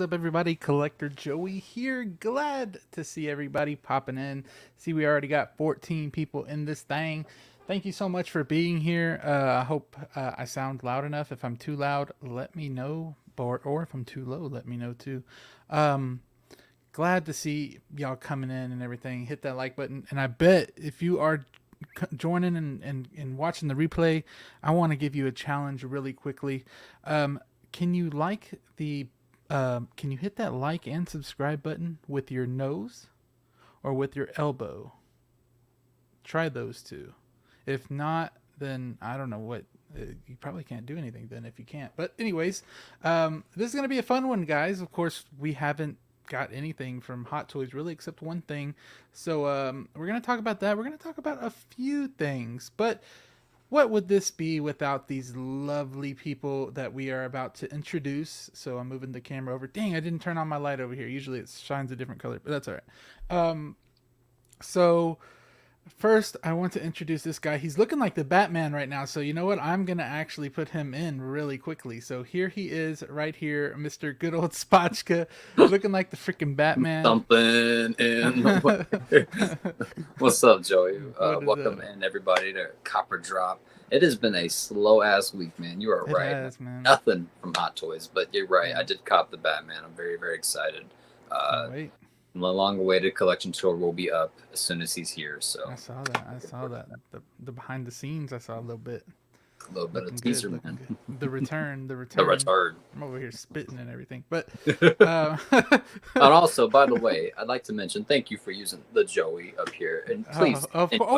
is up, everybody? Collector Joey here. Glad to see everybody popping in. See, we already got 14 people in this thing. Thank you so much for being here. I hope I sound loud enough. If I'm too loud, let me know. Or if I'm too low, let me know too. Um, Glad to see y'all coming in and everything. Hit that like button. And I bet if you are joining and watching the replay, I want to give you a challenge really quickly. Can you can you hit that like and subscribe button with your nose or with your elbow? Try those two. If not, then I don't know what. You probably can't do anything then if you can't. But anyways, this is gonna be a fun one, guys. Of course, we haven't got anything from Hot Toys really except one thing. So we're gonna talk about that. We're gonna talk about a few things, but what would this be without these lovely people that we are about to introduce? So I'm moving the camera over. Dang, I didn't turn on my light over here. Usually it shines a different color, but that's all right. So first, I want to introduce this guy. He's looking like the Batman right now. So you know what? I'm going to actually put him in really quickly. So here he is right here, Mr. Good Old Spotchka, looking like the freaking Batman. Something in What's up, Joey? Welcome in, everybody, to Copper Drop. It has been a slow-ass week, man. You are right. Has, man. Nothing from Hot Toys, but you're right. I did cop the Batman. I'm very, very excited. Wait. The long-awaited collection tour will be up as soon as he's here. So I saw that. The behind the scenes, I saw a little bit. A little bit of teaser, man. The return. The return. I'm over here spitting and everything, but and also, by the way, I'd like to mention thank you for using the Joey up here, and please.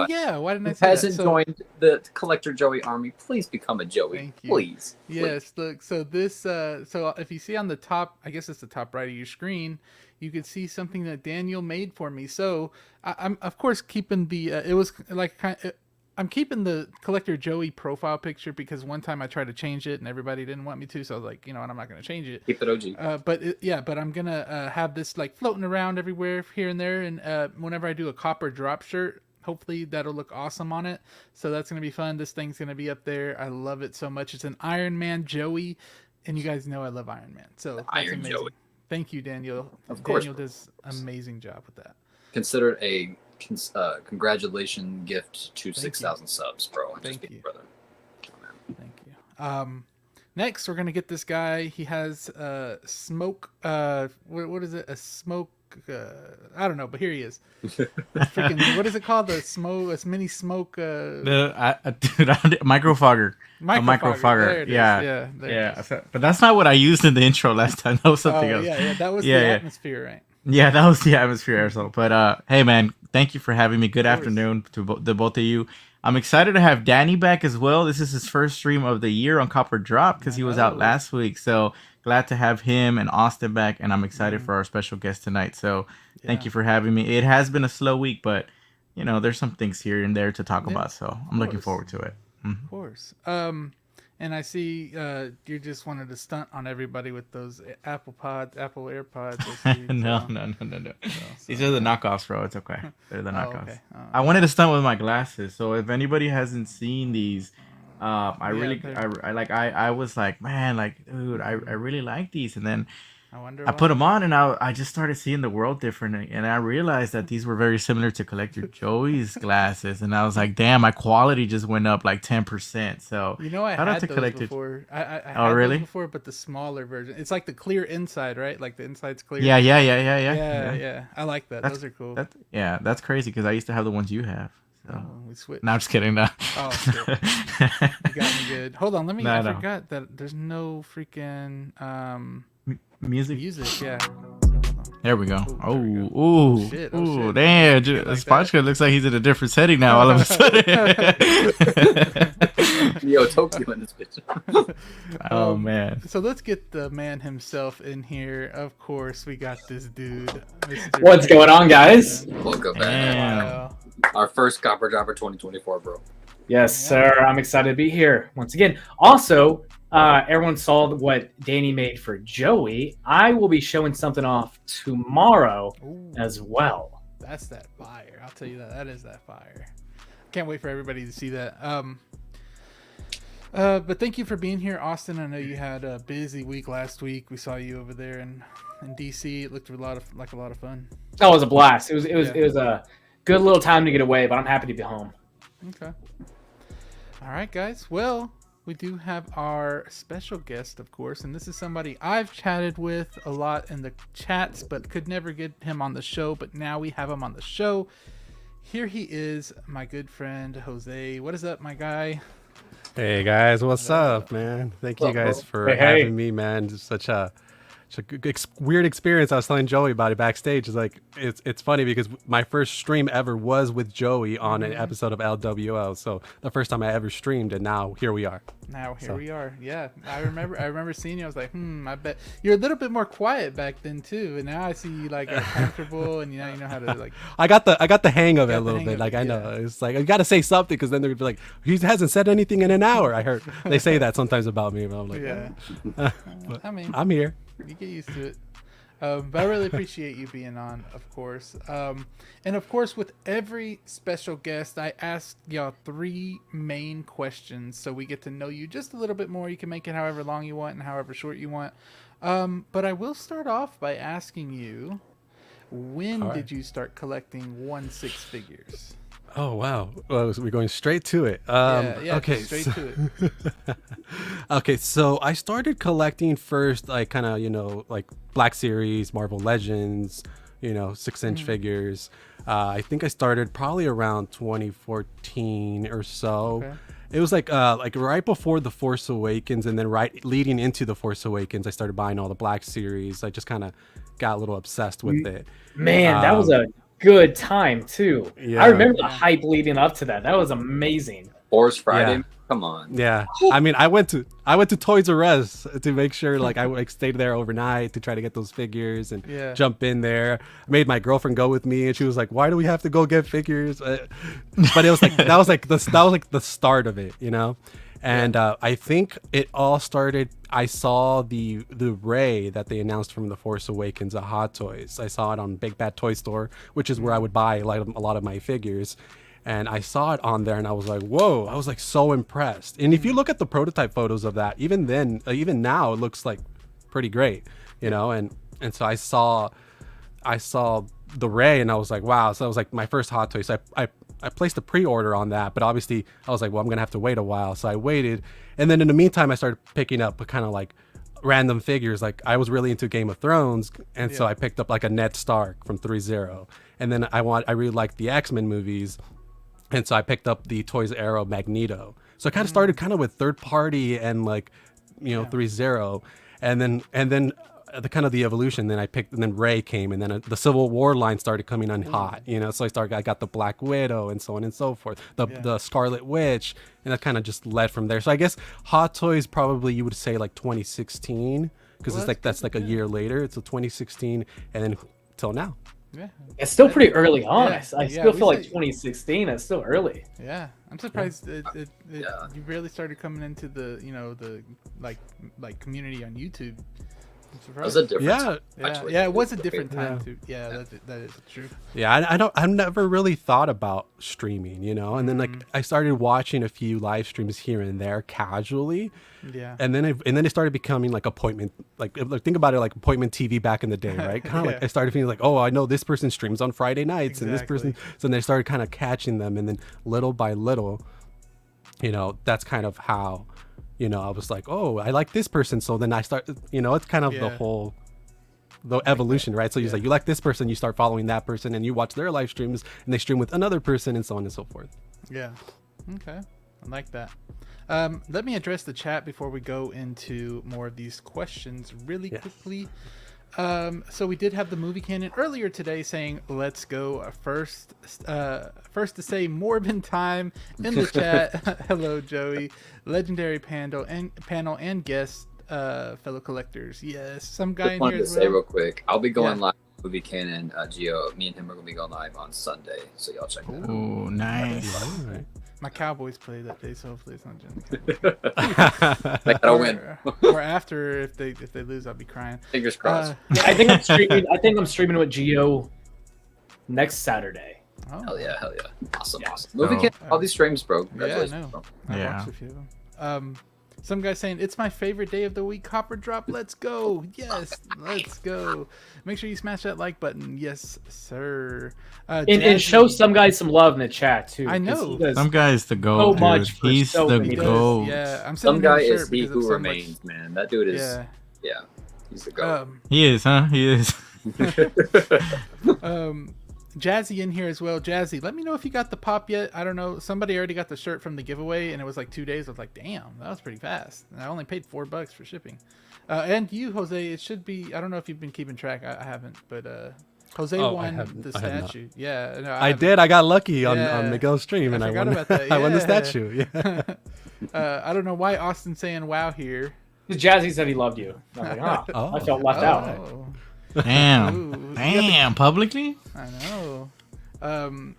Yeah, why didn't I say hasn't joined the Collector Joey army? Please become a Joey. Thank you. Please. Yes, look. So this. So if you see on the top, I guess it's the top right of your screen, you could see something that Daniel made for me. So I'm of course keeping the. It was like I'm keeping the Collector Joey profile picture because one time I tried to change it and everybody didn't want me to, so I was like, you know what, I'm not going to change it. Keep it OG. But I'm going to have this like floating around everywhere here and there, and whenever I do a copper drop shirt, hopefully that'll look awesome on it. So that's going to be fun. This thing's going to be up there. I love it so much. It's an Iron Man Joey, and you guys know I love Iron Man. So that's Iron amazing. Joey. Thank you, Daniel. Of course. Daniel does an amazing job with that. Consider it a congratulations gift to 6,000 subs, bro. Thank you, brother. Thank you. Next, we're gonna get this guy. He has smoke. What is it? A smoke. I don't know, but here he is. Freaking, what is it called? The smoke. A mini smoke. Microfogger. A microfogger. Yeah. But that's not what I used in the intro last time. That was something else. Yeah. That was the atmosphere, right? Yeah, that was the atmosphere aerosol. But hey, man, thank you for having me. Good afternoon to the both of you. I'm excited to have Danny back as well. This is his first stream of the year on Copper Drop because he was out last week. So glad to have him and Austin back, and I'm excited for our special guest tonight. So thank you for having me. It has been a slow week, but you know, there's some things here and there to talk about. So I'm looking forward to it. Of course. And I see you just wanted to stunt on everybody with those Apple AirPods. No. These are the knockoffs, bro. It's okay. They're the knockoffs. Okay. I wanted to stunt with my glasses. So if anybody hasn't seen these, I was like, man, like, dude, I really like these. And then I put them on, and I just started seeing the world different, and I realized that these were very similar to Collector Joey's glasses, and I was like, damn, my quality just went up like 10%. So you know, I had those before. I had really? those before, but the smaller version. It's like the clear inside, right? Like the inside's clear. Yeah. I like that. Those are cool. That's crazy because I used to have the ones you have. So. We switched. No, I'm just kidding. No. Oh, shit. You got me good. Hold on, I forgot that there's no freaking music, yeah. There we go. Ooh, shit. Damn. Spotchka looks like he's in a different setting now all of a sudden. Yo, Tokyo in this bitch. Oh, man. So let's get the man himself in here. Of course, we got this dude. Mr. What's going on, guys? Welcome back. Our first Copper Dropper 2024, bro. Yes, sir. I'm excited to be here once again. Also, everyone saw what Danny made for Joey. I will be showing something off tomorrow as well. That's that fire. I'll tell you that. That is that fire. Can't wait for everybody to see that. But thank you for being here, Austin. I know you had a busy week last week. We saw you over there in DC. It looked like a lot of fun. Oh, it was a blast. It was a good little time to get away, but I'm happy to be home. Okay. All right, guys. Well, we do have our special guest, of course, and this is somebody I've chatted with a lot in the chats, but could never get him on the show. But now we have him on the show. Here he is, my good friend Jose. What is up, my guy? Hey guys, what's up, man? Thank you guys for having me, man. It's such a weird experience. I was telling Joey about it backstage. It's like it's funny because my first stream ever was with Joey on an episode of LWO. So the first time I ever streamed, and now here we are. We are. Yeah, I remember seeing you. I was like, I bet you're a little bit more quiet back then too. And now I see you like are comfortable, and you know how to like. I got the hang of it a little bit. Like I know it's like I got to say something because then they're gonna be like, he hasn't said anything in an hour. I heard they say that sometimes about me, but I'm like, but I mean, I'm here. You get used to it. But I really appreciate you being on, of course. And of course, with every special guest, I ask y'all 3 main questions so we get to know you just a little bit more. You can make it however long you want and however short you want. But I will start off by asking you, when did you start collecting 1/6 figures? Oh wow! Well, we're going straight to it. Okay, straight to it. Okay, so I started collecting first, like kind of like Black Series, Marvel Legends, 6-inch figures. I think I started probably around 2014 or so. Okay. It was like right before The Force Awakens, and then right leading into The Force Awakens, I started buying all the Black Series. I just kind of got a little obsessed with it. Man, that was a good time too. Yeah. I remember the hype leading up to that. That was amazing. Force Friday, Yeah. Come on. Yeah, I mean, I went to Toys R Us to make sure, like, I stayed there overnight to try to get those figures and jump in there. I made my girlfriend go with me, and she was like, "Why do we have to go get figures?" But it was like that was like the start of it, And I think it all started. I saw the Rey that they announced from The Force Awakens at Hot Toys. I saw it on Big Bad Toy Store, which is where I would buy a lot of my figures. And I saw it on there, and I was like, "Whoa!" I was like so impressed. And if you look at the prototype photos of that, even then, even now, it looks like pretty great, And so I saw the Rey, and I was like, "Wow!" So it was like my first Hot Toy. So I placed a pre-order on that, but obviously I was like, "Well, I'm gonna have to wait a while." So I waited, and then in the meantime, I started picking up kind of like random figures. Like I was really into Game of Thrones, and so I picked up like a Ned Stark from 3-0, and then I really liked the X-Men movies. And so I picked up the Toys R Us Magneto. So I kind of started kind of with third party and like, 3-0, and then the kind of the evolution. Then and then Rey came, and then the Civil War line started coming on hot. So I got the Black Widow and so on and so forth, the Scarlet Witch, and that kind of just led from there. So I guess Hot Toys probably you would say like 2016 because it's like that's like a year later. It's 2016, and then till now. Yeah, it's still pretty early on. Yeah. I still feel like 2016. That's still early. Yeah, I'm surprised you really started coming into the the like community on YouTube. That was a different time, yeah, it was a different time too. Yeah, that is true. Yeah, I've never really thought about streaming, and then like I started watching a few live streams here and there casually. Yeah. And then it started becoming like appointment, like think about it like appointment TV back in the day, right? Kind of like I started feeling like, oh, I know this person streams on Friday nights and this person. So then they started kind of catching them, and then little by little, that's kind of how. I was like, oh, I like this person. So then I start, it's kind of the evolution, right? So you like, you like this person, you start following that person, and you watch their live streams, and they stream with another person, and so on and so forth. Yeah. Okay. I like that. Let me address the chat before we go into more of these questions really quickly. So we did have the movie canon earlier today saying, let's go first to say Morbin time in the chat. Hello, Joey. Legendary panel and guest fellow collectors. Yes, some guy just in wanted here to as say well. real quick, I'll be going live with movie canon. Gio, me and him are gonna be going live on Sunday, so y'all check that out. Oh, nice. My Cowboys play that day, so hopefully it's not Jim. Like, I'll win. Or after, if they lose, I'll be crying. Fingers crossed. I think I'm streaming with Gio next Saturday. Oh. Hell yeah. Awesome. Movie canon, all these streams, bro. Yeah, I Congratulations, know. bro. I watched a few of them. Some guy saying it's my favorite day of the week. Copper drop. Let's go. Yes, let's go. Make sure you smash that like button. Yes, sir. And show some guys some love in the chat too. I know. Some guy's the GOAT, so much dude. for He's so the many GOAT. Yeah, I'm Some sending guy him a is shirt he because who of so remains, much. man. That dude is. Yeah. Yeah, he's the goat. He is, huh? He is. Jazzy in here as well. Jazzy, let me know if you got the pop yet. I don't know. Somebody already got the shirt from the giveaway, and it was like 2 days. I was like, damn, that was pretty fast. And I only paid $4 for shipping. And you, Jose, it should be. I don't know if you've been keeping track. I haven't, but Jose won the statue. Yeah, no, I did. I got lucky on Miguel's stream, and I forgot won. about that. I won the Yeah. statue. Yeah. I don't know why Austin's saying wow here. Jazzy said he loved you. I was like, I felt left out. Oh. Damn. Ooh, Damn. Publicly? I know.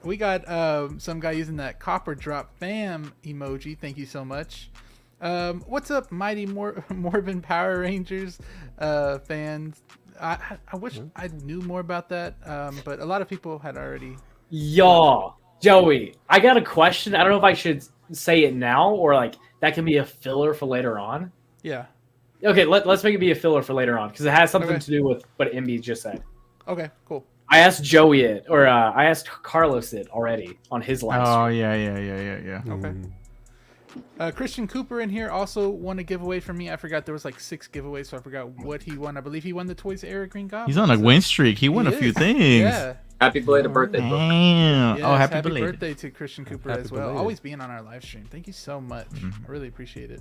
We got some guy using that copper drop fam emoji. Thank you so much. What's up, Mighty Morbin Power Rangers fans? I wish I knew more about that, but a lot of people had already. Y'all, Joey, I got a question. I don't know if I should say it now or like that can be a filler for later on. Yeah. Okay, let's make it be a filler for later on because it has something Okay. to do with what MB just said. Okay. Cool. I asked Joey it, or I asked Carlos it already on his last. Oh, yeah. Okay. Christian Cooper in here also won a giveaway from me. I forgot there was like 6 giveaways, so I forgot what he won. I believe he won the Toys R Us Green Goblin. He's on a win streak. He won a few things. Yeah. Happy belated birthday, bro. Damn. Yes, oh, happy happy belated. birthday to Christian Cooper Happy as well. belated. Always being on our live stream. Thank you so much. I really appreciate it.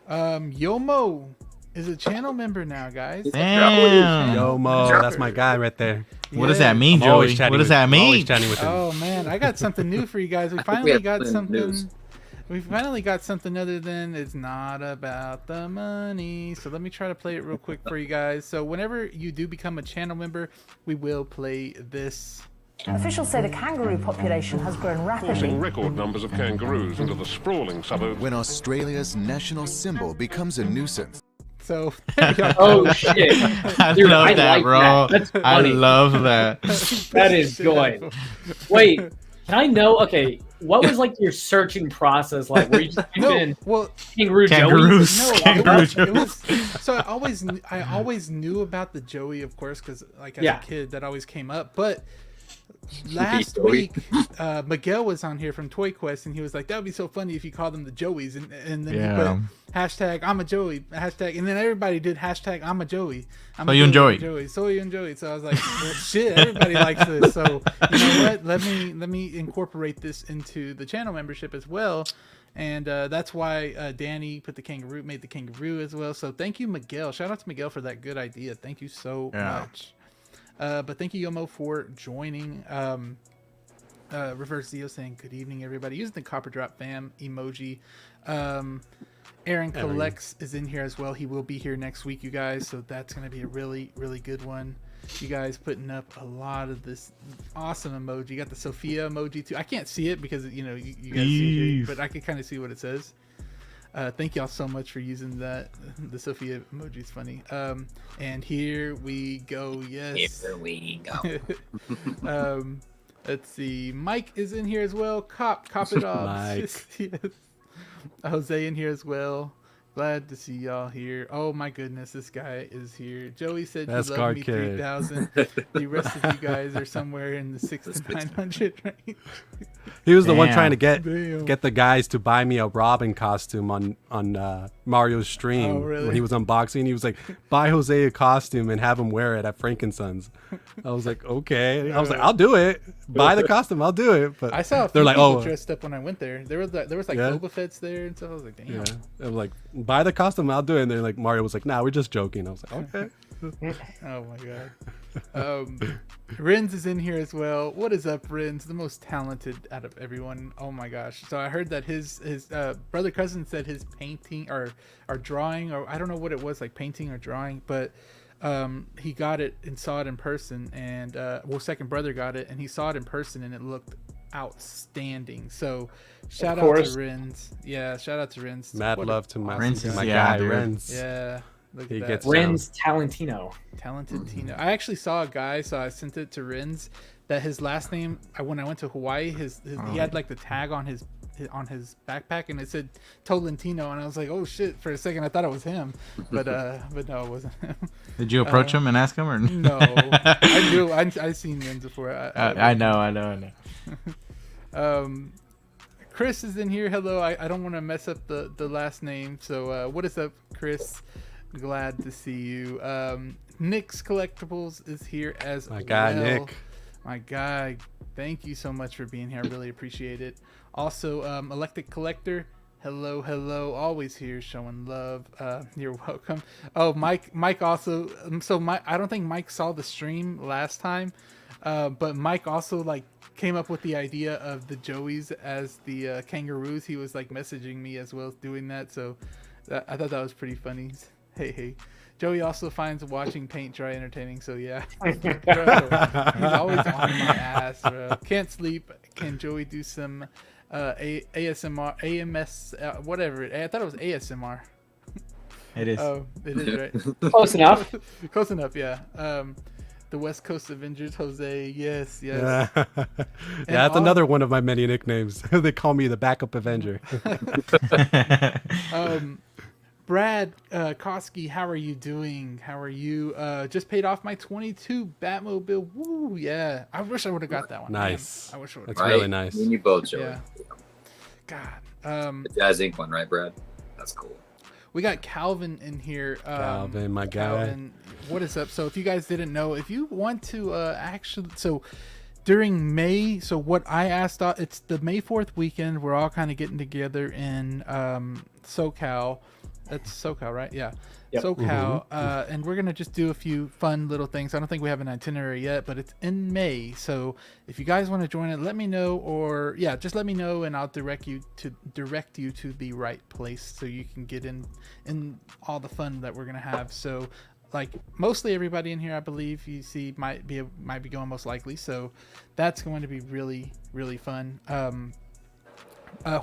Yomo is a channel member now, guys. Damn. Yo, Mo, that's my guy right there. What does that mean, I'm always Joey? chatting What does with- that I'm always mean? chatting with him. Oh man, I got something new for you guys. We we finally have got plenty of something. news. We finally got something other than it's not about the money. So let me try to play it real quick for you guys. So whenever you do become a channel member, we will play this. Officials say the kangaroo population has grown rapidly. Forcing record numbers of kangaroos into the sprawling suburbs. When Australia's national symbol becomes a nuisance. So there you go. Oh shit! I Dude, love I that, like bro. that. That's I funny. love that. That is good. Wait, can I know? Okay, what was like your searching process like? Were you just No, in well, kangaroo Kangaroos. no, Kangaroo it was, so I always knew about the Joey, of course, because like as Yeah. a kid that always came up. But last Joey. week, Miguel was on here from Toy Quest, and he was like, "That would be so funny if you called them the Joeys," and then Yeah. he put hashtag I'm a Joey, hashtag, and then everybody did hashtag I'm a Joey. I'm So a you and Joey. So you and Joey. So I was like, well, shit, everybody likes this. So you know what? Let me incorporate this into the channel membership as well. And that's why Danny put made the kangaroo as well. So thank you, Miguel. Shout out to Miguel for that good idea. Thank you so much. But thank you, Yomo, for joining. Reverse Zeo saying good evening, everybody. Using the Copper Drop fam emoji. Aaron Collects is in here as well. He will be here next week, you guys. So that's going to be a really, really good one. You guys putting up a lot of this awesome emoji. You got the Sophia emoji too. I can't see it because you guys see it here, but I can kind of see what it says. Thank y'all so much for using that. The Sophia emoji is funny. And here we go. Yes. Here we go. Let's see. Mike is in here as well. Cop it off. Mike. Yes. Jose in here as well. Glad to see y'all here. Oh my goodness, this guy is here. Joey said That's you love me Card Kid. 3000. The rest of you guys are somewhere in the 6 to 900 range. He was the one Damn. trying to Damn. get the guys to buy me a Robin costume on Mario's stream Oh, really? when he was unboxing. He was like, "Buy Jose a costume and have him wear it at Frankenstein's." I was like, "Okay." I was like, "I'll do it. Buy the costume. I'll do it." But I saw a few they're like, people "Oh, dressed up when I went there. There was like Yeah. Boba Fett's there and stuff. I was like, damn. yeah." I'm like, "Buy the costume. I'll do it." And they're like, Mario was like, "Nah, we're just joking." I was like, "Okay." Oh my god. Rins is in here as well. What is up, Rins? The most talented out of everyone. Oh my gosh. So I heard that his brother cousin said his painting or drawing, or I don't know what it was, like painting or drawing, but he got it and saw it in person, and second brother got it and he saw it in person and it looked outstanding. So shout out to Rins. Yeah, shout out to Rins. Mad What love to my, Rins is- my yeah, guy, dude. Rens. yeah. Look He at that. gets Ren's Talentino. Talented Tino. I actually saw a guy, so I sent it to Rins, that his last name, when I went to Hawaii, he had like the tag on his on his backpack, and it said Tolentino, and I was like, oh shit! For a second, I thought it was him, but no, it wasn't him. Did you approach him and ask him, or no? I knew. I've seen them before. I know. Chris is in here. Hello. I don't want to mess up the last name. So what is up, Chris? Glad to see you. Nick's Collectibles is here as my guy, well. Nick. My guy. Thank you so much for being here. I really appreciate it. Also, Electric Collector. Hello. Always here showing love. You're welcome. Oh, Mike also. So I don't think Mike saw the stream last time, but Mike also like came up with the idea of the Joeys as the kangaroos. He was like messaging me as well as doing that. So I thought that was pretty funny. Hey. Joey also finds watching paint dry entertaining, so yeah. Bro, he's always on my ass, bro. Can't sleep. Can Joey do some ASMR, AMS, whatever? I thought it was ASMR. It is. Oh, it is, right? Close enough. Close enough, yeah. The West Coast Avengers, Jose. Yes. Yeah, that's another one of my many nicknames. They call me the backup Avenger. Brad Koski, how are you doing? How are you? Just paid off my 22 Batmobile. Woo, yeah. I wish I would have got that one. Nice. Man. I wish I would have. That's really nice. You both, Joey. Yeah. God. The Jazz Inc. one, right, Brad? That's cool. We got Calvin in here. Calvin, my guy. Calvin, what is up? So if you guys didn't know, if you want to during May, so what I asked, it's the May 4th weekend. We're all kind of getting together in SoCal. That's SoCal, right? Yeah. Yep. SoCal. And we're going to just do a few fun little things. I don't think we have an itinerary yet, but it's in May. So if you guys want to join it, let me know, or just let me know and I'll direct you to the right place so you can get in all the fun that we're going to have. So like mostly everybody in here, I believe you see might be going most likely. So that's going to be really, really fun.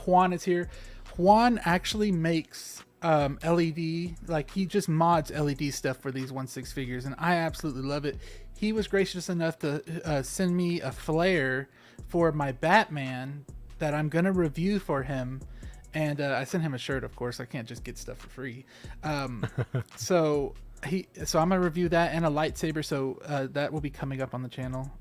Juan is here. Juan actually makes LED, like he just mods LED stuff for these 1/6 figures, and I absolutely love it. He was gracious enough to send me a flare for my Batman that I'm gonna review for him, and I sent him a shirt. Of course, I can't just get stuff for free. So I'm gonna review that and a lightsaber. So that will be coming up on the channel.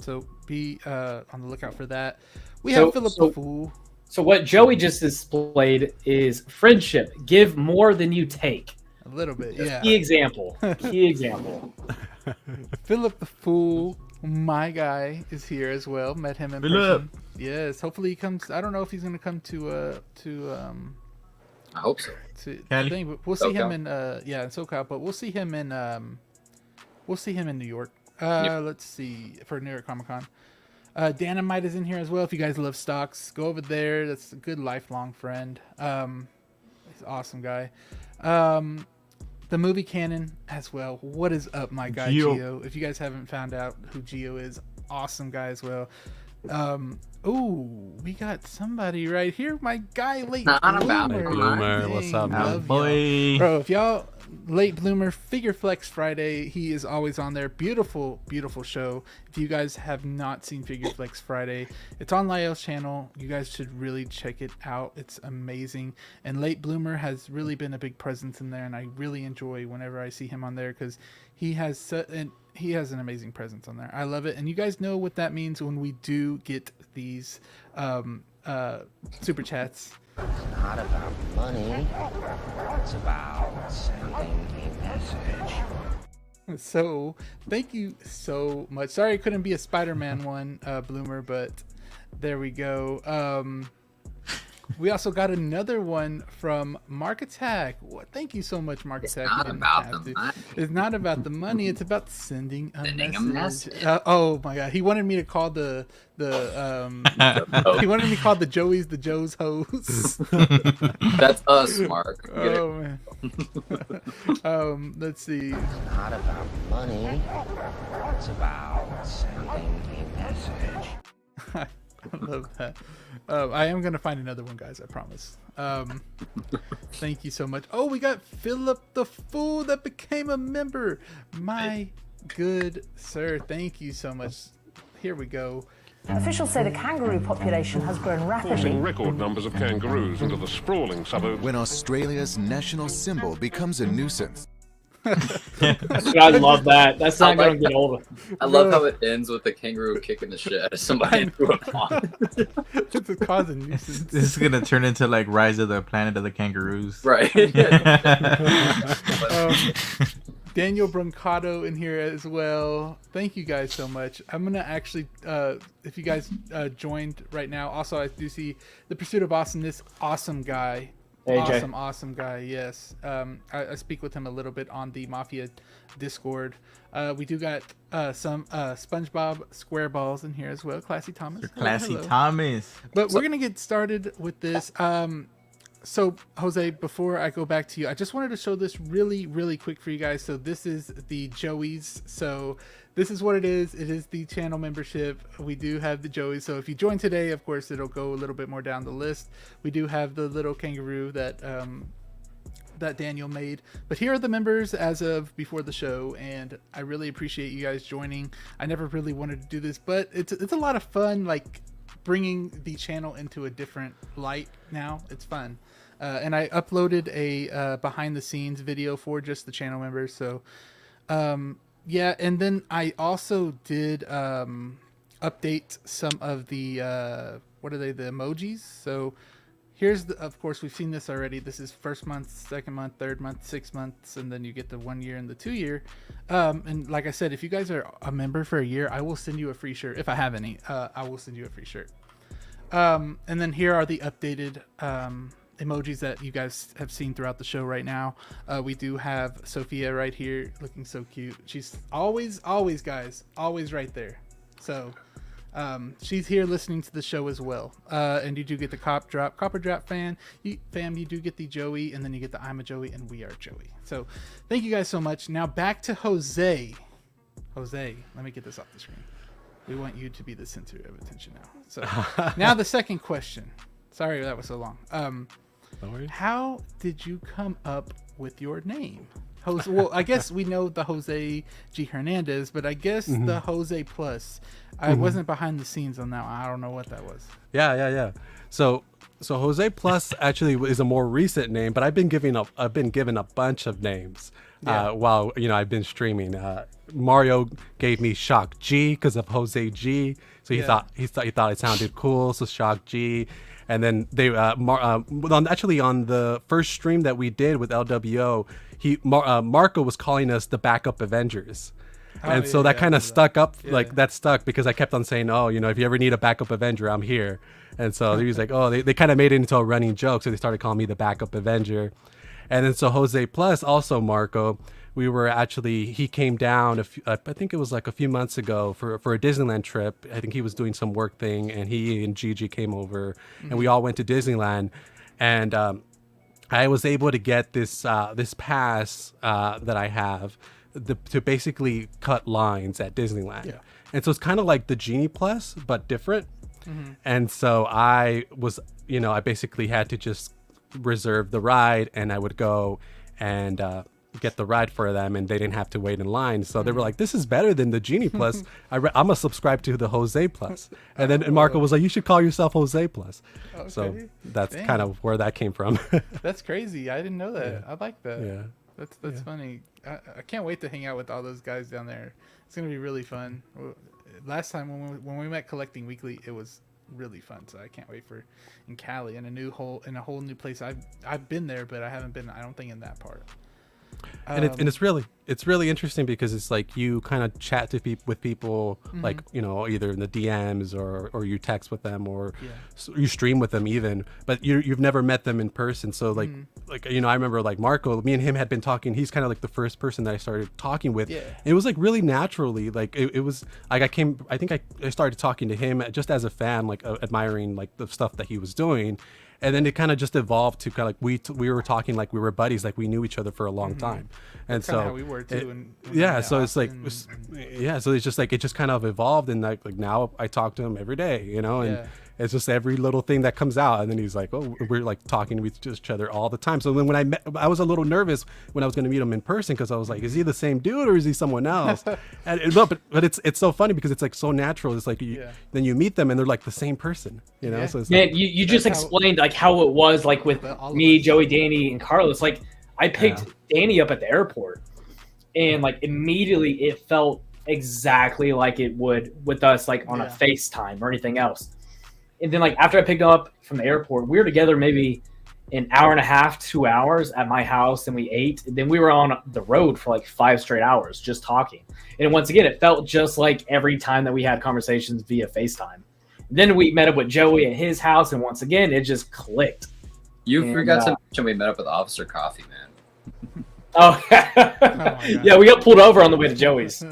So be on the lookout for that. We have Philip the Fool. So what Joey just displayed is friendship. Give more than you take. A little bit, yeah. Key example. Philip the Fool, my guy, is here as well. Met him in person. Yes, hopefully he comes. I don't know if he's going to come to I hope so. Thing, but we'll see him in in SoCal, but we'll see him in New York. Let's see, for New York Comic Con. Dynamite is in here as well. If you guys love stocks, go over there. That's a good lifelong friend. He's an awesome guy. The movie canon as well. What is up, my guy Gio? If you guys haven't found out who Gio is, awesome guy as well. We got somebody right here. My guy, Late Bloomer. What's up, man? Boy. Bro, if y'all Late Bloomer Figure Flex Friday, he is always on there. Beautiful show. If you guys have not seen Figure Flex Friday, it's on Lyle's channel. You guys should really check it out. It's amazing. And Late Bloomer has really been a big presence in there, and I really enjoy whenever I see him on there because he has an amazing presence on there. I love it. And you guys know what that means when we do get these super chats. It's not about money. It's about sending a message. So, thank you so much. Sorry I couldn't be a Spider-Man one, Bloomer, but there we go. We also got another one from Mark Attack. Thank you so much, Mark Attack. It's not about the money. It's about sending a message. Oh my God, he wanted me to call he wanted me to call the Joeys the Joe's hoes. That's us, Mark. Oh man. Let's see. It's not about money. It's about sending a message. I love that. I am going to find another one, guys. I promise. Thank you so much. Oh, we got Philip the Fool that became a member. My good sir. Thank you so much. Here we go. Officials say the kangaroo population has grown rapidly. Forcing record numbers of kangaroos into the sprawling suburbs. When Australia's national symbol becomes a nuisance. I love that. That's not going to get old. I love how it ends with the kangaroo kicking the shit out of somebody in a pond. It's a causing nuisance. This is gonna turn into like Rise of the Planet of the Kangaroos. Right. Daniel Brancato in here as well. Thank you guys so much. I'm gonna actually, if you guys joined right now, also I do see the Pursuit of Awesomeness. Awesome guy. AJ. Awesome guy. Yes. I speak with him a little bit on the Mafia Discord. We do got some SpongeBob Squareballs in here as well. Classy Thomas. Classy Hello. Thomas. But we're gonna get started with this. So Jose, before I go back to you, I just wanted to show this really quick for you guys. So this is the Joey's. So this is what it is. It is the channel membership. We do have the Joey's. So if you join today, of course, it'll go a little bit more down the list. We do have the little kangaroo that that Daniel made. But here are the members as of before the show, and I really appreciate you guys joining. I never really wanted to do this, but it's a lot of fun, like bringing the channel into a different light now. It's fun. And I uploaded a behind the scenes video for just the channel members. So yeah, and then I also did update some of the what are they, the emojis. So here's the, of course we've seen this already. This is first month, second month, third month, 6 months, and then you get the 1 year and the 2 year. And like I said, if you guys are a member for a year, I will send you a free shirt. If I have any, I will send you a free shirt. And then here are the updated emojis that you guys have seen throughout the show right now. We do have Sophia right here looking so cute. She's always guys, always right there. So she's here listening to the show as well. And you do get the Copper Drop fam, you do get the Joey, and then you get the I'm a Joey and we are Joey. So thank you guys so much. Now back to Jose. Jose, let me get this off the screen. We want you to be the center of attention now. So now the second question. Sorry that was so long. How did you come up with your name? Jose, well, I guess we know the Jose G. Hernandez, but I guess the Jose Plus. I wasn't behind the scenes on that one. I don't know what that was. Yeah. So Jose Plus actually is a more recent name, but I've been given a bunch of names while I've been streaming. Mario gave me Shock G because of Jose G. So he thought it sounded cool, so Shock G. And then they actually on the first stream that we did with LWO, Marco was calling us the backup Avengers. And so that kind of stuck up, that stuck because I kept on saying, if you ever need a backup Avenger, I'm here. And so he was like, they kind of made it into a running joke. So they started calling me the backup Avenger. And then so Jose Plus, also Marco, he came down, I think it was like a few months ago for a Disneyland trip. I think he was doing some work thing and he and Gigi came over and we all went to Disneyland. And I was able to get this pass that I have to basically cut lines at Disneyland. Yeah. And so it's kind of like the Genie Plus, but different. And so I was, I basically had to just reserve the ride and I would go and get the ride for them and they didn't have to wait in line. So they were like, this is better than the Genie Plus. I'm going to subscribe to the Jose Plus. And then Marco was like, you should call yourself Jose Plus. Okay. So that's kind of where that came from. That's crazy. I didn't know that. Yeah. I like that. Yeah. That's funny. I can't wait to hang out with all those guys down there. It's going to be really fun. Last time when we met Collecting Weekly, it was really fun. So I can't wait for in Cali in a whole new place. I've been there, but I haven't been, I don't think, in that part. And it's really interesting because it's like you kind of chat with people like either in the DMs or you text with them or you stream with them even, but you've never met them in person. So like I remember like Marco, me and him had been talking. He's kind of like the first person that I started talking with. Yeah. It was like really naturally. Like it was like I started talking to him just as a fan, like admiring like the stuff that he was doing. And then it kind of just evolved to kind of like we were talking like we were buddies, like we knew each other for a long time. And That's so how we were before too. And yeah, so it's like, and yeah, so it's just like, it just kind of evolved, and like now I talk to him every day, you know, and it's just every little thing that comes out, and then he's like, oh, we're like talking to each other all the time. So then when I was a little nervous when I was going to meet him in person, because I was like, is he the same dude or is he someone else? And but it's so funny because it's like so natural. It's like then you meet them and they're like the same person, you know. So it's man, like, you just explained like how it was like with me, Joey, Danny, and Carlos. Like I picked Danny up at the airport, and like immediately it felt exactly like it would with us, like on a FaceTime or anything else. And then like after I picked him up from the airport, we were together maybe an hour and a half, 2 hours at my house, and we ate. And then we were on the road for like 5 straight hours just talking. And once again, it felt just like every time that we had conversations via FaceTime. And then we met up with Joey at his house, and once again, it just clicked. You forgot to mention we met up with Officer Coffee, man. Oh, yeah, we got pulled over on the way to Joey's.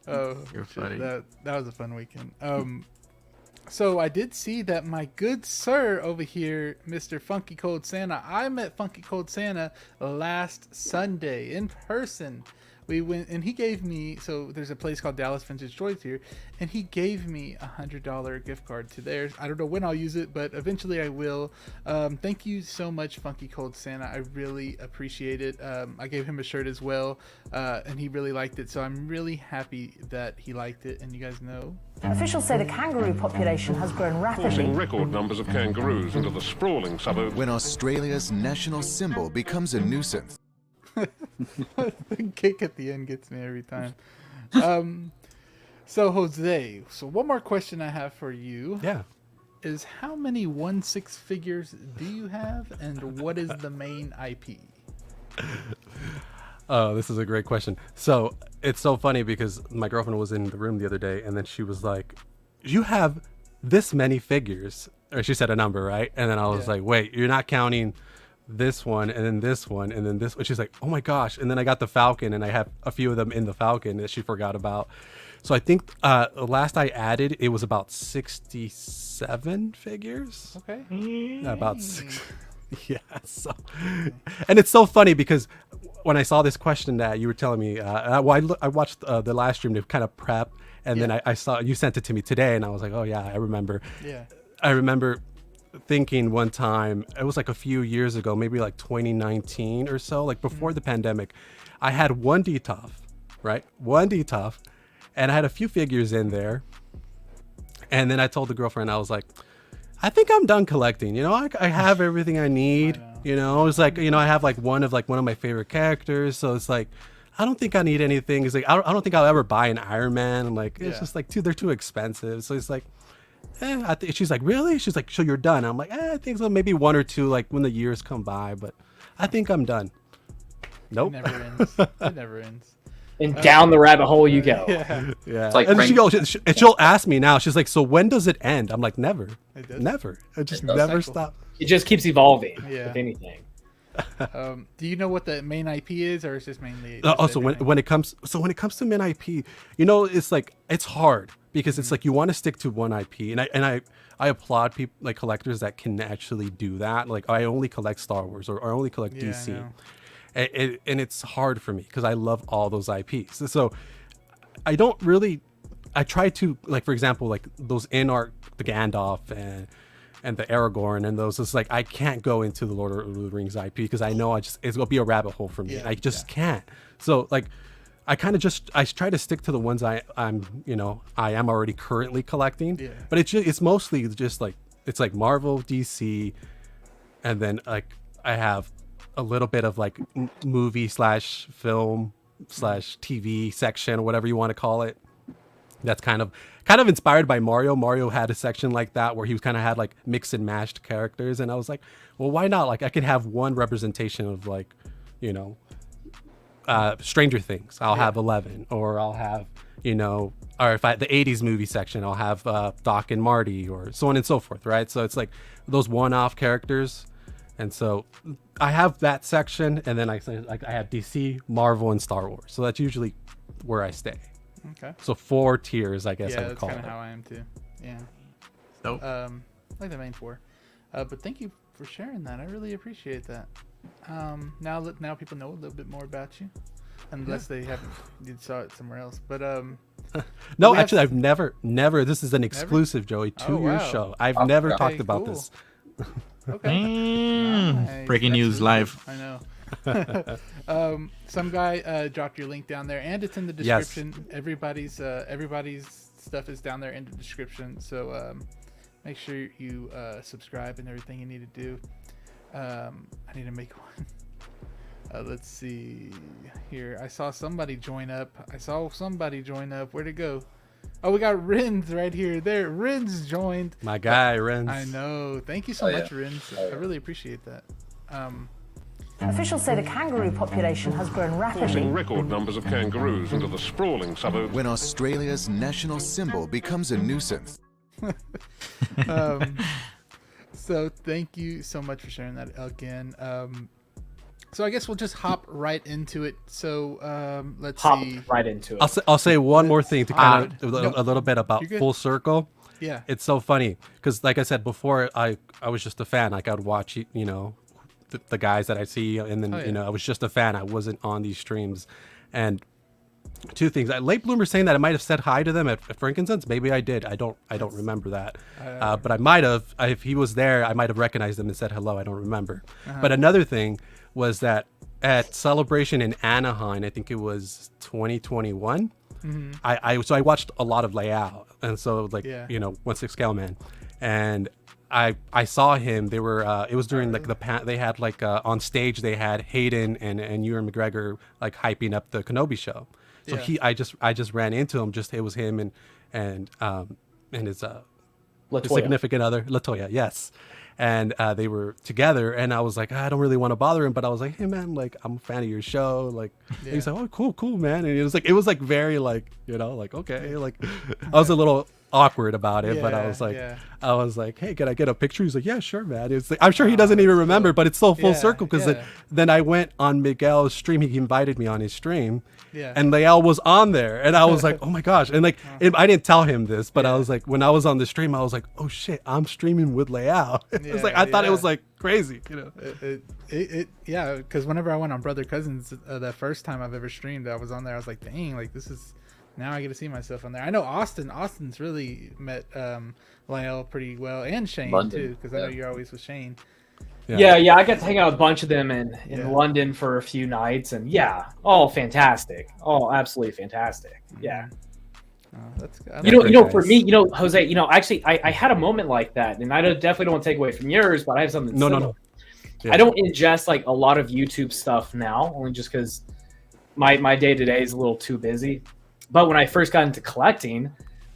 Oh, you're funny. That was a fun weekend. So I did see that my good sir over here, Mr. Funky Cold Santa, I met Funky Cold Santa last Sunday in person. We went and he gave me, so there's a place called Dallas Vintage Toys here, and he gave me $100 gift card to theirs. I don't know when I'll use it, but eventually I will. Thank you so much, Funky Cold Santa. I really appreciate it. I gave him a shirt as well, and he really liked it, so I'm really happy that he liked it. And you guys know, officials say the kangaroo population has grown rapidly. Forcing record numbers of kangaroos into the sprawling suburbs. When Australia's national symbol becomes a nuisance. the kick at the end gets me every time. So Jose, so one more question I have for you is how many 1/6 figures do you have, and what is the main IP? Oh, this is a great question. So it's so funny because my girlfriend was in the room the other day, and then she was like, you have this many figures, or she said a number, right? And then I was like, wait, you're not counting this one, and then this one, and then this one. She's like, oh my gosh. And then I got the Falcon, and I have a few of them in the Falcon that she forgot about. So I think last I added, it was about 67 figures. Okay. About 6. Yeah. So, and it's so funny because when I saw this question that you were telling me, I watched the live stream to kind of prep, and then I saw you sent it to me today, and I was like, oh yeah, I remember. Yeah. I remember thinking one time, it was like a few years ago, maybe like 2019 or so, like before the pandemic, I had one DTOF, right? One DTOF, and I had a few figures in there. And then I told the girlfriend, I was like, I think I'm done collecting. You know, I have everything I need. You know, it's like, you know, I have like one of my favorite characters. So it's like, I don't think I need anything. It's like, I don't think I'll ever buy an Iron Man. I'm like, it's just like, they're too expensive. So it's like, she's like, really? She's like, so you're done? I'm like, I think so. Maybe one or two, like when the years come by, but I think I'm done. Nope. It never ends. It never ends. And down the rabbit hole you go. Yeah. It's like and she'll ask me now. She's like, so when does it end? I'm like, never. Never. It just never stops. It just keeps evolving. Yeah. If anything. Do you know what the main IP is, or is this mainly? Also, when it comes to main IP, you know, it's like it's hard because it's like you want to stick to one IP, and I applaud people like collectors that can actually do that. Like I only collect Star Wars or I only collect DC, and it's hard for me because I love all those IPs. So I don't really. I try to, like, for example, like those in-art, the Gandalf and the Aragorn and those, it's like I can't go into the Lord of the Rings IP because I know it's gonna be a rabbit hole for me. I just can't. So like I kind of I try to stick to the ones I am already currently collecting. Yeah. But it's mostly just like it's like Marvel, DC, and then like I have a little bit of like movie / film / TV section or whatever you want to call it. That's kind of inspired by Mario. Mario had a section like that where he kind of had like mixed and matched characters, and I was like, well, why not? Like I could have one representation of like, you know, Stranger Things. I'll have 11, or I'll have, you know, or if the 80s movie section, I'll have Doc and Marty, or so on and so forth, right? So it's like those one-off characters, and so I have that section, and then I have DC, Marvel, and Star Wars. So that's usually where I stay. Okay. So 4 tiers, I guess I would call it. Yeah, that's kind of how I am too. Yeah. So, like the main 4. But thank you for sharing that. I really appreciate that. Now people know a little bit more about you, unless they haven't you saw it somewhere else. But no, actually, I've never. This is an exclusive, Joey, to your wow. show. I've never talked about this. Okay. Nice. Breaking news live. I know. Some guy dropped your link down there, and it's in the description. Yes. Everybody's stuff is down there in the description. So make sure you subscribe and everything you need to do. I need to make one. Let's see here. I saw somebody join up. Where'd it go? Oh, we got Rins right here. There, Rins joined. My guy, Rins. I know. Thank you so much, Rins. I really appreciate that. Officials say the kangaroo population has grown rapidly. Forcing record numbers of kangaroos into the sprawling suburbs. When Australia's national symbol becomes a nuisance. So thank you so much for sharing that again. So I guess we'll just hop right into it. So let's see. Right into it. I'll say one more thing to kind of a little bit about Full Circle. Yeah, it's so funny because, like I said before, I was just a fan. Like I'd watch, the guys that I see, and then I was just a fan. I wasn't on these streams, and two things. Late Bloomer saying that I might have said hi to them at Frankincense. Maybe I did. I don't remember that. But I might have. If he was there, I might have recognized him and said hello. I don't remember. But another thing was that at Celebration in Anaheim, I think it was 2021. I watched a lot of Layout, and so 1/6 Scale Man, and I saw him. They were it was during they had on stage they had Hayden and Ewan McGregor hyping up the Kenobi show. So I just ran into him. It was him and his significant other, Latoya, yes. And they were together, and I was like, I don't really want to bother him, but I was like, hey man, I'm a fan of your show. And he's like, oh cool man. And it was very okay. I was a little awkward about it, but I was like, hey, can I get a picture? He's like, yeah, sure, man. It's I'm sure he doesn't even remember, but it's so full circle because then I went on Miguel's stream. He invited me on his stream. Yeah. And Lael was on there, and I was like, oh my gosh. And I didn't tell him this, but I was like, when I was on the stream, I was like, oh shit, I'm streaming with Lael. It was I thought it was crazy, because whenever I went on Brother Cousins, that first time I've ever streamed, I was on there. I was like, dang, this is, now I get to see myself on there. I know Austin's really met Lael pretty well, and Shane too, because I know you're always with Shane. Yeah, I got to hang out with a bunch of them in London for a few nights, and all fantastic, all absolutely fantastic. Yeah. That's for me, Jose, actually, I had a moment like that, and I definitely don't want to take away from yours, but I have something similar. No. Yeah. I don't ingest a lot of YouTube stuff now, only just because my day to day is a little too busy. But when I first got into collecting,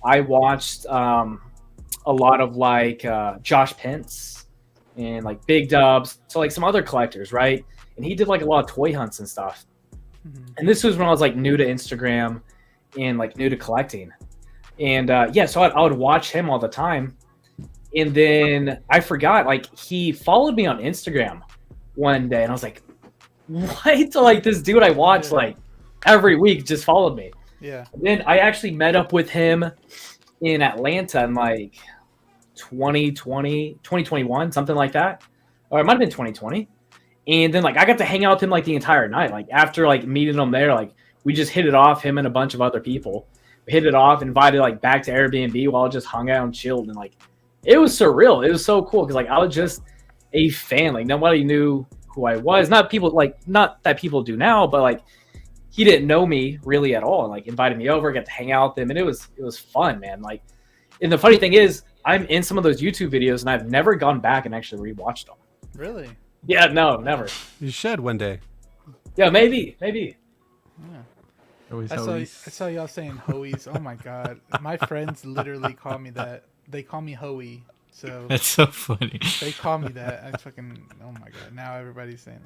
I watched a lot of Josh Pence and Big Dubs, so some other collectors, right? And he did a lot of toy hunts and stuff. And this was when I was new to Instagram and new to collecting. And so I would watch him all the time. And then I forgot, he followed me on Instagram one day, and I was like, what? So, this dude I watched every week just followed me. Yeah. And then I actually met up with him in Atlanta in 2021, something like that. Or it might have been 2020. And then I got to hang out with him the entire night. After meeting him there, we just hit it off, him and a bunch of other people. We hit it off, invited back to Airbnb while I just hung out and chilled, and it was surreal. It was so cool because I was just a fan. Nobody knew who I was. Not people not that people do now, but he didn't know me really at all. And invited me over, got to hang out with him, and it was fun, man. And the funny thing is, I'm in some of those YouTube videos, and I've never gone back and actually rewatched them. Really? Yeah, no, never. You should one day. Yeah, maybe. Yeah. I saw y'all saying hoies. Oh my god, my friends literally call me that. They call me Hoey. So that's so funny. They call me that. I fucking, oh my god. Now everybody's saying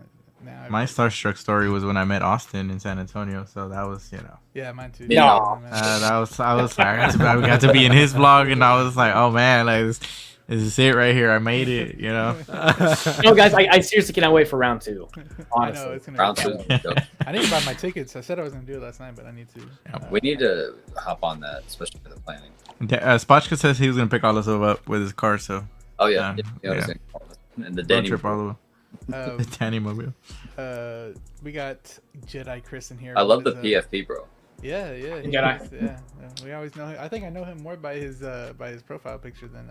that. My starstruck story was when I met Austin in San Antonio. So that was, Yeah, mine too. Yeah. I got to be in his vlog, and I was like, oh man, this is it right here. I made it, guys, I seriously cannot wait for round 2. Honestly. I know, it's gonna round 2. I didn't buy my tickets. I said I was gonna do it last night, but I need to. We need to hop on that, especially for the planning. Spotchka says he was gonna pick all us up with his car, so. Oh yeah. And the Danny trip all the way. The Danny Mobile. We got Jedi Chris in here. I love the What is, PFP, bro. Yeah, Jedi. We always know him. I think I know him more by his profile picture than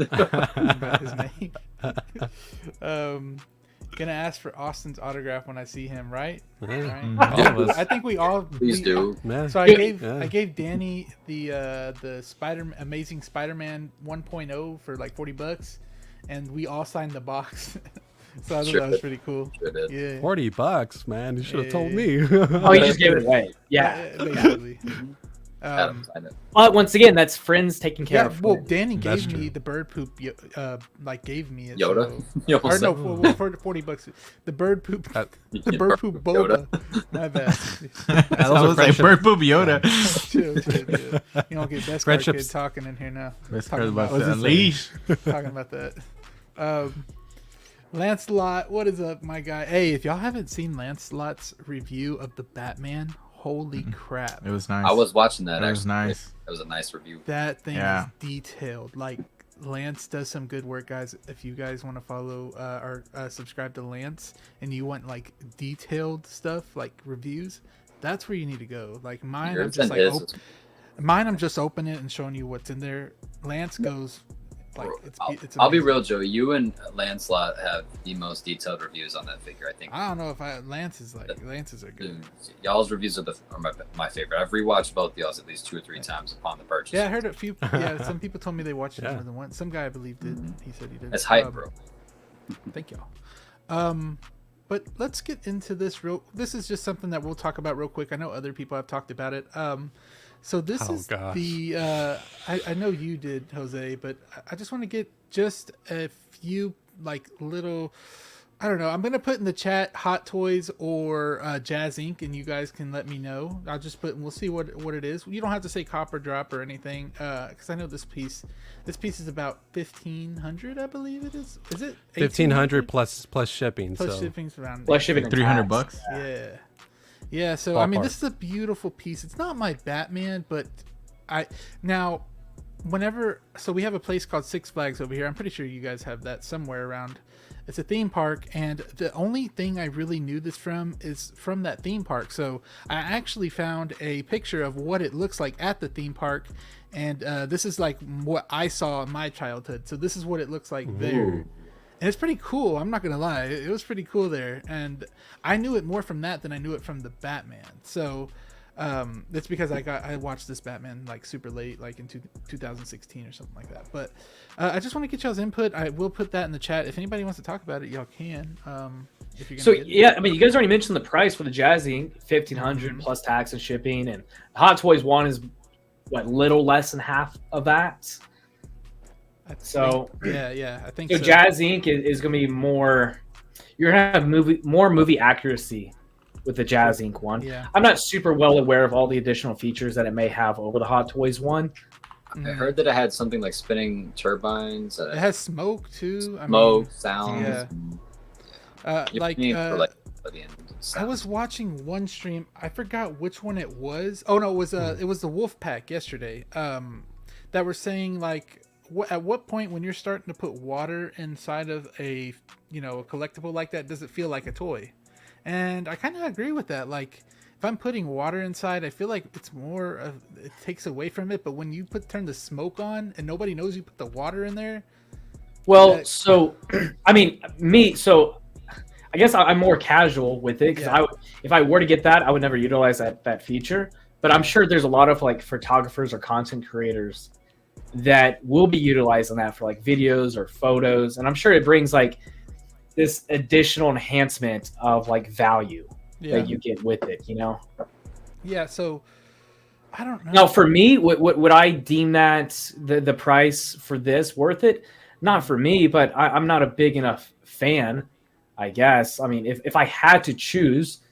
by his name. Gonna ask for Austin's autograph when I see him, right? Right. All of us. I think we all Please do. Man. So I gave Danny the Amazing Spider-Man 1.0 for like $40, and we all signed the box. So I thought that was pretty cool. Sure did. Yeah. $40, man. You should have told me. Oh, you just gave it away. Yeah. Basically. But once again, that's friends taking care of. Well, friends. Danny That's gave me true. the bird poop. Gave me it. Yoda? So, You or almost no, said- for $40. The bird poop. That- The bird poop boba. My bad. I was like bird poop Yoda. Chill. You don't get best card kid talking in here now. Best Talking card about about- to unleash. talking about that. Lancelot, what is up, my guy? Hey, if y'all haven't seen Lancelot's review of the Batman, holy crap. It was nice. I was watching that. It was actually. nice. It was a nice review. That thing Yeah. is detailed. Like, Lance does some good work, guys. If you guys want to follow or subscribe to Lance and you want like detailed stuff, like reviews, that's where you need to go. Like mine, I'm just like I'm just opening it and showing you what's in there. Lance goes like it's I'll be amazing. real, Joey. You and Lancelot have the most detailed reviews on that figure, I think. I don't know if Lance's are good. Dude, y'all's reviews are my favorite. I've rewatched both of y'all's at least 2 or 3 times upon the purchase. Yeah, I heard a few. Yeah, some people told me they watched it more than once. Some guy I believe did. He said he did. It's hype, bro. Thank y'all. But let's get into this This is just something that we'll talk about real quick. I know other people have talked about it. So this I know you did, Jose, but I just want to get just a few like little. I don't know. I'm gonna put in the chat Hot Toys or Jazz Inc. and you guys can let me know. I'll just put and we'll see what it is. You don't have to say Copper Drop or anything, because I know this piece. This piece is about 1,500, I believe it is. Is it 1,500 plus shipping? Plus shipping's around. Plus shipping and $300. Yeah. So I mean, this is a beautiful piece. It's not my Batman, but we have a place called Six Flags over here. I'm pretty sure you guys have that somewhere around. It's a theme park, and the only thing I really knew this from is from that theme park. So I actually found a picture of what it looks like at the theme park, and this is like what I saw in my childhood. So this is what it looks like there. And it's pretty cool. I'm not gonna lie, it was pretty cool there, and I knew it more from that than I knew it from the Batman. So it's because I watched this Batman like super late, like in 2016 or something like that. But I just want to get y'all's input. I will put that in the chat. If anybody wants to talk about it, y'all can. If you're gonna yeah, I mean, you guys already mentioned the price for the Jazzy, $1,500 plus tax and shipping, and Hot Toys one is what, little less than half of that. I think so. Jazz Inc. is going to be more. You're going to have more movie accuracy with the Jazz Inc. one. Yeah. I'm not super well aware of all the additional features that it may have over the Hot Toys one. I heard that it had something like spinning turbines. It has smoke too. Sounds. Yeah. I was watching one stream. I forgot which one it was. Oh no, it was the Wolfpack yesterday. That were saying like, at what point when you're starting to put water inside of a collectible like that, does it feel like a toy? And I kind of agree with that. Like, if I'm putting water inside, I feel like it's more it takes away from it. But when you turn the smoke on and nobody knows you put the water in there. Well, so I mean, I guess I'm more casual with it because if I were to get that, I would never utilize that feature. But I'm sure there's a lot of like photographers or content creators that will be utilizing that for like videos or photos, and I'm sure it brings like this additional enhancement of like value that you get with it, Yeah, so I don't know. Now, for me, would I deem that the price for this worth it? Not for me, but I'm not a big enough fan, I guess. I mean, if I had to choose,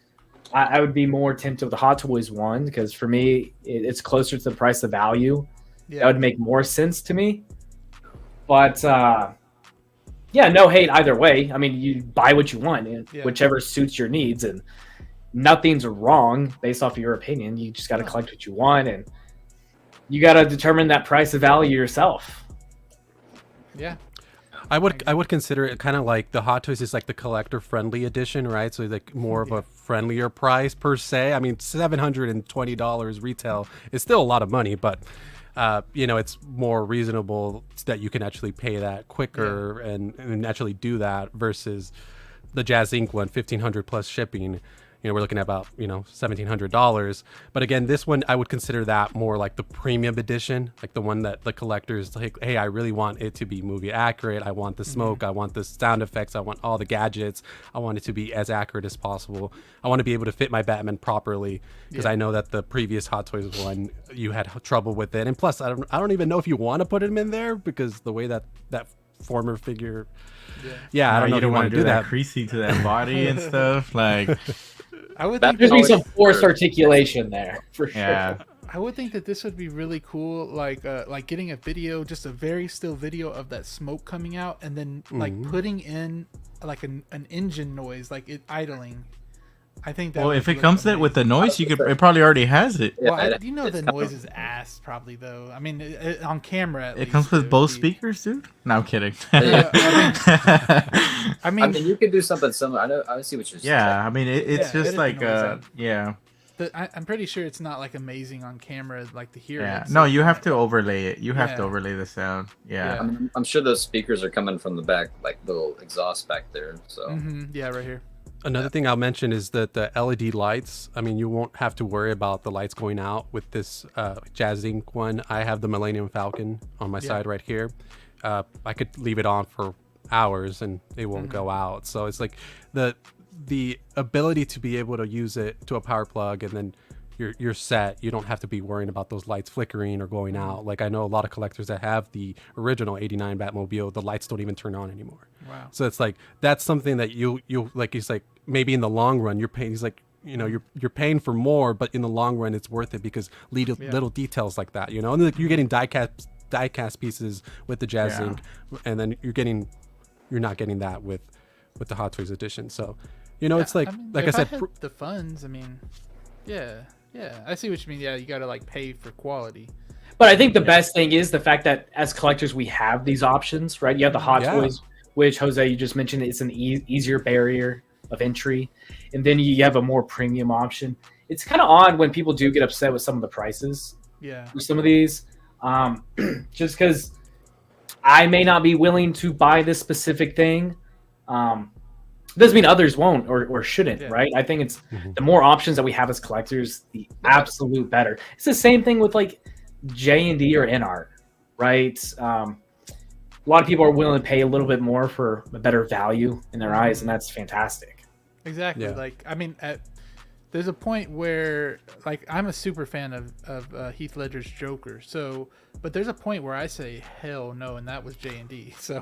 I would be more tempted with the Hot Toys one because for me, it's closer to the price of value. Yeah. That would make more sense to me. But no hate either way. I mean, you buy what you want, whichever suits your needs, and nothing's wrong based off of your opinion. You just got to collect what you want, and you got to determine that price of value yourself. Yeah. I would consider it kind of like the Hot Toys is like the collector friendly edition, right? So like more of a friendlier price per se. I mean, $720 retail is still a lot of money, but it's more reasonable that you can actually pay that quicker and actually do that versus the Jazz Inc. one, $1,500 plus shipping. We're looking at about, $1,700. But again, this one, I would consider that more like the premium edition, like the one that the collectors like, hey, I really want it to be movie accurate. I want the smoke. I want the sound effects. I want all the gadgets. I want it to be as accurate as possible. I want to be able to fit my Batman properly because I know that the previous Hot Toys one, you had trouble with it. And plus, I don't even know if you want to put him in there because the way that former figure, I don't know if you want to do that creasy to that body and stuff like. I would think there's be some forced articulation there for sure. I would think that this would be really cool, like getting a video, just a very still video of that smoke coming out, and then like putting in like an engine noise, like it idling. I think that. Well, if it comes with the noise, it probably already has it. Well, the noise is ass probably though. I mean, on camera. It comes with both speakers, dude. No, I'm kidding. I mean, you could do something similar. I see what you're saying. Yeah, I mean, it's just like But I'm pretty sure it's not like amazing on camera, like to hear. Yeah, no, you have to overlay it. You have to overlay the sound. Yeah, I mean, I'm sure those speakers are coming from the back, like little exhaust back there. So yeah, right here. Another thing I'll mention is that the LED lights, I mean, you won't have to worry about the lights going out with this Jazz Inc. one. I have the Millennium Falcon on my side right here. I could leave it on for hours and it won't go out. So it's like the ability to be able to use it to a power plug and then you're set. You don't have to be worrying about those lights flickering or going out. Like I know a lot of collectors that have the original 89 Batmobile, the lights don't even turn on anymore. Wow. So it's like that's something that you like. He's like maybe in the long run you're paying. He's like you're paying for more, but in the long run it's worth it because little details like that. And like you're getting die-cast pieces with the Jazz Inc. and then you're not getting that with the Hot Toys edition. So it's like I said, the funds. I mean, yeah, I see what you mean. Yeah, you got to like pay for quality. But I think the best thing is the fact that as collectors we have these options, right? You have the Hot Toys, which Jose you just mentioned, it's an easier barrier of entry, and then you have a more premium option. It's kind of odd when people do get upset with some of the prices. For some of these, just because I may not be willing to buy this specific thing. Doesn't mean others won't or shouldn't, right? I think it's the more options that we have as collectors, the absolute better. It's the same thing with like J&D or NR, right? A lot of people are willing to pay a little bit more for a better value in their eyes, and that's fantastic. Exactly. Like, I mean, there's a point where, like, I'm a super fan of Heath Ledger's Joker. So, but there's a point where I say hell no, and that was J&D. So,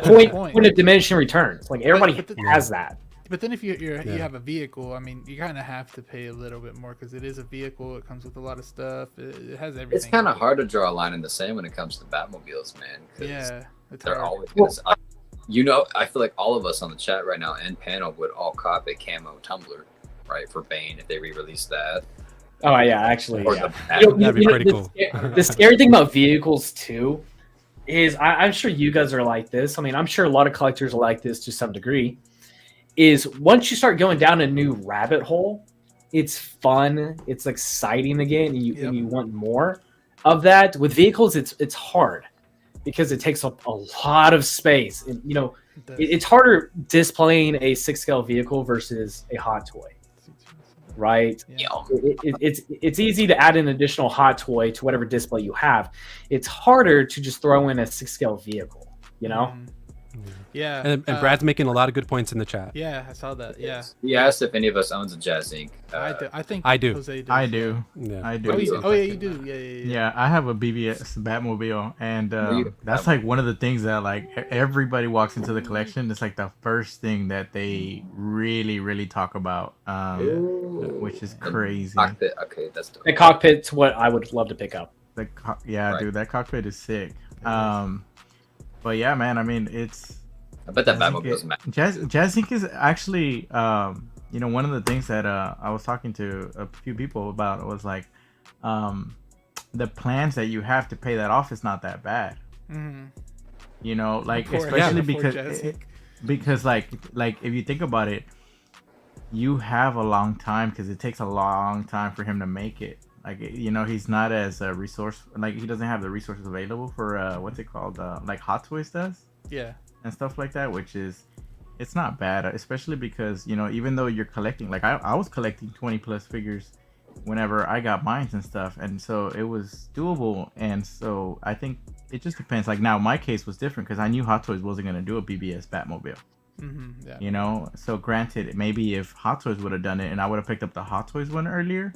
point of diminishing returns. Like everybody has that. But then if you have a vehicle, I mean, you kind of have to pay a little bit more because it is a vehicle. It comes with a lot of stuff. It has everything. It's kind of hard to draw a line in the sand when it comes to Batmobiles, man. They're always I feel like all of us on the chat right now and panel would all cop a camo tumbler, right, for Bane if they re-release that. Oh yeah, actually, that'd be pretty cool. The scary thing about vehicles too is I'm sure you guys are like this. I mean, I'm sure a lot of collectors are like this to some degree. Is once you start going down a new rabbit hole, it's fun, it's exciting again, and you want more of that. With vehicles, it's hard because it takes up a lot of space, and it's harder displaying a 6-scale vehicle versus a hot toy. Right? It's easy to add an additional hot toy to whatever display you have. It's harder to just throw in a 6-scale vehicle, Yeah. And Brad's making a lot of good points in the chat. Yeah, I saw that. Yeah. He asked if any of us owns a Jazz Inc. I think I do. Jose does. I do. Yeah. I do. Oh, yeah, you do. Yeah. Yeah, I have a BBS Batmobile, and that's like one of the things that like everybody walks into the collection. It's like the first thing that they really, really talk about, which is crazy. Cockpit. Okay, that's dope. The cockpit's what I would love to pick up. Dude, that cockpit is sick. But yeah, man, I mean, I bet that Batmobile is mad. Jazz Inc. is actually, one of the things that I was talking to a few people about was like, the plans that you have to pay that off is not that bad. You know, like Poor especially Jazzy. because like if you think about it, you have a long time because it takes a long time for him to make it. Like, you know, he's not as resource, like he doesn't have the resources available for what's it called, like Hot Toys does. Yeah. And stuff like that, which is, it's not bad, especially because, you know, even though you're collecting, like I was collecting 20 plus figures whenever I got mines and stuff, and so it was doable. And so I think it just depends. Like now my case was different because I knew Hot Toys wasn't going to do a BBS Batmobile. Yeah. You know, so granted, maybe if Hot Toys would have done it and I would have picked up the Hot Toys one earlier,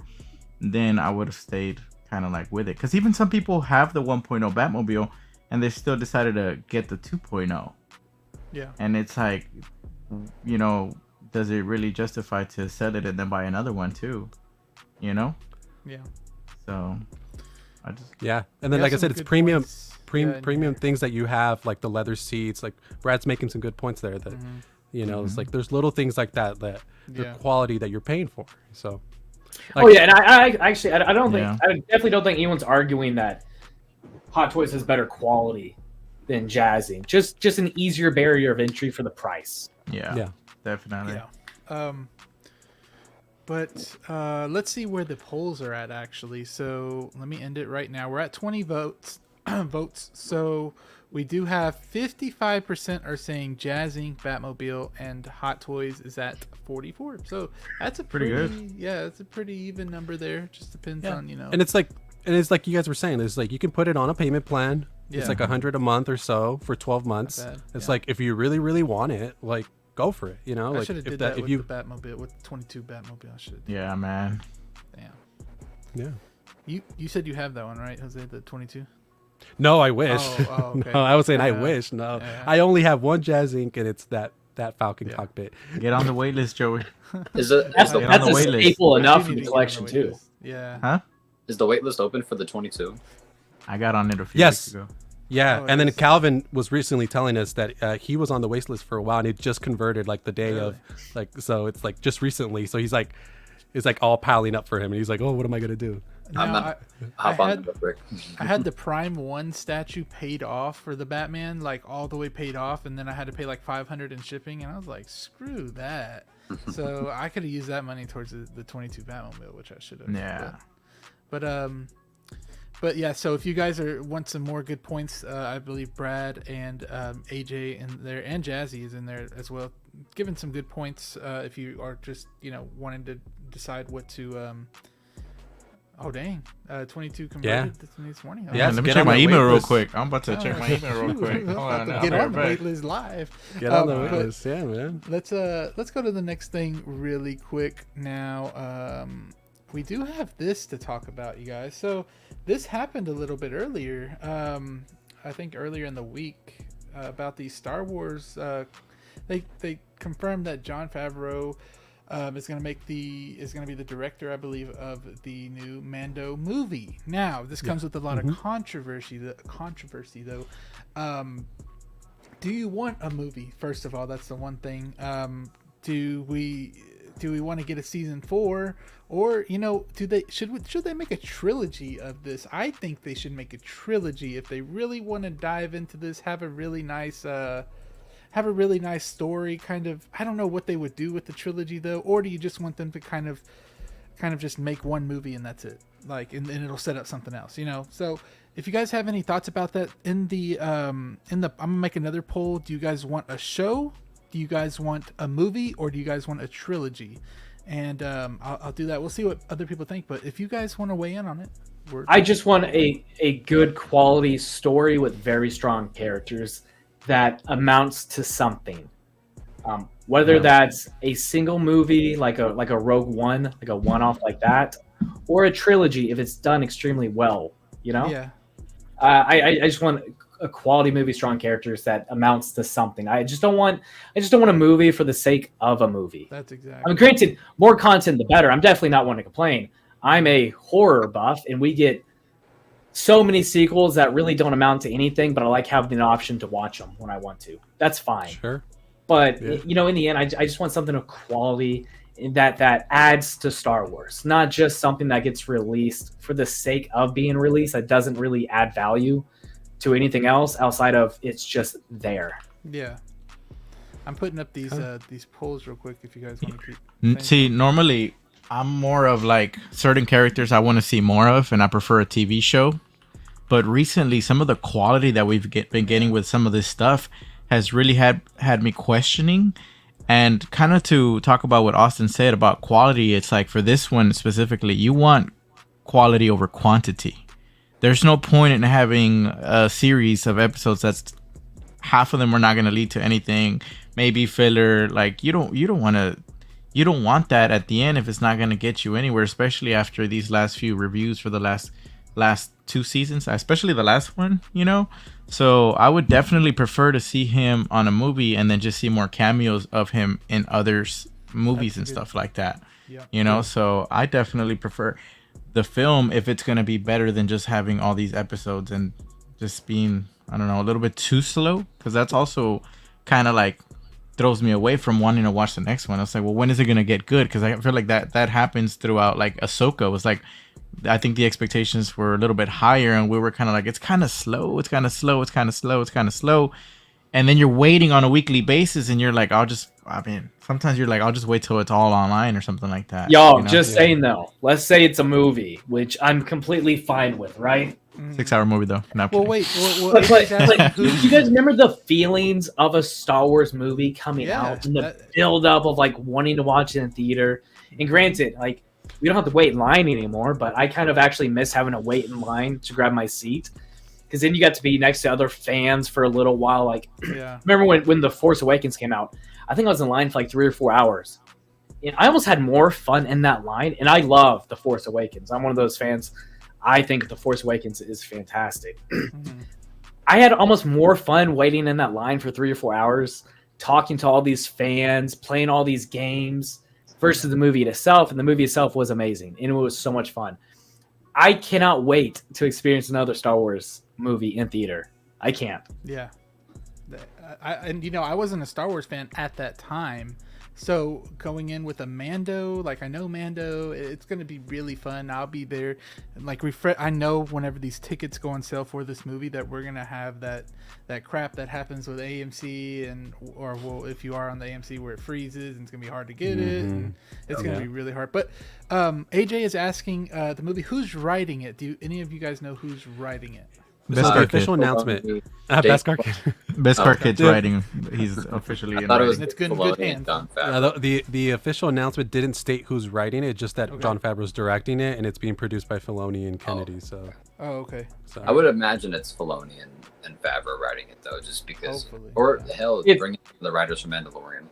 then I would have stayed kind of like with it. Because even some people have the 1.0 Batmobile and they still decided to get the 2.0. Yeah. And it's like, you know, does it really justify to sell it and then buy another one too? You know? Yeah. So I just and then like I said, it's premium Yeah, premium things that you have, like the leather seats. Like Brad's making some good points there that you know, it's like there's little things like that the quality that you're paying for. So like, and I actually I don't think I definitely don't think anyone's arguing that Hot Toys has better quality than Jazzy. Just an easier barrier of entry for the price. Yeah, definitely. Yeah. But let's see where the polls are at, actually. So let me end it right now. We're at 20 votes. So we do have 55% are saying Jazzy, Batmobile, and Hot Toys is at 44. So that's a pretty good. Yeah, it's a pretty even number there. Just depends on, you know. And it's like you guys were saying, it's like you can put it on a payment plan. It's like $100 a month or so for 12 months. It's like if you really, really want it, like go for it. You know, I should have did that with the Batmobile, with the 22 Batmobile. I should. Yeah, man. Damn. Yeah. You said you have that one, right, Jose? The 22. No, I wish. Oh, okay. No, I was saying I wish. No, I only have one Jazz Ink, and it's that Falcon cockpit. Get on the wait list, Joey. That's a staple enough in the collection too. Yeah. Huh? Is the wait list open for the 22? I got on it a few weeks ago. Yeah, and then Calvin was recently telling us that he was on the wait list for a while, and it just converted like the day of, like, so it's like just recently. So he's like, it's like all piling up for him, and he's like, oh, what am I gonna do? I had the Prime 1 statue paid off for the Batman, like all the way paid off, and then I had to pay like $500 in shipping, and I was like, screw that. So I could have used that money towards the 22 Batmobile, which I should have. Yeah. But yeah, so if you guys want some more good points, I believe Brad and AJ in there, and Jazzy is in there as well, giving some good points if you are just, you know, wanting to decide what to. Oh dang! 22 converted this morning. Yeah, let me check my email real quick. I'm about to check my email real quick. Hold on, get on the waitlist live. Get on the waitlist, yeah, man. Let's go to the next thing really quick now. We do have this to talk about, you guys. So this happened a little bit earlier. I think earlier in the week about the Star Wars. They confirmed that Jon Favreau. Is going to be the director, I believe, of the new Mando movie. Now, this comes with a lot of controversy. Though, do you want a movie? First of all, that's the one thing. Do we want to get a season 4, or should they make a trilogy of this? I think they should make a trilogy if they really want to dive into this. Have a really nice story, kind of. I don't know what they would do with the trilogy though, or do you just want them to kind of just make one movie and that's it, like, and it'll set up something else, you know? So if you guys have any thoughts about that, I'm gonna make another poll. Do you guys want a show? Do you guys want a movie, or do you guys want a trilogy? And I'll do that. We'll see what other people think, but if you guys want to weigh in on it, I just want a good quality story with very strong characters that amounts to something, whether that's a single movie like a Rogue One, like a one-off like that, or a trilogy if it's done extremely well, you know. I just want a quality movie, strong characters that amounts to something. I just don't want a movie for the sake of a movie. That's exactly. I mean, granted, more content the better. I'm definitely not one to complain. I'm a horror buff, and we get so many sequels that really don't amount to anything, but I like having the option to watch them when I want to. That's fine. Sure. But, you know, in the end, I just want something of quality that adds to Star Wars, not just something that gets released for the sake of being released that doesn't really add value. to anything else outside of it's just there. Yeah. I'm putting up these polls real quick if you guys want to keep. See, normally I'm more of like certain characters I want to see more of, and I prefer a TV show. But recently, some of the quality that we've been getting with some of this stuff has really had me questioning. And kind of to talk about what Austin said about quality, it's like for this one specifically, you want quality over quantity. There's no point in having a series of episodes that's half of them are not going to lead to anything, maybe filler. Like you don't want that at the end if it's not going to get you anywhere, especially after these last few reviews for the last 2 seasons, especially the last one, you know. So I would definitely prefer to see him on a movie and then just see more cameos of him in others movies and stuff like that. Yeah. You know, so I definitely prefer the film if it's going to be better than just having all these episodes and just being, I don't know, a little bit too slow, because that's also kind of like throws me away from wanting to watch the next one. It's like, well, when is it going to get good? Because I feel like that happens throughout. Like Ahsoka was like, I think the expectations were a little bit higher, and we were kind of like, it's kind of slow, and then you're waiting on a weekly basis, and you're like, sometimes you're like, I'll just wait till it's all online or something like that. Y'all, you know? just saying though, let's say it's a movie, which I'm completely fine with, right? 6-hour movie though. No, well, wait. But you guys remember the feelings of a Star Wars movie coming out and the build up of like wanting to watch it in theater? And granted, like, we don't have to wait in line anymore, but I kind of actually miss having to wait in line to grab my seat, because then you got to be next to other fans for a little while. Like, remember when The Force Awakens came out? I think I was in line for like 3 or 4 hours. And I almost had more fun in that line, and I love The Force Awakens. I'm one of those fans. I think The Force Awakens is fantastic. I had almost more fun waiting in that line for 3 or 4 hours, talking to all these fans, playing all these games, versus the movie itself. And the movie itself was amazing, and it was so much fun. I cannot wait to experience another Star Wars movie in theater. I can't. Yeah. I wasn't a Star Wars fan at that time. So going in with a Mando, like I know Mando, it's going to be really fun. I'll be there. And like I know whenever these tickets go on sale for this movie that we're going to have that crap that happens with AMC or if you are on the AMC where it freezes and it's going to be hard to get it. And it's going to be really hard. But AJ is asking the movie, who's writing it? Do any of you guys know who's writing it? The official announcement. Beskar Kid. Beskar Kid's writing. He's officially in writing. It's good hands. The official announcement didn't state who's writing it, just that Jon Favreau's directing it, and it's being produced by Filoni and Kennedy. Okay. So. I would imagine it's Filoni and Favreau writing it though, just because. Hopefully. Or hell, bring in the writers from Mandalorian.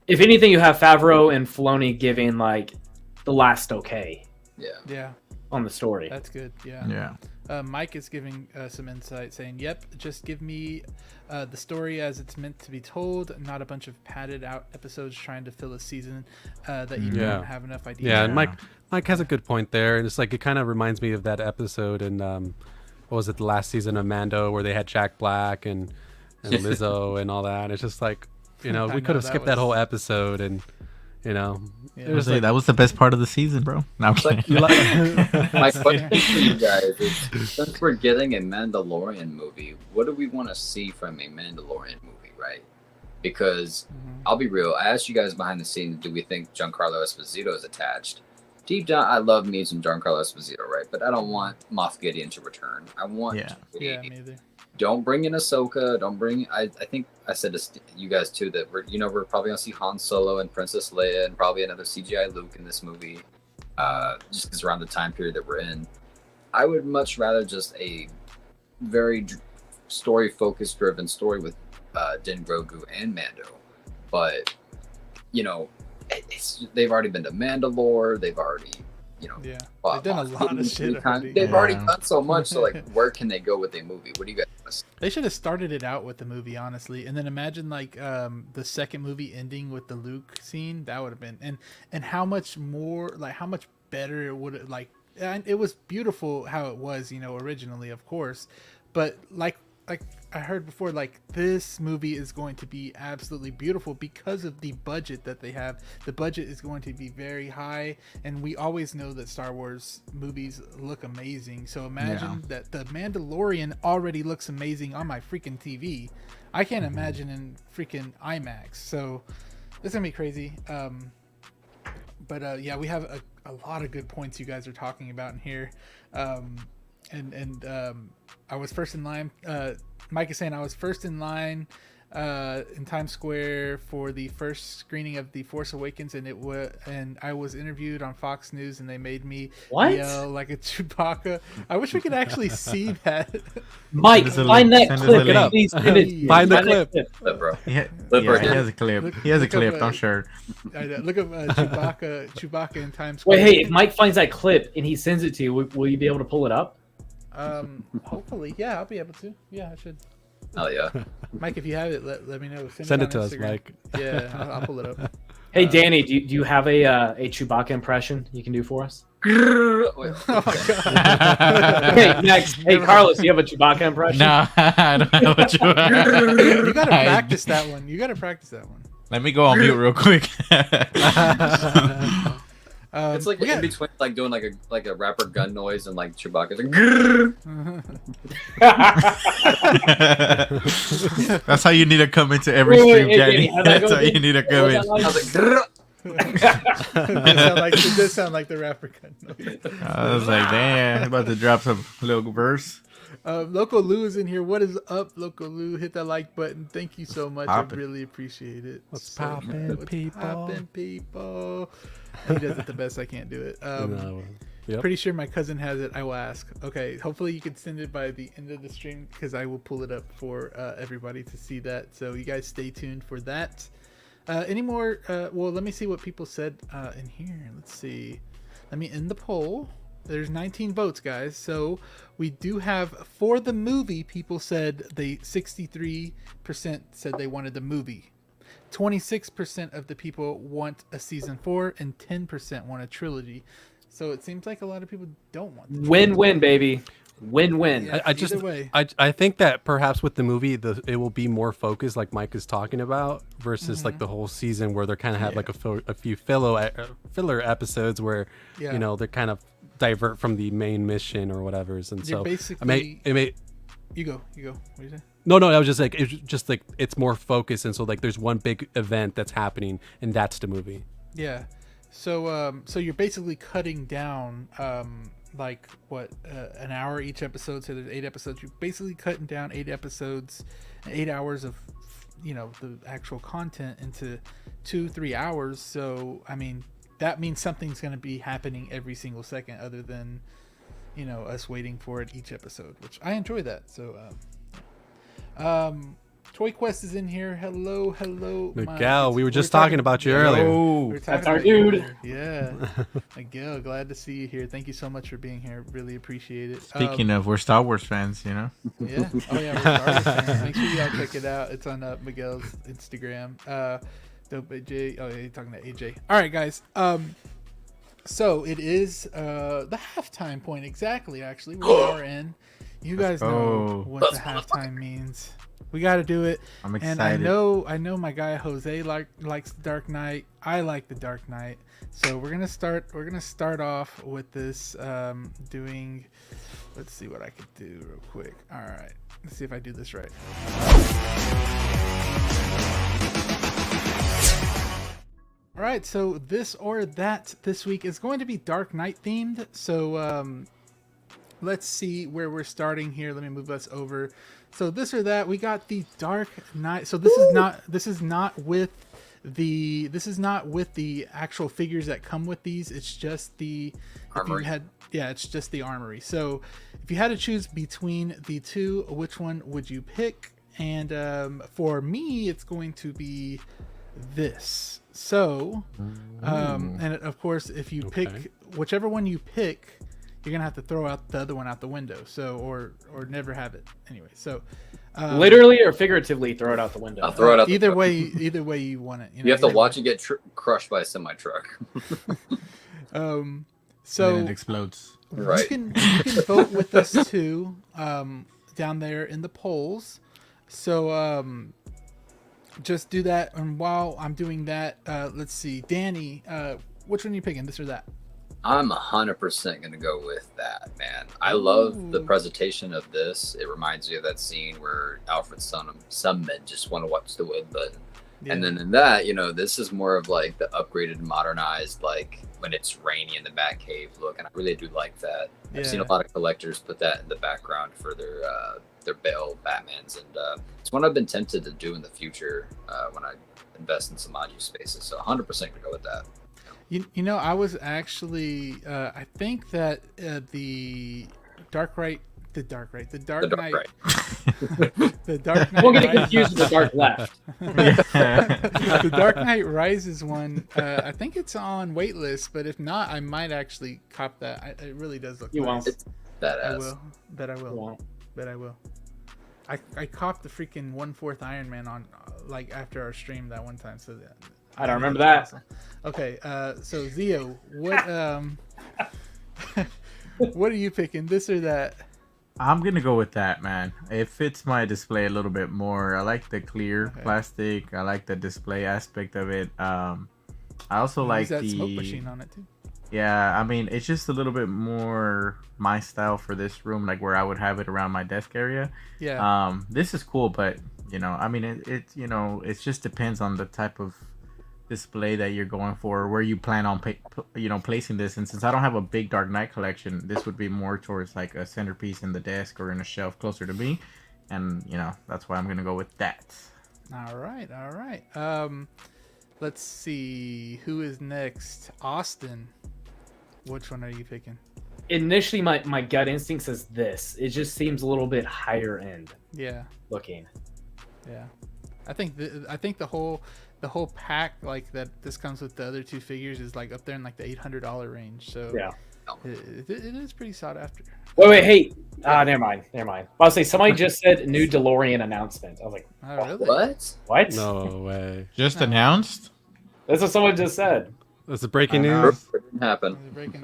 If anything, you have Favreau and Filoni giving like the last okay. Yeah. On the story. That's good. Yeah. Mike is giving some insight, saying, "Yep, just give me the story as it's meant to be told, not a bunch of padded out episodes trying to fill a season that you don't have enough ideas." Yeah, and Mike has a good point there, and it's like it kind of reminds me of that episode in what was it, the last season of Mando, where they had Jack Black and Lizzo and all that. It's just like, we could have skipped that whole episode and. That was the best part of the season, bro. No, I'm kidding. My question for you guys is, since we're getting a Mandalorian movie, what do we want to see from a Mandalorian movie, right? Because I'll be real, I asked you guys behind the scenes, do we think Giancarlo Esposito is attached? Deep down, I love me some Giancarlo Esposito, right? But I don't want Moff Gideon to return. I want me either. Don't bring in Ahsoka. Don't bring. I think I said to you guys too that we're probably gonna see Han Solo and Princess Leia and probably another CGI Luke in this movie, just because around the time period that we're in. I would much rather just a very story-foursed driven story with Din Grogu and Mando, but they've already been to Mandalore. They've already. They've done a lot of shit already. They've already done so much. So, like, where can they go with a movie? What do you guys? They should have started it out with the movie, honestly, and then imagine like the second movie ending with the Luke scene. That would have been and how much more, like how much better it would have. It was beautiful how it was, originally, of course, but like I heard before, like this movie is going to be absolutely beautiful because of the budget that they have. The budget is going to be very high, and we always know that Star Wars movies look amazing. So imagine that the Mandalorian already looks amazing on my freaking TV. I can't imagine in freaking IMAX. So it's gonna be crazy. But yeah, we have a lot of good points you guys are talking about in here. I was first in line. Mike is saying I was first in line in Times Square for the first screening of The Force Awakens, and I was interviewed on Fox News, and they made me yell like a Chewbacca. I wish we could actually see that. Mike, find that clip. Find the clip. Bro. Yeah, he has a clip. He has a clip. I'm sure. Look up Chewbacca in Times Square. Wait, hey, if Mike finds that clip and he sends it to you, will you be able to pull it up? Hopefully, yeah, I'll be able to. Yeah, I should. Oh yeah, Mike, if you have it, let me know. Send it to Instagram. us, Mike. Yeah, I'll pull it up. Hey, Danny, do you have a Chewbacca impression you can do for us? Oh my god. Okay, next. Hey, Carlos, do you have a Chewbacca impression? No, I don't know what You gotta practice that one. Let me go on mute real quick. it's like in between, like doing like a rapper gun noise and like Chewbacca. Like, That's how you need to come into every stream, Danny. That's how you need to come in. I was like, It does sound like the rapper gun noise. I was like, damn, I'm about to drop some little verse. Loco Lou is in here. What is up, Loco Lou? Hit that like button. Thank you so much. I really appreciate it. What's poppin', people? Poppin', people? He does it the best. I can't do it. Pretty sure my cousin has it. I will ask. Okay, hopefully you can send it by the end of the stream because I will pull it up for everybody to see that. So you guys stay tuned for that. Any more? Well, let me see what people said in here. Let's see. Let me end the poll. There's 19 votes, guys. So we do have, for the movie, people said 63% said they wanted the movie. 26% of the people want a season 4, and 10% want a trilogy. So it seems like a lot of people don't want the win-win, baby. Win-win. Yeah, I think that perhaps with the movie, it will be more focused, like Mike is talking about, versus like the whole season where they're kind of have like a few filler episodes where you know they're kind of divert from the main mission or whatever's, and so basically you go. What do you say? No, I was just like it's more focused, and so like there's one big event that's happening, and that's the movie. Yeah. So you're basically cutting down like what an hour each episode. So there's 8 episodes. You're basically cutting down 8 episodes, 8 hours of the actual content into 2-3 hours. So I mean that means something's going to be happening every single second, other than us waiting for it each episode, which I enjoy that. So Toy Quest is in here. Hello, Miguel. We were just talking about you earlier. That's our dude. Yeah, Miguel. Glad to see you here. Thank you so much for being here. Really appreciate it. Speaking of, we're Star Wars fans, Yeah. Oh yeah, we're Star Wars fans. Make sure y'all check it out. It's on Miguel's Instagram. Dope AJ. Oh yeah, you're talking to AJ. All right, guys. So it is the halftime point exactly. Actually, we are in. You guys know what the halftime means. We got to do it. I'm excited. And I know my guy Jose likes the Dark Knight. I like the Dark Knight. So we're gonna start off with this doing. Let's see what I could do real quick. All right, let's see if I do this right. All right, so this or that this week is going to be Dark Knight themed. So let's see where we're starting here. Let me move us over. So this or that, we got the Dark Knight. So this is not with the actual figures that come with these. It's just the armory. It's just the armory. So if you had to choose between the two, which one would you pick? And for me, it's going to be this. So and of course, if you pick whichever one you pick, you're gonna have to throw out the other one out the window. So or never have it anyway. So literally or figuratively, throw it out the window. I'll throw it out. Either way you want it. You have to watch it get crushed by a semi truck. So then it explodes. Right. You can vote with us too. down there in the polls. So just do that. And while I'm doing that, let's see, Danny, which one are you picking, this or that? I'm 100% going to go with that, man. I love the presentation of this. It reminds me of that scene where Alfred some men just want to watch the wind button. Yeah. And then in that, you know, this is more of like the upgraded, modernized, like when it's rainy in the Batcave look. And I really do like that. Yeah. I've seen a lot of collectors put that in the background for their Bale Batmans. And it's one I've been tempted to do in the future when I invest in some Aju spaces. So 100% going to go with that. You know, I was actually, I think that the Dark Knight, the Dark Knight. The Dark Knight. We'll get confused with the Dark Left. The Dark Knight Rises one, I think it's on waitlist, but if not, I might actually cop that. It really does look nice. Won't. It's badass. I will. Bet I will. I copped the freaking 1/4 Iron Man on, like, after our stream that one time, so that. I don't remember that. Awesome. Okay, so Zio, what what are you picking, this or that? I'm gonna go with that, man. It fits my display a little bit more. I like the clear plastic. I like the display aspect of it. I also like that the smoke machine on it too. Yeah, I mean, it's just a little bit more my style for this room, like where I would have it around my desk area. Yeah. This is cool, but you know, I mean, it you know, it just depends on the type of display that you're going for, where you plan on placing this. And since I don't have a big Dark Knight collection, this would be more towards like a centerpiece in the desk or in a shelf closer to me, and you know, that's why I'm gonna go with that. All right. Let's see who is next. Austin, which one are you picking? Initially my gut instinct says this. It just seems a little bit higher end looking. Yeah, I think the whole pack, like that this comes with the other two figures, is like up there in like the $800 range. So yeah, it is pretty sought after. Wait, hey, never mind. I'll say somebody just said new DeLorean announcement. I was like, oh, really? What? No way. Just announced? That's what someone just said. That's the breaking news. It didn't happen.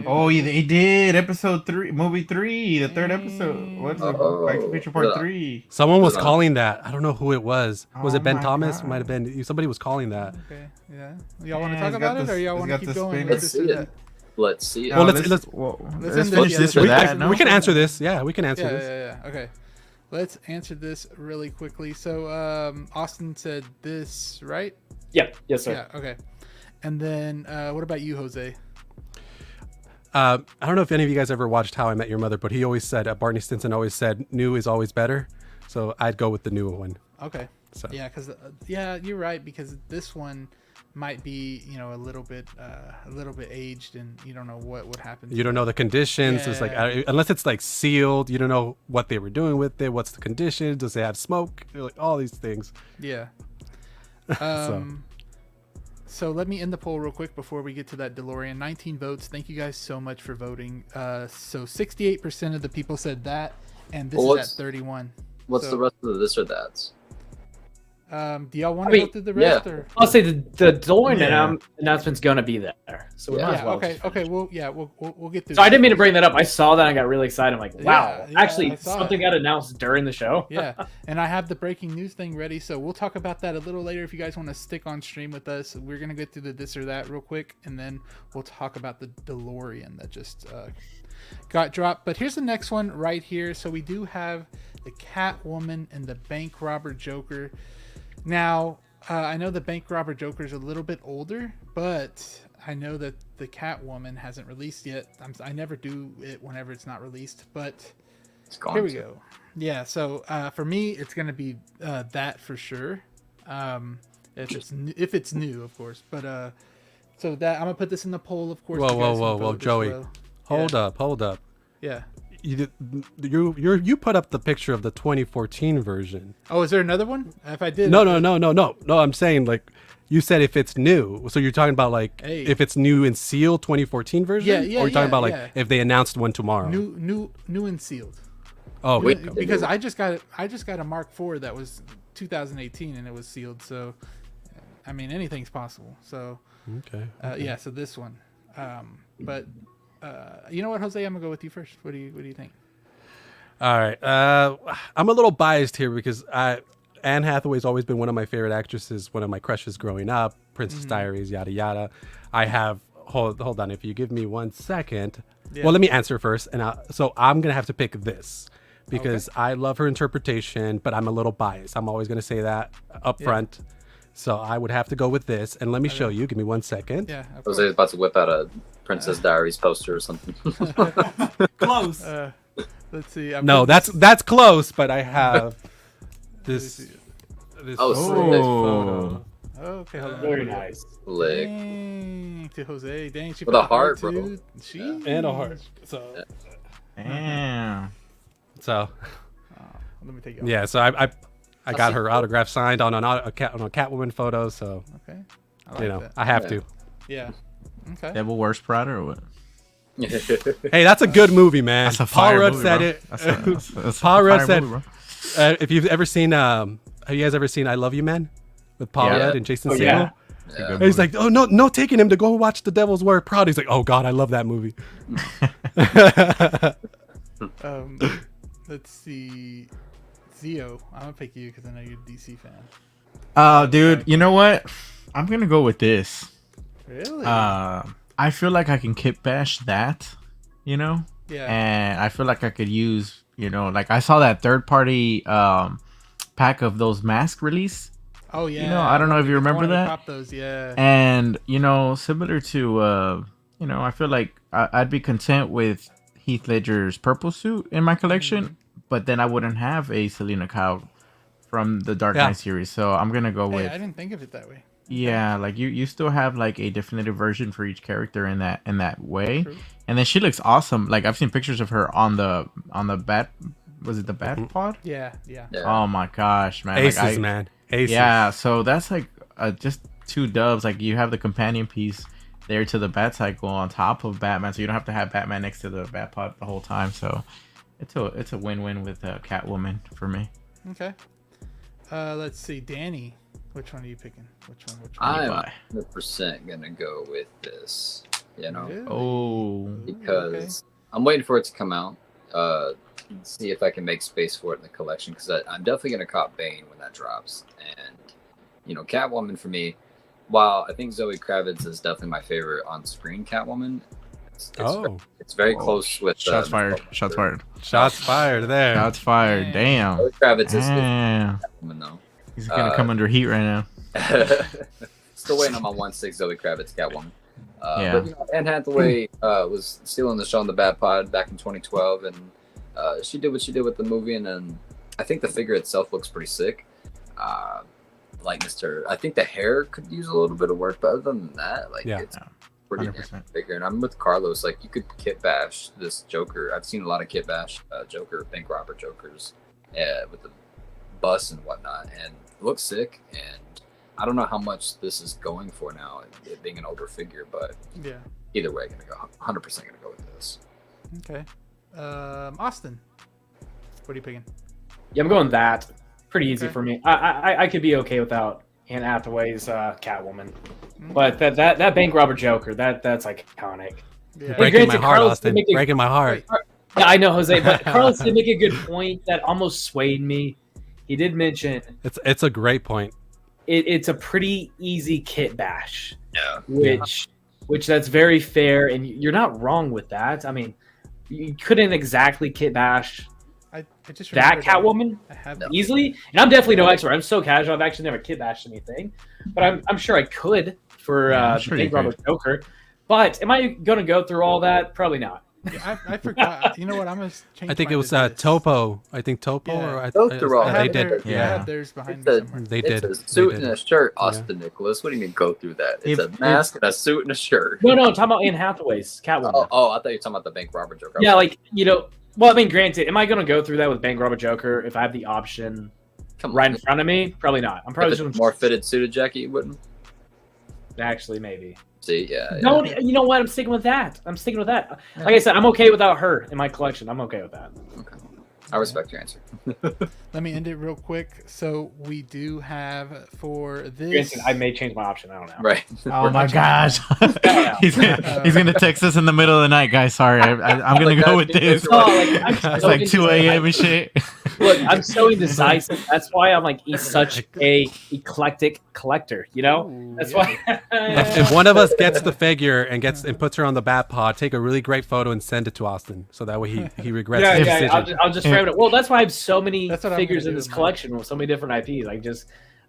Oh, they did episode 3, movie 3, the third episode. What's Back to the Future Part 3? Someone was calling that. I don't know who it was. Was it Ben Thomas? God. Might have been. Somebody was calling that. Okay, yeah. Y'all want to talk about it, or y'all want to keep going? Let's see it. Let's see it. Well, let's finish this or that. We can answer this. Yeah, we can answer this. Yeah. Okay. Let's answer this really quickly. So, Austin said this, right? Yep. Yes, sir. Yeah. Okay. And then, what about you, Jose? I don't know if any of you guys ever watched How I Met Your Mother, but he always said, Barney Stinson always said, new is always better. So I'd go with the new one. Okay. So. Yeah, because you're right, because this one might be, you know, a little bit aged, and you don't know what would happen. You don't know the conditions. It's like, unless it's like sealed, you don't know what they were doing with it. What's the conditions? Does it have smoke? Like, all these things. Yeah. So let me end the poll real quick before we get to that DeLorean. 19 votes. Thank you guys so much for voting. So 68% of the people said that, and this is at 31. What's the rest of the this or that's? Do y'all want to go through the rest? Or? I'll say the DeLorean announcement's gonna be there, so we might as well. Okay. We'll get through. So I didn't mean to bring that up. I saw that and I got really excited. I'm like, wow, actually something got announced during the show. Yeah, and I have the breaking news thing ready, so we'll talk about that a little later. If you guys want to stick on stream with us, we're gonna get through the this or that real quick, and then we'll talk about the DeLorean that just got dropped. But here's the next one right here. So we do have the Catwoman and the Bank Robber Joker. Now, I know the Bank Robber Joker is a little bit older, but I know that the Catwoman hasn't released yet. I never do it whenever it's not released, but here we go. Yeah, so for me, it's going to be that for sure. If it's new, of course. But so that I'm going to put this in the poll, of course. Whoa, Joey. Hold up. Yeah. You put up the picture of the 2014 version. Oh, is there another one? If I did, no. I'm saying, like, you said if it's new, so you're talking about like if it's new and sealed 2014 version. Yeah. Or you're talking about like if they announced one tomorrow. New and sealed. Oh, because I just got a Mark IV that was 2018 and it was sealed. So, I mean, anything's possible. So, okay. Yeah. So this one, but. You know what, Jose? I'm gonna go with you first. What do you think? All right. I'm a little biased here because Anne Hathaway's always been one of my favorite actresses, one of my crushes growing up. Princess Diaries, yada yada. I have hold on. If you give me 1 second, well, let me answer first. And so I'm gonna have to pick this because I love her interpretation, but I'm a little biased. I'm always gonna say that up front. So I would have to go with this. And let me show you. Give me 1 second. Yeah. I was about to whip out a Princess Diaries poster or something. Close. Let's see. No, that's close, but I have this photo. Okay, hold on. Very nice. Lick. Dang, to Jose. Dang, she with put a heart, too. bro. She and a heart. So Damn. So let me take it. Yeah, so I got her autograph signed on a Catwoman photo. So okay, I like that. I have to. Yeah. Okay. Devil Wears Prada or what? Hey, that's a good movie, man. That's a Paul fire Rudd movie, said bro. it. That's Paul Rudd fire said, movie, if you've ever seen, have you guys ever seen I Love You, Man? With Paul Rudd and Jason Segel? Yeah. And he's like, oh, no, taking him to go watch The Devil's Wear Prada. He's like, oh, God, I love that movie. Let's see. Zio, I'm going to pick you because I know you're a DC fan. Dude, you know what? I'm going to go with this. Really? I feel like I can kit bash that, you know? Yeah. And I feel like I could use, you know, like I saw that third party pack of those mask release. Oh yeah. You know, I don't know if you remember that. Pop those, yeah. And, you know, similar to you know, I feel like I'd be content with Heath Ledger's purple suit in my collection, but then I wouldn't have a Selena Kyle from the Dark Knight series. So I'm going to go with I didn't think of it that way. Yeah, like you still have like a definitive version for each character in that way. True. And then she looks awesome. Like I've seen pictures of her on the bat. Was it the bat pod? Yeah. Oh my gosh, man! Aces, man. Aces. Yeah, so that's like just 2 dubs. Like you have the companion piece there to the bat cycle on top of Batman, so you don't have to have Batman next to the bat pod the whole time. So it's a win-win with Catwoman for me. Okay. Let's see, Danny. Which one are you picking? Which one? I'm 100% gonna go with this. You know. Really? Oh. Because I'm waiting for it to come out. See if I can make space for it in the collection. Because I'm definitely gonna cop Bane when that drops. And you know, Catwoman for me. While I think Zoe Kravitz is definitely my favorite on-screen Catwoman. It's very close with. Shots fired. Shots fired. Shots fired there. Shots fired. Damn. Zoe Kravitz is Catwoman though. He's gonna come under heat right now. Still waiting on my 1/6 Zoe Kravitz Catwoman. But you know, Anne Hathaway was stealing the show on the Bat Pod back in 2012, and she did what she did with the movie, and then I think the figure itself looks pretty sick. I think the hair could use a little bit of work, but other than that, it's pretty damn figure. And I'm with Carlos. Like you could kit bash this Joker. I've seen a lot of kit bash Joker, bank robber Jokers, with the bus and whatnot, and it looks sick. And I don't know how much this is going for now, it being an older figure, but either way, I'm gonna go 100% gonna go with this. Okay. Austin, what are you picking? Yeah, I'm going that. Pretty easy for me. I could be okay without Anne Hathaway's Catwoman, but that bank robber Joker, that's iconic. Yeah. Breaking my heart, Austin. Breaking my heart. Yeah, I know, Jose, but Carlos did make a good point that almost swayed me. He did mention it's a great point. It's a pretty easy kit bash, which that's very fair, and you're not wrong with that. I mean, you couldn't exactly kit bash that Catwoman easily, and I'm definitely no expert. I'm so casual. I've actually never kit bashed anything, but I'm sure I could for Bank Robber Joker. But am I going to go through all that? Probably not. Yeah, I forgot. You know what? I'm gonna change. I think it was Topo. I think Topo. Yeah. They did. Yeah, theirs behind me somewhere. They did. It's a suit and a shirt, Austin Nicholas. What do you mean go through that? It's a mask and a suit and a shirt. No, I'm talking about Anne Hathaway's Catwoman. Oh, I thought you were talking about the bank robber Joker. Yeah, like well, I mean, granted, am I going to go through that with bank robber Joker if I have the option right in front of me? Probably not. I'm probably just more fitted suited jacket. You wouldn't. Actually, maybe. See, yeah. No, you know what? I'm sticking with that. Like I said, I'm okay without her in my collection. I'm okay with that. Okay. I respect your answer. Let me end it real quick. So we do have for this. I may change my option. I don't know. Right. Oh my gosh. he's gonna text us in the middle of the night, guys. Sorry, I'm gonna go with this. It's like 2 a.m. and shit. Look, I'm so indecisive. That's why I'm like such a eclectic collector. You know, that's why. If one of us gets the figure and puts her on the bat pod, take a really great photo and send it to Austin, so that way he regrets his decision. I'll just frame it. Well, that's why I have so many figures in this collection with so many different IPs.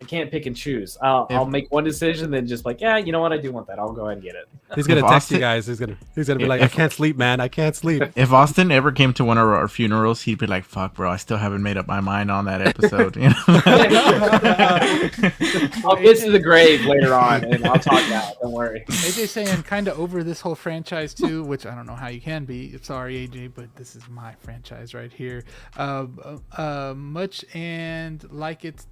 I can't pick and choose. I'll make one decision, then just like, yeah, you know what, I do want that. I'll go ahead and get it. He's gonna text you guys. He's gonna be like, I can't sleep, man. I can't sleep. If Austin ever came to one of our funerals, he'd be like, "Fuck, bro, I still haven't made up my mind on that episode." You know? I'll get to the grave later on, and I'll talk about it. Don't worry. AJ saying kind of over this whole franchise too, which I don't know how you can be. Sorry, AJ, but this is my franchise right here. Much and like it's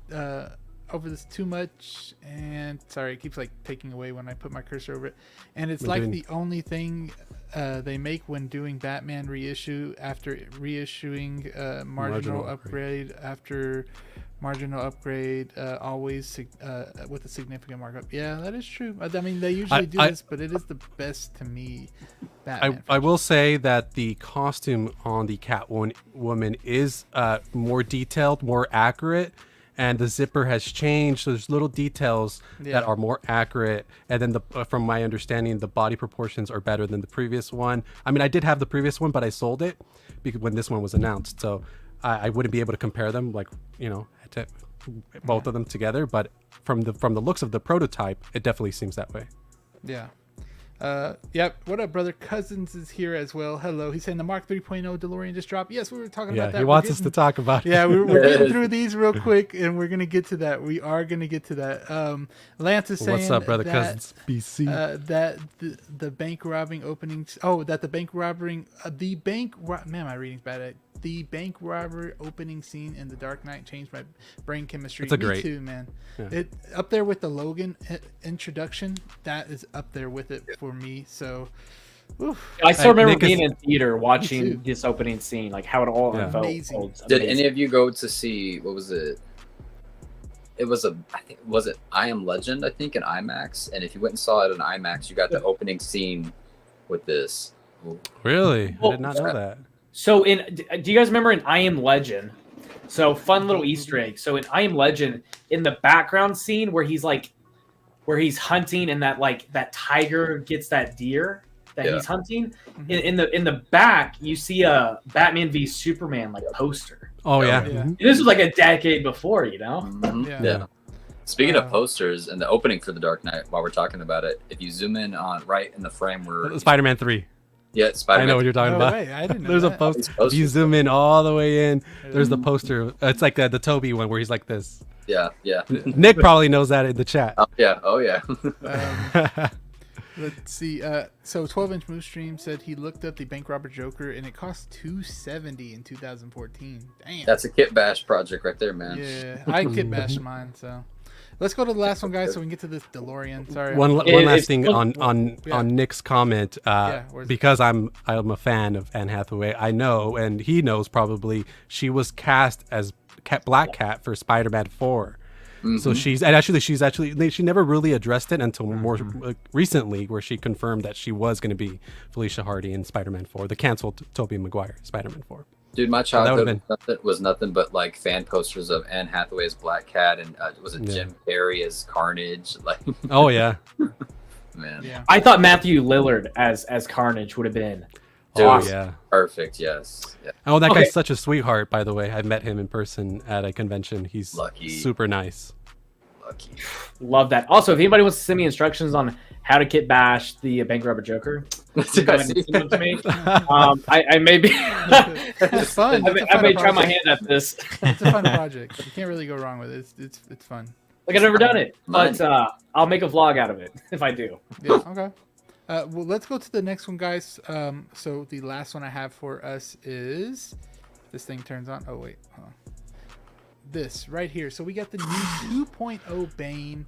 over this too much, and sorry, it keeps like taking away when I put my cursor over it, and it's like the only thing they make when doing Batman reissue after reissuing marginal upgrade after marginal upgrade, always with a significant markup. Yeah, that is true. I mean, they usually do this, but it is the best to me. Batman I will say that the costume on the Catwoman is more detailed, more accurate. And the zipper has changed, so there's little details that are more accurate. And then, from my understanding, the body proportions are better than the previous one. I mean, I did have the previous one, but I sold it because when this one was announced, so I wouldn't be able to compare them, like, you know, both of them together. But from the looks of the prototype, it definitely seems that way. Yeah. Yep. What up, brother? Cousins is here as well. Hello. He's saying the Mark 3.0 DeLorean just dropped. Yes, we were talking about that. He wants us to talk about it. Yeah, we're getting through these real quick, and we're gonna get to that. We are gonna get to that. Lance is saying, "What's up, brother? Cousins, BC." That the bank robbing openings. Oh, that the bank robbing. Man, my reading's bad. The bank robber opening scene in The Dark Knight changed my brain chemistry. Me too, man. Yeah. It up there with the Logan introduction. That is up there with it for me. So, I still remember being in theater watching this opening scene, like how it all unfolded. Amazing. Did any of you go to see, what was it? It was was it I Am Legend? I think in IMAX. And if you went and saw it in IMAX, you got the opening scene with this. Ooh. Really? I did not know that. So do you guys remember in I Am Legend? So fun little Easter egg. So in I Am Legend, in the background scene where he's hunting and that tiger gets that deer that he's hunting, in the back you see a Batman v Superman poster. Oh yeah. And this was like a decade before, you know. Mm-hmm. Yeah. Speaking of posters and the opening for The Dark Knight, while we're talking about it, if you zoom in on right in the frame where Spider-Man 3. Yeah, Spider-Man. I know what you're talking about. I didn't know there's that. A poster. If you zoom in all the way in, there's the poster. It's like the Toby one where he's like this. Yeah. Nick probably knows that in the chat. Oh yeah. Let's see. So 12-inch Moose Stream said he looked up the bank robber Joker and it cost $270 in 2014. Damn. That's a kit bash project right there, man. Yeah, I kit bashed mine. So let's go to the last one, guys, so we can get to this DeLorean. Sorry. One last thing on Nick's comment. Because I'm a fan of Anne Hathaway, I know, and he knows probably, she was cast as Black Cat for Spider-Man 4. Mm-hmm. So she never really addressed it until more recently, where she confirmed that she was going to be Felicia Hardy in Spider-Man 4, the canceled Tobey Maguire Spider-Man 4. Dude, my childhood was nothing but like fan posters of Anne Hathaway as Black Cat, and was it Jim Carrey as Carnage? Like, oh yeah, man. Yeah. I thought Matthew Lillard as Carnage would have been. Awesome. Perfect. Yes. Yeah. Oh, that guy's such a sweetheart. By the way, I met him in person at a convention. He's super nice. Lucky. Love that. Also, if anybody wants to send me instructions on how to kit bash the bank robber Joker, send them to me. I may be. It's fun. I may try my hand at this. It's a fun project. You can't really go wrong with it. It's fun. Like, I've never done it, but I'll make a vlog out of it if I do. Yeah. Okay. Well, let's go to the next one, guys. So the last one I have for us is, this thing turns on. Oh wait, hold on. This right here. So we got the new 2.0 Bane,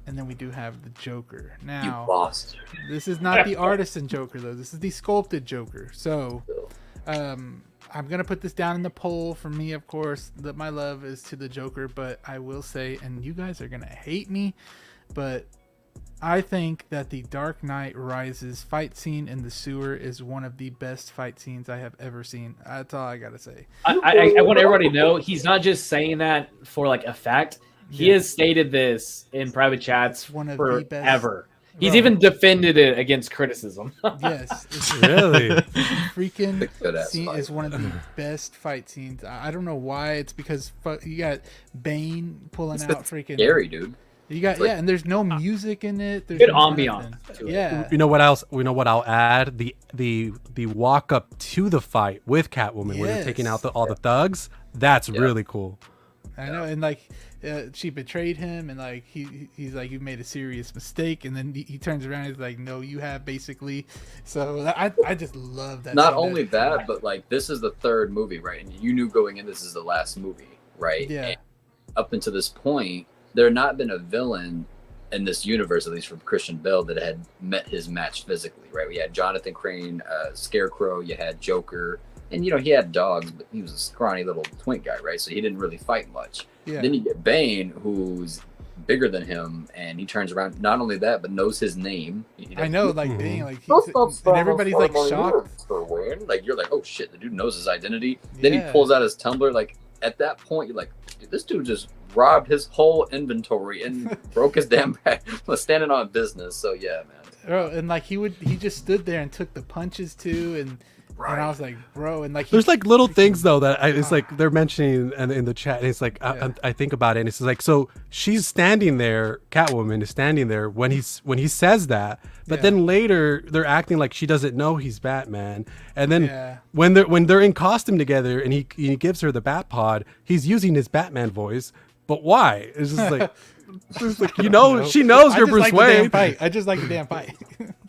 and then we do have the Joker. Now, this is not the artisan Joker though. This is the sculpted Joker. So, I'm gonna put this down in the poll. For me, of course, that my love is to the Joker, but I will say, and you guys are gonna hate me, but I think that the Dark Knight Rises fight scene in the sewer is one of the best fight scenes I have ever seen. That's all I gotta say. I want everybody to know he's not just saying that for like effect. He has stated this in private chats one of forever. the best. He's even defended it against criticism. Yes, it's Really? freaking scene is one of the best fight scenes. I don't know why. It's because you got Bane pulling out freaking scary, dude. You got and there's no music in it. There's good no ambiance. Yeah. You know what else? You know what I'll add? The walk up to the fight with Catwoman when they're taking out all the thugs. That's really cool. I know, and like she betrayed him, and like he's like, you made a serious mistake, and then he turns around and he's like, no, you have, basically. So I just love that. Not only that, but like this is the third movie, right? And you knew going in this is the last movie, right? Yeah. And up until this point, there had not been a villain in this universe, at least from Christian Bale, that had met his match physically, right? We had Jonathan Crane, Scarecrow, you had Joker. And, you know, he had dogs, but he was a scrawny little twink guy, right? So he didn't really fight much. Yeah. Then you get Bane, who's bigger than him, and he turns around. Not only that, but knows his name. I know, like, Bane, like, and everybody's, like, shocked. Like, you're like, oh, shit, the dude knows his identity. Then he pulls out his tumbler. Like, at that point, you're like, dude, this dude just robbed his whole inventory and broke his damn back. Was standing on business. So, yeah, man. Oh, and, like, he just stood there and took the punches, too, and I was like, bro, and like there's like little things though that it's like they're mentioning in the chat, and it's like I think about it, and it's like, so she's standing there, Catwoman is standing there when he says that, but then later they're acting like she doesn't know he's Batman, and then when they're in costume together and he gives her the Bat Pod, he's using his Batman voice, but why? It's just like. She knows you're Bruce Wayne. I just like the damn fight.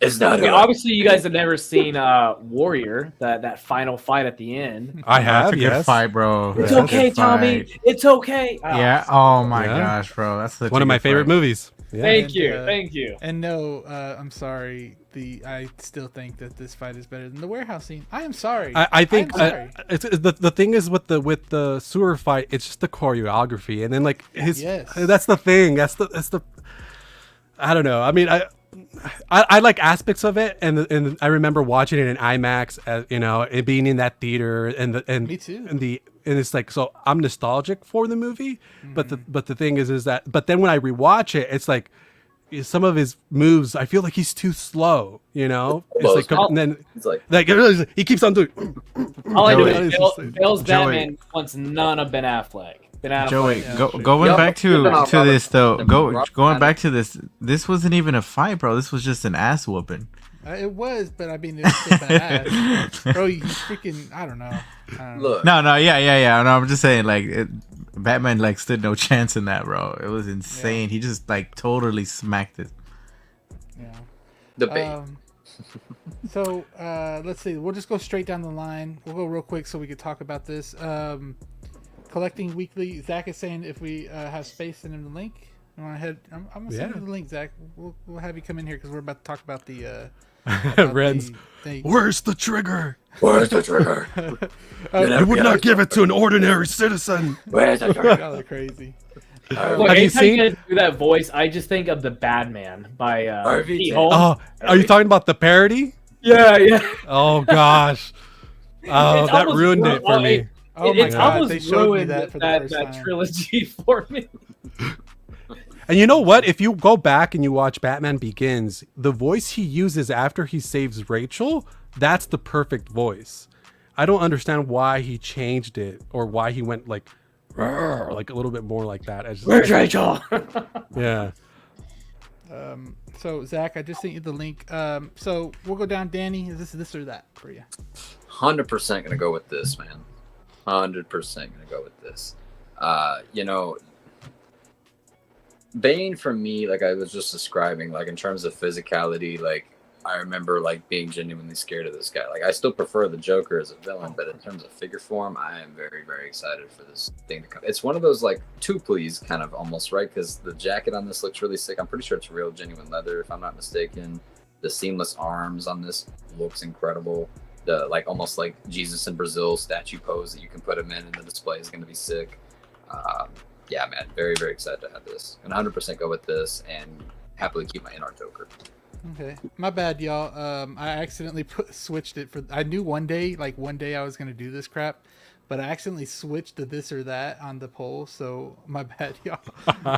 It's not. Obviously, you guys have never seen Warrior, that final fight at the end. I have. That's a good fight, bro. It's okay, Tommy. It's okay. Yeah. Oh my gosh, bro. That's one of my favorite movies. Yeah. Thank you. And no, I'm sorry. I still think that this fight is better than the warehouse scene. I am sorry. I think it's the thing is with the sewer fight, it's just the choreography, and then like that's the thing. That's the I don't know. I mean, I like aspects of it, and I remember watching it in IMAX, it being in that theater, and me too. And it's like, so I'm nostalgic for the movie, but the thing is that, but then when I rewatch it, it's like some of his moves, I feel like he's too slow, It's like, and then it's like he keeps on doing. All I do is Bale's Batman wants none of Ben Affleck. Joey, going back to this though. Going back to this. This wasn't even a fight, bro. This was just an ass whooping. It was, but I mean, it was still bad. Bro, you freaking, I don't know. Look. No, yeah. No, I'm just saying, like, Batman, like, stood no chance in that, bro. It was insane. Yeah. He just, like, totally smacked it. Yeah. The bait. So, let's see. We'll just go straight down the line. We'll go real quick so we can talk about this. Collecting weekly. Zach is saying if we have space, send him the link. I'm gonna send you the link, Zach. We'll have you come in here because we're about to talk about the Reds. Where's the trigger? Where's the trigger? You would not give it to an ordinary citizen. Where's the trigger? Y'all are crazy. Look, have you seen that voice? I just think of the Badman by Pete Holmes. Oh, are you talking about the parody? Yeah. Oh gosh. Oh, that ruined it for me. It's almost they ruined that trilogy for me. And you know what? If you go back and you watch Batman Begins, the voice he uses after he saves Rachel, that's the perfect voice. I don't understand why he changed it or why he went like a little bit more like that. Where's Rachel? Yeah. So Zach, I just sent you the link. So we'll go down. Danny, is this or that for you? 100% gonna go with this, man. 100% gonna go with this. Bane for me, like I was just describing, like in terms of physicality, like I remember like being genuinely scared of this guy. Like I still prefer the Joker as a villain, but in terms of figure form, I am very, very excited for this thing to come. It's one of those like two please kind of almost, right? Because the jacket on this looks really sick. I'm pretty sure it's real genuine leather, if I'm not mistaken. The seamless arms on this looks incredible. the like almost like Jesus in Brazil statue pose that you can put him in the display is going to be sick. Yeah, man, very, very excited to have this. And 100% go with this and happily keep my NR Joker. Okay, my bad, y'all. I accidentally switched it for. I knew one day I was gonna do this crap, but I accidentally switched to this or that on the poll. So my bad, y'all.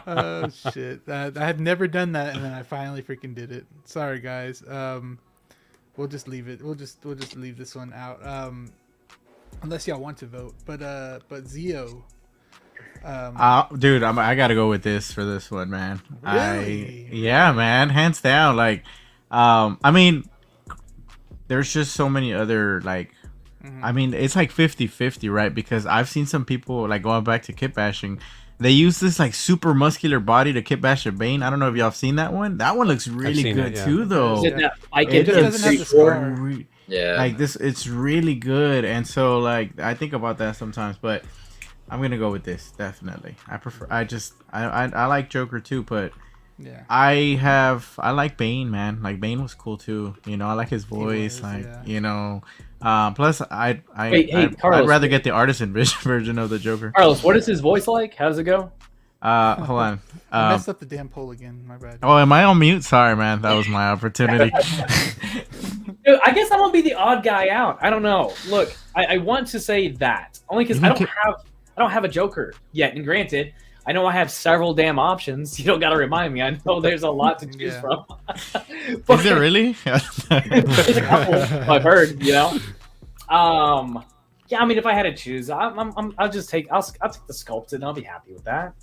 Oh shit, I had never done that, and then I finally freaking did it. Sorry, guys. We'll just leave it. We'll just leave this one out. Unless y'all want to vote, but Zio. Dude, I gotta go with this for this one, man. Really? Yeah, man, hands down. Like, I mean, there's just so many other like, I mean, it's like 50-50, right? Because I've seen some people like going back to kit bashing. They use this like super muscular body to kit bash a Bane. I don't know if y'all have seen that one. That one looks really good too, though. Yeah. It doesn't have the scar. Yeah, like this, it's really good. And so like I think about that sometimes, but I'm gonna go with this definitely. I like Joker too, but yeah, I like Bane, man. Like Bane was cool too. You know, I like his voice. You know, plus I'd rather get the artisan version of the Joker. Carlos, what is his voice like? How does it go? Hold on. I messed up the damn poll again. My bad. Oh, am I on mute? Sorry, man. That was my opportunity. Dude, I guess I'm gonna be the odd guy out. I don't know. Look, I want to say that only because I don't have a Joker yet. And granted, I know I have several damn options. You don't got to remind me. I know there's a lot to choose from. Is there really? There's a couple I've heard. You know. Yeah. I mean, if I had to choose, I'll take the sculpted. And I'll be happy with that.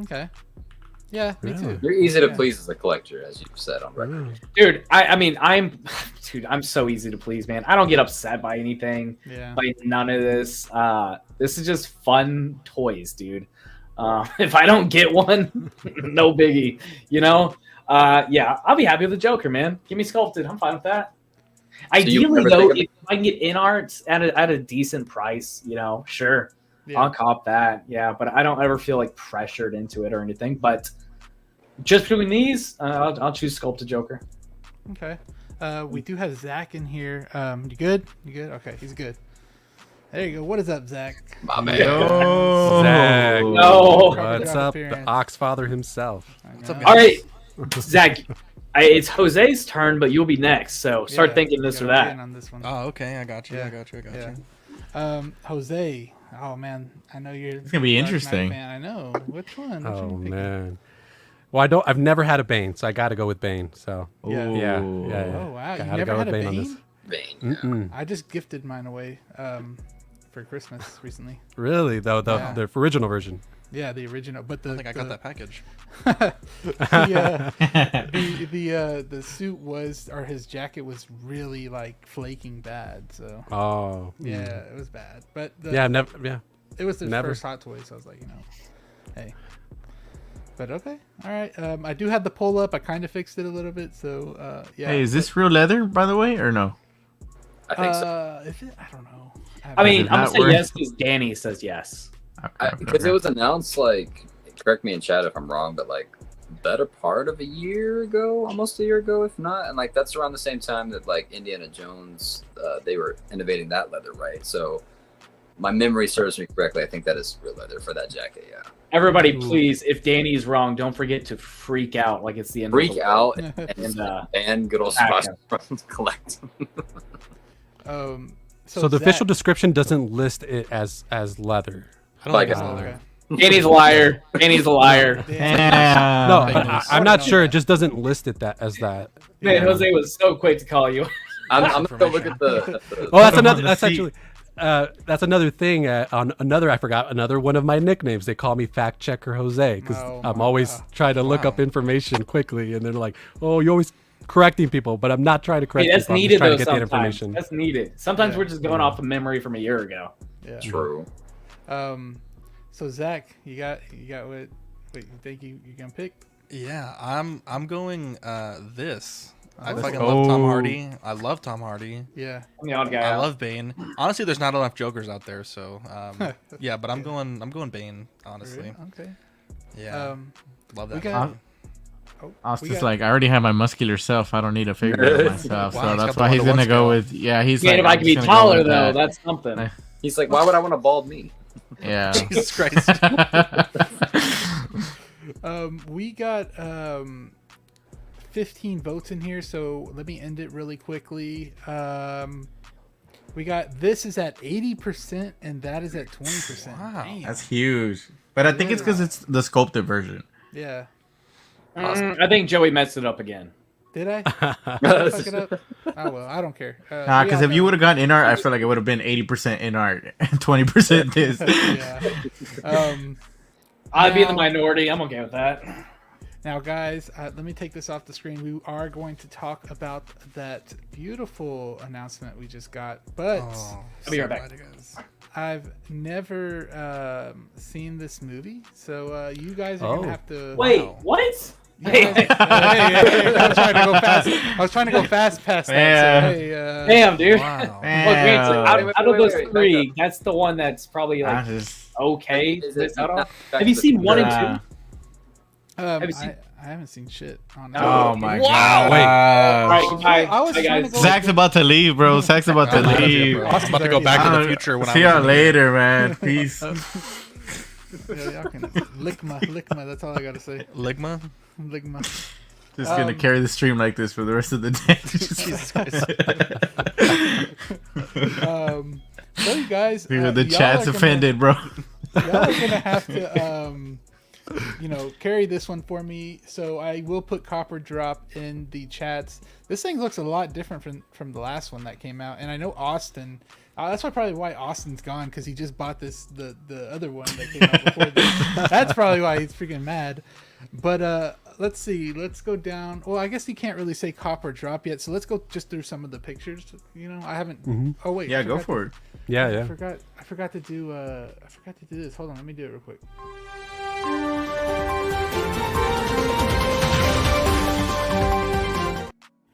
Okay. Yeah, me too. You're easy to please as a collector, as you've said on record. Dude, I'm so easy to please, man. I don't get upset by anything. Yeah. By none of this. This is just fun toys, dude. If I don't get one, no biggie. You know? Yeah, I'll be happy with the Joker, man. Give me sculpted. I'm fine with that. Ideally, though, if I can get in arts at a decent price, you know, sure. Yeah. I'll cop that, yeah, but I don't ever feel like pressured into it or anything. But just between these, I'll choose Sculpted Joker. Okay. We do have Zach in here. You good? You good? Okay, he's good. There you go. What is up, Zach? My man. Zach. No. What's up? The Oxfather himself. What's up, all right, Zach. It's Jose's turn, but you'll be next. So start thinking this or that. On this one. Oh, okay. I got you. Jose. Oh man, I know you're. It's gonna be interesting. Man. I know. Which one? Oh man. Well, I've never had a Bane, so I got to go with Bane. So yeah. Oh wow, you never had a Bane? Bane. I just gifted mine away for Christmas recently. Really? Though the original version. Yeah, the original. But I think I got that package. The suit was, or his jacket was really like flaking bad. So. Oh. Yeah, it was bad. But it was the first Hot Toy, so I was like, you know, hey. But okay, all right. I do have the pull up. I kind of fixed it a little bit. So yeah. Hey, is this real leather, by the way, or no? I think so. Is it? I don't know. I mean, I'm gonna say yes because Danny says yes. Because it was announced, like, correct me in chat if I'm wrong, but like better part of a year ago, almost a year ago, if not. And like that's around the same time that like Indiana Jones, they were innovating that leather, right? So my memory serves me correctly. I think that is real leather for that jacket. Yeah. Everybody, please, if Danny's wrong, don't forget to freak out like it's the end. Freak of the out world. and good old spot from collect. So the official description doesn't list it as leather. I don't think it's leather. Danny's a liar. Danny's a liar. No, I'm not sure. It just doesn't list it as that. Man, Jose was so quick to call you. I'm gonna go look at the Oh, that's another. That's actually. That's another thing. On another, I forgot another one of my nicknames. They call me Fact Checker Jose because I'm always trying to look up information quickly, and they're like, "Oh, you're always correcting people," but I'm not trying to correct people. I'm just trying to get the information. That's needed. Sometimes we're just going off of memory from a year ago. Yeah. True. So Zach, you got what? Wait, you think you gonna pick? Yeah, I'm going this. I fucking love Tom Hardy. I love Tom Hardy. Yeah. I'm the odd guy. I love Bane. Honestly, there's not enough Jokers out there, so yeah. But I'm going Bane. Honestly. Really? Okay. Yeah. Love that. Oh, Austin's like, I already have my muscular self. I don't need a figure of myself. Wow, So he's that's got why the he's gonna go one-to-one with. Yeah, he's Man, like. if I I'm could be just gonna go taller with though, that. that's something. He's like, why would I want to bald me? Yeah. Jesus Christ. We got 15 votes in here, so let me end it really quickly. We got this is at 80% and that is at 20%. Wow. Damn. That's huge. But I think it's because it's the sculpted version. Yeah. I think Joey messed it up again. Did I? Did I fuck it up? Oh well, I don't care. Nah, because if you would have gotten in art, I feel like it would have been 80% in art and 20% this. Yeah. I'd be in the minority. I'm okay with that. Now, guys, let me take this off the screen. We are going to talk about that beautiful announcement we just got, but I'll be right back. I've never seen this movie, so you guys are gonna have to. Wait, what? Hey, I was trying to go fast. I was trying to go fast past that. So, hey, damn, dude. Wow. Look, out of those three, that's the one that's probably like okay. Have you seen 1 and 2? I haven't seen shit on that. Oh my Wow. god! I was trying to go. Zach's about to leave, bro. Zach's about to leave. I'm about to go back to the future when See y'all later, man. Peace. Yeah, y'all can ligma. That's all I gotta say. Ligma. Just gonna carry the stream like this for the rest of the day. Jesus Christ. So you guys, The chat's offended, bro. Y'all are gonna have to, carry this one for me. So I will put Copper Drop in the chats. This thing looks a lot different from the last one that came out, and I know Austin. That's probably why Austin's gone, because he just bought the other one that came out before this. That's probably why he's freaking mad. But let's see. Let's go down. Well, I guess you can't really say Copper Drop yet, so let's go just through some of the pictures. I haven't. Mm-hmm. Oh wait. Yeah, go for it. Yeah. I forgot to do this. Hold on, let me do it real quick.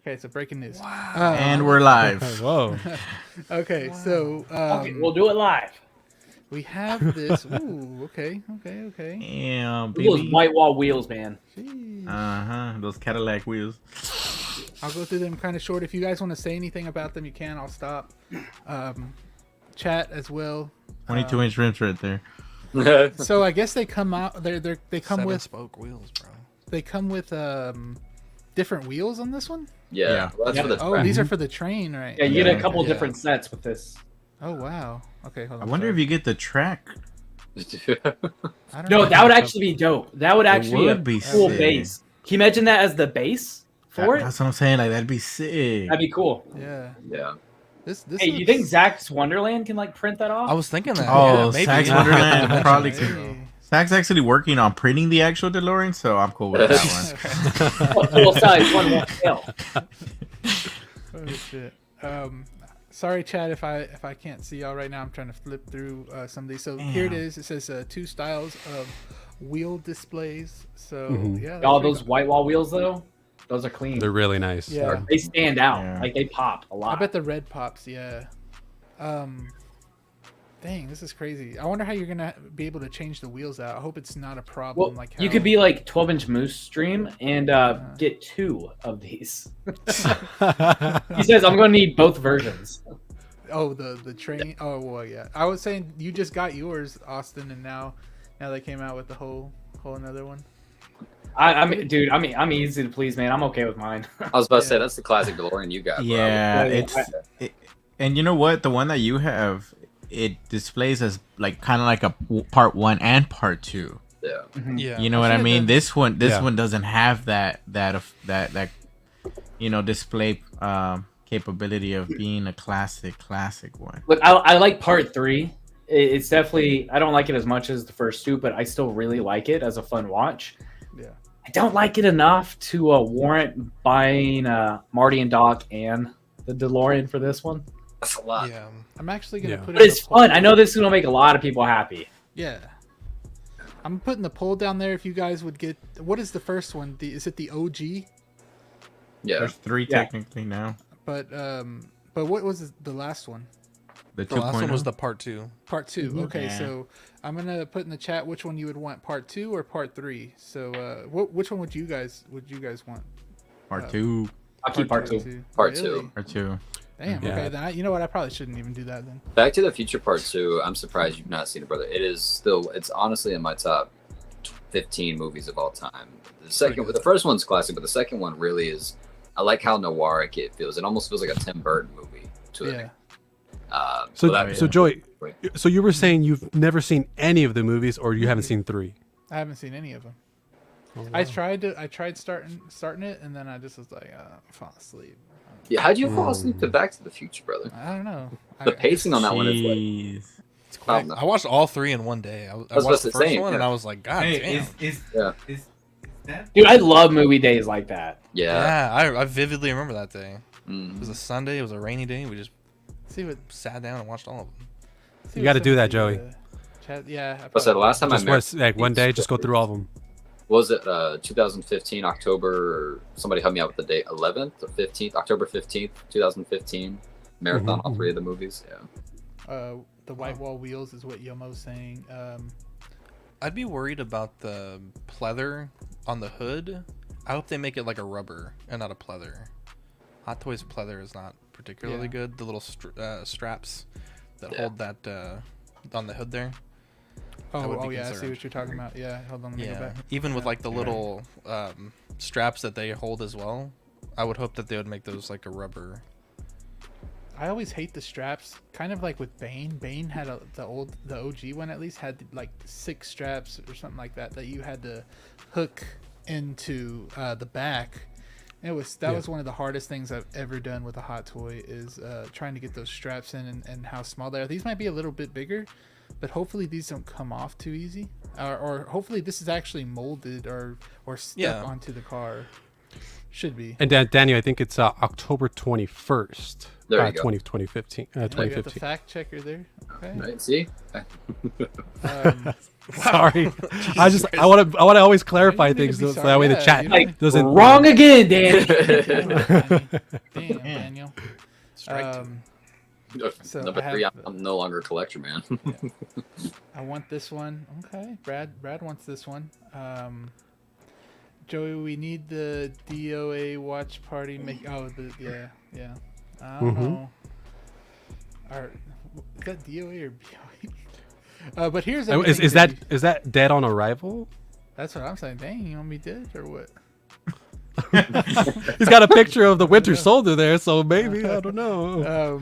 Okay, so breaking news. Wow. And we're live. Whoa. Okay, so Okay, we'll do it live. We have this. Ooh, okay. Damn, Those baby. white wall wheels, man. Those Cadillac wheels. I'll go through them kind of short. If you guys want to say anything about them, you can. I'll stop. Chat as well. 22-inch rims right there. So I guess they come out. They come 7-spoke wheels, bro. They come with different wheels on this one. Yeah. Well, that's for the train. These are for the train, right? Yeah, you get a couple different sets with this. Oh wow. Okay, hold on. I wonder if you get the track. No, that would actually be dope. That would actually be a cool sick. base. Can you imagine that as the base for it? That's what I'm saying. Like that'd be sick. That'd be cool. Yeah. This Hey, you think Zach's Wonderland can like print that off? I was thinking that. Oh, yeah, maybe. Zach's Wonderland probably could. Zach's actually working on printing the actual DeLorean, so I'm cool with that one. Full size, one scale. Oh shit. Sorry, Chad, if I can't see y'all right now. I'm trying to flip through some of these. So here it is. It says 2 styles of wheel displays. So yeah. All those white wall wheels though, those are clean. They're really nice. Yeah. They stand out. Yeah. Like they pop a lot. I bet the red pops. Yeah. Dang, this is crazy. I wonder how you're gonna be able to change the wheels out. I hope it's not a problem. Well, like you could be like 12-inch Moose Stream and get 2 of these. He says, "I'm going to need both versions." Oh, the train. Oh well, yeah. I was saying you just got yours, Austin, and now they came out with the whole another one. I mean, dude, I'm easy to please, man. I'm okay with mine. I was about to say that's the classic DeLorean you got. Bro. Yeah, and you know what? The one that you have, it displays as like kind of like a part 1 and part 2. Yeah. Yeah. You know what I mean? This one doesn't have that display capability of being a classic one. Look, I like part 3. It's definitely, I don't like it as much as the first 2, but I still really like it as a fun watch. Yeah. I don't like it enough to warrant buying Marty and Doc and the DeLorean for this one. That's a lot. Yeah. I'm actually gonna put. But it's fun. I know this is gonna make a lot of people happy. Yeah. I'm putting the poll down there. If you guys would get, what is the first one? Is it the OG? Yeah. There's 3 technically now. But what was the last one? The last one 2.0? was the part 2. Part 2. Okay, Yeah. so I'm gonna put in the chat which one you would want, part 2 or part 3. So which one would you guys want? Part 2. I'll keep part 2. Part Really? 2. Part 2. Damn. Yeah. Okay, then you know what? I probably shouldn't even do that then. Back to the Future Part 2. I'm surprised you've not seen it, brother. It's honestly in my top 15 movies of all time. The first one's classic, but the second one really is. I like how noir it feels. It almost feels like a Tim Burton movie to Yeah. So Joey, so you were saying you've never seen any of the movies, or you haven't seen 3? I haven't seen any of them. Oh, wow. I tried starting it, and then I just was like, fall asleep. Yeah, how'd you fall asleep to Back to the Future, brother? I don't know. The pacing on that one is like. Jeez. It's quite I watched all 3 in one day. I was watched the about to first say, one, yeah. and I was like, God damn. Is that? Dude, I love movie days like that. Yeah. I vividly remember that day. It was a Sunday. It was a rainy day. We just See what? sat down and watched all of them. See You what got to do that, somebody, Joey. Chat, yeah. What's that? The last time Just one day, just go through all of them. Was it 2015 October? Somebody help me out with the date. 11th or 15th? October 15th, 2015. Marathon, all 3 of the movies. Yeah. The white wall wheels is what Yomo's saying. I'd be worried about the pleather on the hood. I hope they make it like a rubber and not a pleather. Hot Toys pleather is not particularly good. The little straps that hold that on the hood there. Oh yeah, I see what you're talking about. Yeah, hold on, let me go back. Even with like the little straps that they hold as well, I would hope that they would make those like a rubber. I always hate the straps. Kind of like with Bane. Bane had the OG one at least had like 6 straps or something like that you had to hook into the back. That was one of the hardest things I've ever done with a hot toy is trying to get those straps in and how small they are. These might be a little bit bigger, but hopefully these don't come off too easy. Or hopefully this is actually molded or stuck onto the car. Should be. And Daniel, I think it's October 21st. There you go. 2015. You got the fact checker there. Okay. Right. See. Sorry, I want to always clarify things so that way the chat doesn't. Wrong again, Dan. Damn, Daniel. So Number 3, I'm no longer a collector, man. I want this one. Okay, Brad wants this one. Joey, we need the DOA watch party. Yeah. I don't know. Is that DOA or BOE? But here's is that Dead on Arrival? That's what I'm saying. Dang, you want me dead or what? He's got a picture of the Winter Soldier there, so maybe I don't know.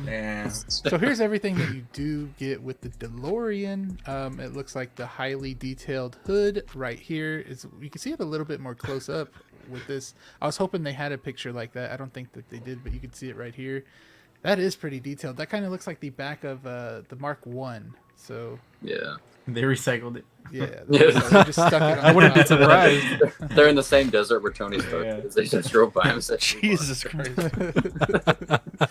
So here's everything that you do get with the DeLorean. It looks like the highly detailed hood right here is. You can see it a little bit more close up with this. I was hoping they had a picture like that. I don't think that they did, but you can see it right here. That is pretty detailed. That kind of looks like the back of the Mark 1. So yeah. They recycled it. Yeah, they just stuck it on I wouldn't be surprised. They're in the same desert where Tony Stark is. They just drove by him and said, Jesus Christ.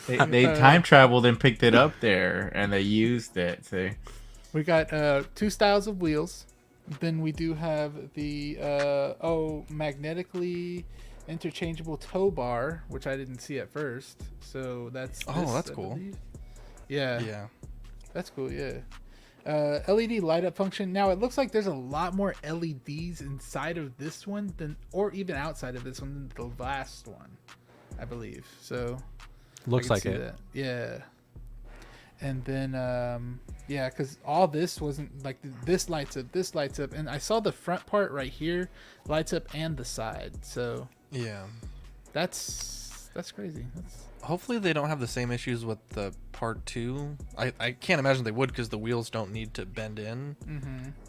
They time traveled and picked it up there, and they used it. So. We got 2 styles of wheels. Then we do have the magnetically interchangeable tow bar, which I didn't see at first. So that's that's cool. Yeah. That's cool. Yeah. LED light up function. Now it looks like there's a lot more LEDs inside of this one or even outside of this one than the last one, I believe. So looks like it. That. Yeah. And then because all this wasn't like this lights up, and I saw the front part right here lights up and the side. So yeah, that's crazy. Hopefully they don't have the same issues with the part 2. I can't imagine they would because the wheels don't need to bend in.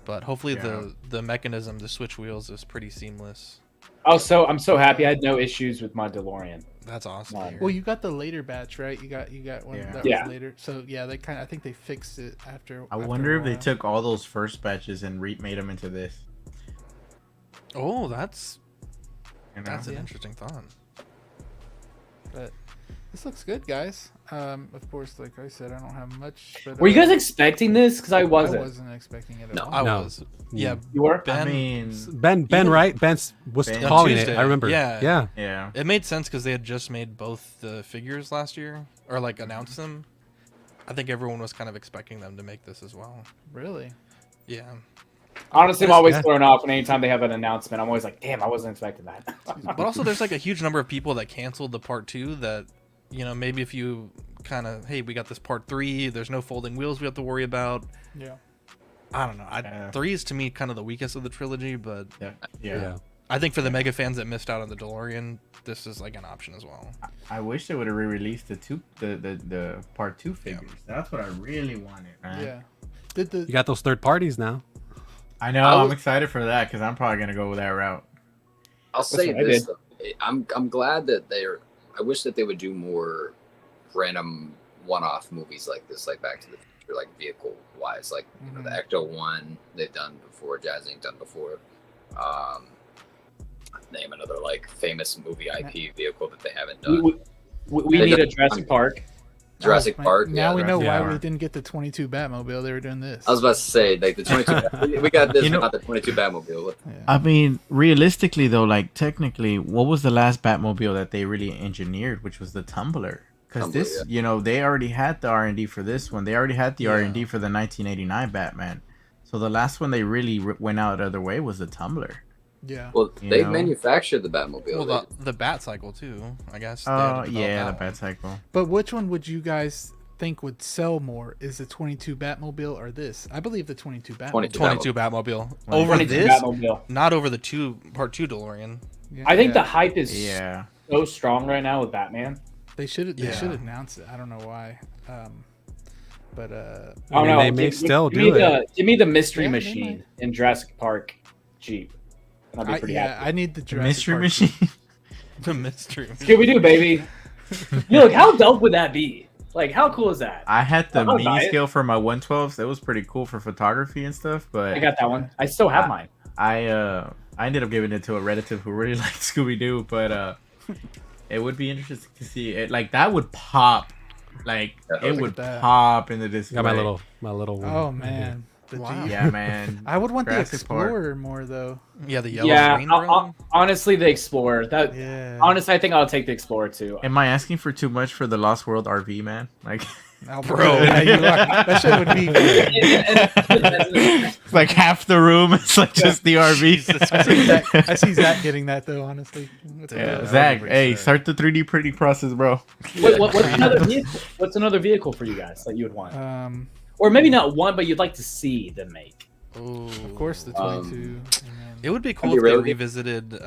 But hopefully the mechanism to switch wheels is pretty seamless. I'm so happy I had no issues with my DeLorean. That's awesome. Well, you got the later batch, right? You got one that was later. So yeah, I think they fixed it after. I wonder if they took all those first batches and remade them into this. Oh, that's an interesting thought. But this looks good, guys. Of course, like I said, I don't have much. But, were you guys expecting this? Because I wasn't. I wasn't expecting it at all. I was. Yeah, you were. Ben, right? Ben was calling it. I remember. Yeah. It made sense because they had just made both the figures last year, or like announced them. I think everyone was kind of expecting them to make this as well. Really? Yeah. Honestly, I'm always thrown off, and anytime they have an announcement, I'm always like, damn, I wasn't expecting that. But also, there's like a huge number of people that canceled the part 2 that, you know, maybe if you kind of, hey, we got this part 3, there's no folding wheels we have to worry about. Yeah. I don't know. 3 is to me kind of the weakest of the trilogy, but yeah. I think for the mega fans that missed out on the DeLorean, this is like an option as well. I wish they would have re-released the part 2 figures. Yeah. That's what I really wanted, man. Yeah. You got those third parties now. I know. I'm excited for that because I'm probably gonna go with that route. I'll say this: I'm glad that I wish that they would do more random one-off movies like this, like Back to the Future, like vehicle-wise, like you know, the Ecto one they've done before, Jazz Inc. done before. Name another like famous movie IP vehicle that they haven't done. We need a Jurassic Park. Jurassic Park. Now we know why we didn't get the 22 Batmobile. They were doing this. I was about to say, like the 22. We got this, not the 22 Batmobile. Yeah. I mean, realistically though, like technically, what was the last Batmobile that they really engineered, which was the Tumbler? Because this, you know, they already had the R&D for this one. They already had the R&D for the 1989 Batman. So the last one they really went out the other way was the Tumbler. Yeah. Well, they manufactured the Batmobile. Well, the Bat Cycle too, I guess. Oh yeah, the Bat Cycle. But which one would you guys think would sell more? Is the 22 Batmobile or this? I believe the 22 Batmobile. 22 Batmobile. Over this, Batmobile. Not over the part 2 DeLorean. Yeah. I think the hype is so strong right now with Batman. They should announce it. I don't know why. But I don't know. They may still do it. Give me the Mystery Machine in Jurassic Park Jeep. I'll be pretty happy. I need the Jurassic Mystery Park Machine. The Mystery Machine. Scooby-Doo, baby. Look, how dope would that be? Like, how cool is that? I had the mini scale for my 112s. That was pretty cool for photography and stuff. But I got that one. I still have mine. I ended up giving it to a relative who really liked Scooby-Doo, but it would be interesting to see it. Like that would pop. Like it would pop into this. Got my little one. Oh man. Wow. Yeah, man. I would want Jurassic the Explorer more though. Yeah, the yellow green one. Honestly, the Explorer. Honestly, I think I'll take the Explorer too. Am I asking for too much for the Lost World RV, man? Like, bro, yeah, you are. That shit would be. It's like half the room. It's like just the RV. I see Zach getting that though. Honestly. Yeah, Zach. Hey, start the 3D printing process, bro. What's another vehicle for you guys that you would want? Or maybe not one, but you'd like to see them make. Oh, of course, the 22. It would be cool if they revisited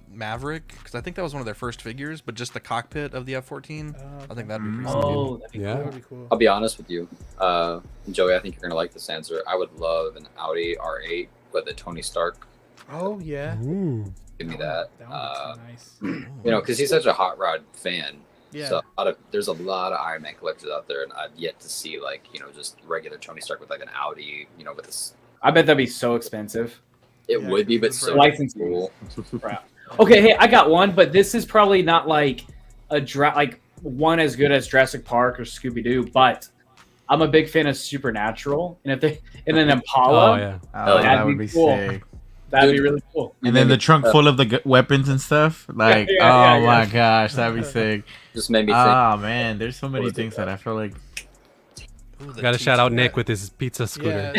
Maverick, because I think that was one of their first figures, but just the cockpit of the F-14. I think that'd be pretty cool. That'd be cool. I'll be honest with you, Joey. I think you're gonna like this answer. I would love an Audi R8 with a Tony Stark. Oh yeah. Give me that. That nice. You know, because he's such a hot rod fan. Yeah. So there's a lot of Iron Man collectors out there, and I've yet to see like just regular Tony Stark with like an Audi. With this. I bet that'd be so expensive. It would be, but so cool. Okay, hey, I got one, but this is probably not like one as good as Jurassic Park or Scooby Doo, but I'm a big fan of Supernatural, and if they in an Impala, that would be cool. Sick. That'd be really cool. And then the trunk full of the weapons and stuff. Like, my gosh, that'd be sick. Just made me think. Oh, man, there's so many things that I feel like. Got to shout out Nick with his pizza scooter.